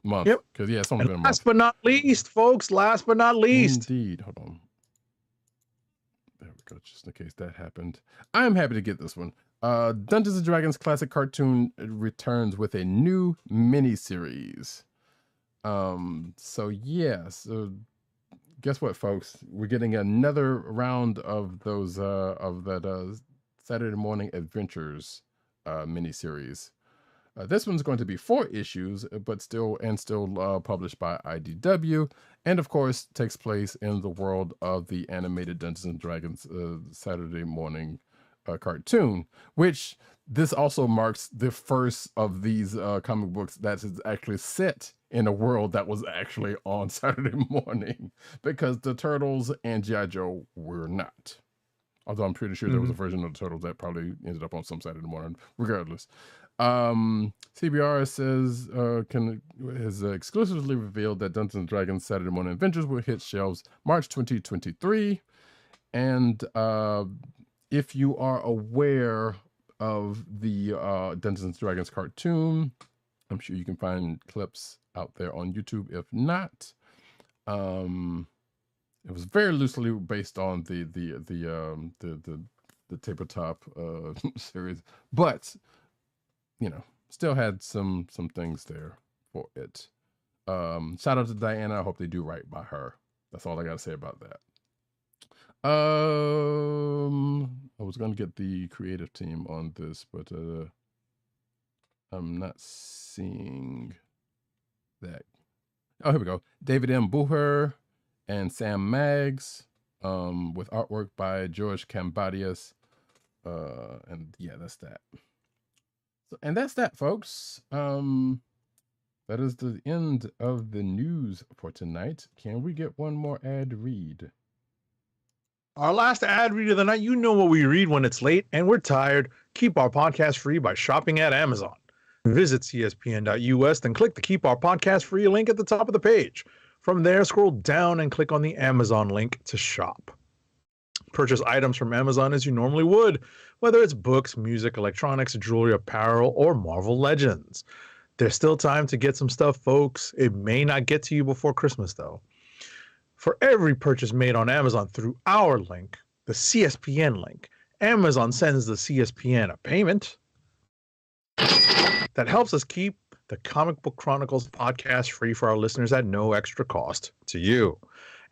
Month. Yep. Because it's only been a month. Last but not least, folks. Last but not least. Indeed. Hold on. There we go. Just in case that happened. I'm happy to get this one. Dungeons and Dragons classic cartoon returns with a new miniseries. So guess what, folks? We're getting another round of those Saturday Morning Adventures miniseries. This one's going to be 4 issues, but still published by IDW, and of course takes place in the world of the animated Dungeons and Dragons Saturday morning cartoon, which this also marks the first of these comic books that is actually set in a world that was actually on Saturday morning, because the Turtles and G.I. Joe were not. Although I'm pretty sure there was a version of the Turtles that probably ended up on some Saturday morning, regardless. CBR says has exclusively revealed that Dungeons and Dragons Saturday Morning Adventures will hit shelves March 2023. And if you are aware of the Dungeons and Dragons cartoon, I'm sure you can find clips out there on YouTube. If not, it was very loosely based on the tabletop series, but still had some things there for it. Shout out to Diana. I hope they do right by her. That's all I gotta say about that. I was gonna get the creative team on this, but I'm not seeing that. Oh, here we go. David M. Bucher and Sam Maggs, with artwork by George Cambadius. And yeah, that's that. And that's that, folks. That is the end of the news for tonight. Can we get one more ad read? Our last ad read of the night. You know what we read when it's late and we're tired. Keep our podcast free by shopping at Amazon. Visit cspn.us, then click the Keep Our Podcast Free link at the top of the page. From there, scroll down and click on the Amazon link to shop. Purchase items from Amazon as you normally would, whether it's books, music, electronics, jewelry, apparel, or Marvel Legends. There's still time to get some stuff, folks. It may not get to you before Christmas, though. For every purchase made on Amazon through our link, the CSPN link, Amazon sends the CSPN a payment that helps us keep the Comic Book Chronicles podcast free for our listeners at no extra cost to you.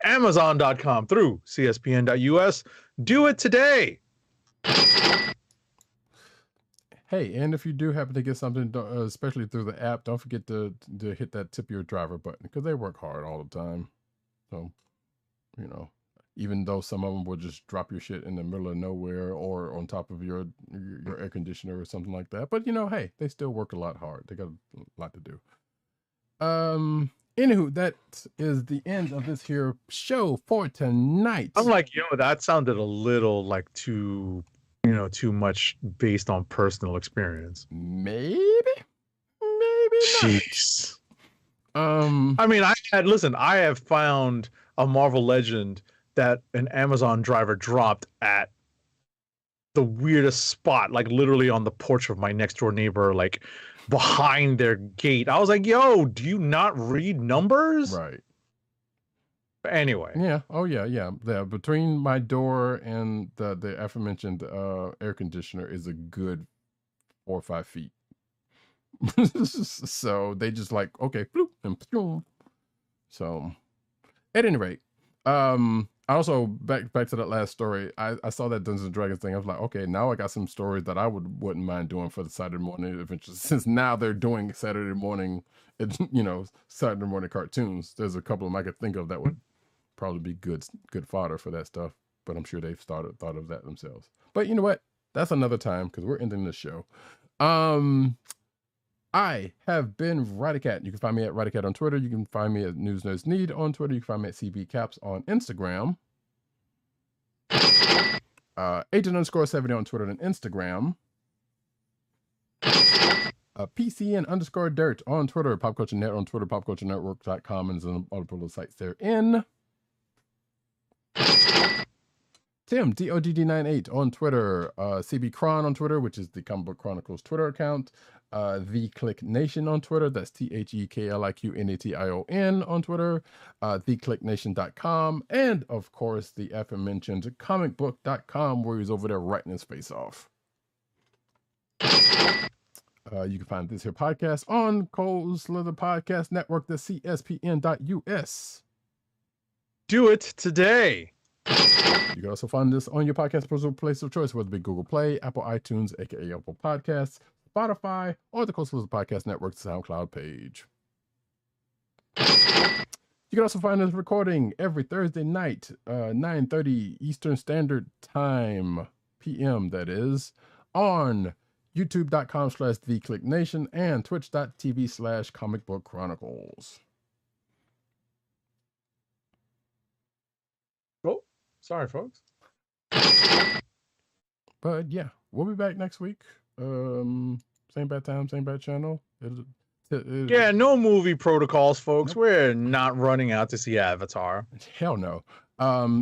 Amazon.com through CSPN.us. Do it today. Hey, and if you do happen to get something, especially through the app, don't forget to hit that tip your driver button, because they work hard all the time. So, even though some of them will just drop your shit in the middle of nowhere or on top of your air conditioner or something like that. But, hey, they still work a lot hard. They got a lot to do. Anywho, that is the end of this here show for tonight. I'm like, that sounded a little like too much based on personal experience. Maybe not. Jeez. I mean, I have found a Marvel Legend that an Amazon driver dropped at the weirdest spot, like literally on the porch of my next door neighbor, like behind their gate. I was like, yo, do you not read numbers? Right. But anyway. Yeah. Oh yeah. Between my door and the aforementioned air conditioner is a good 4 or 5 feet. So they just like, okay, bloop, and boom. So at any rate, I also back to that last story. I saw that Dungeons and Dragons thing. I was like, okay, now I got some stories that I wouldn't mind doing for the Saturday morning adventures. Since now they're doing Saturday morning, Saturday morning cartoons. There's a couple of them I could think of that would probably be good fodder for that stuff. But I'm sure they've thought of that themselves. But you know what? That's another time because we're ending this show. I have been Roddykat. You can find me at Roddykat on Twitter. You can find me at News Nerds Need on Twitter. You can find me at CB Caps on Instagram. Agent_70 on Twitter and Instagram. PCN_dirt on Twitter. Pop Culture Net on Twitter. PopCultureNetwork.com and some other little sites therein. Tim, DODD98 on Twitter, CB Chron on Twitter, which is the Comic Book Chronicles Twitter account, The Kliq Nation on Twitter, that's TheKliqNation on Twitter, TheKliqNation.com, and of course, the aforementioned comicbook.com, where he's over there writing his face off. You can find this here podcast on Cold Slither Podcast Network, the CSPN.us. Do it today. You can also find this on your podcast place of choice, whether it be Google Play, Apple iTunes, aka Apple Podcasts, Spotify, or the Coastal Podcast Network's SoundCloud page. You can also find this recording every Thursday night, 9:30 Eastern Standard Time, PM, that is, on youtube.com/TheKliqNation and twitch.tv/Comic Book Chronicles. Sorry, folks. But yeah, we'll be back next week. Same bad time, same bad channel. Yeah, no movie protocols, folks. Nope. We're not running out to see Avatar. Hell no.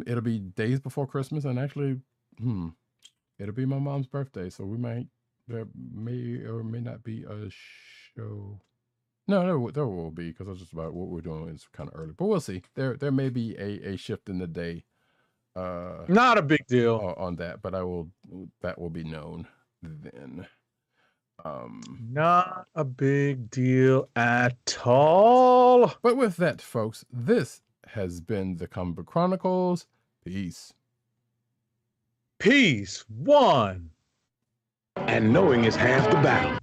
It'll be days before Christmas, and actually, it'll be my mom's birthday, so there may or may not be a show. No, there will be, because that's just about what we're doing is kind of early, but we'll see. There may be a shift in the day. Not a big deal on that, but that will be known then. Not a big deal at all. But with that, folks, this has been the Comic Book Chronicles. Peace. Peace. One. And knowing is half the battle.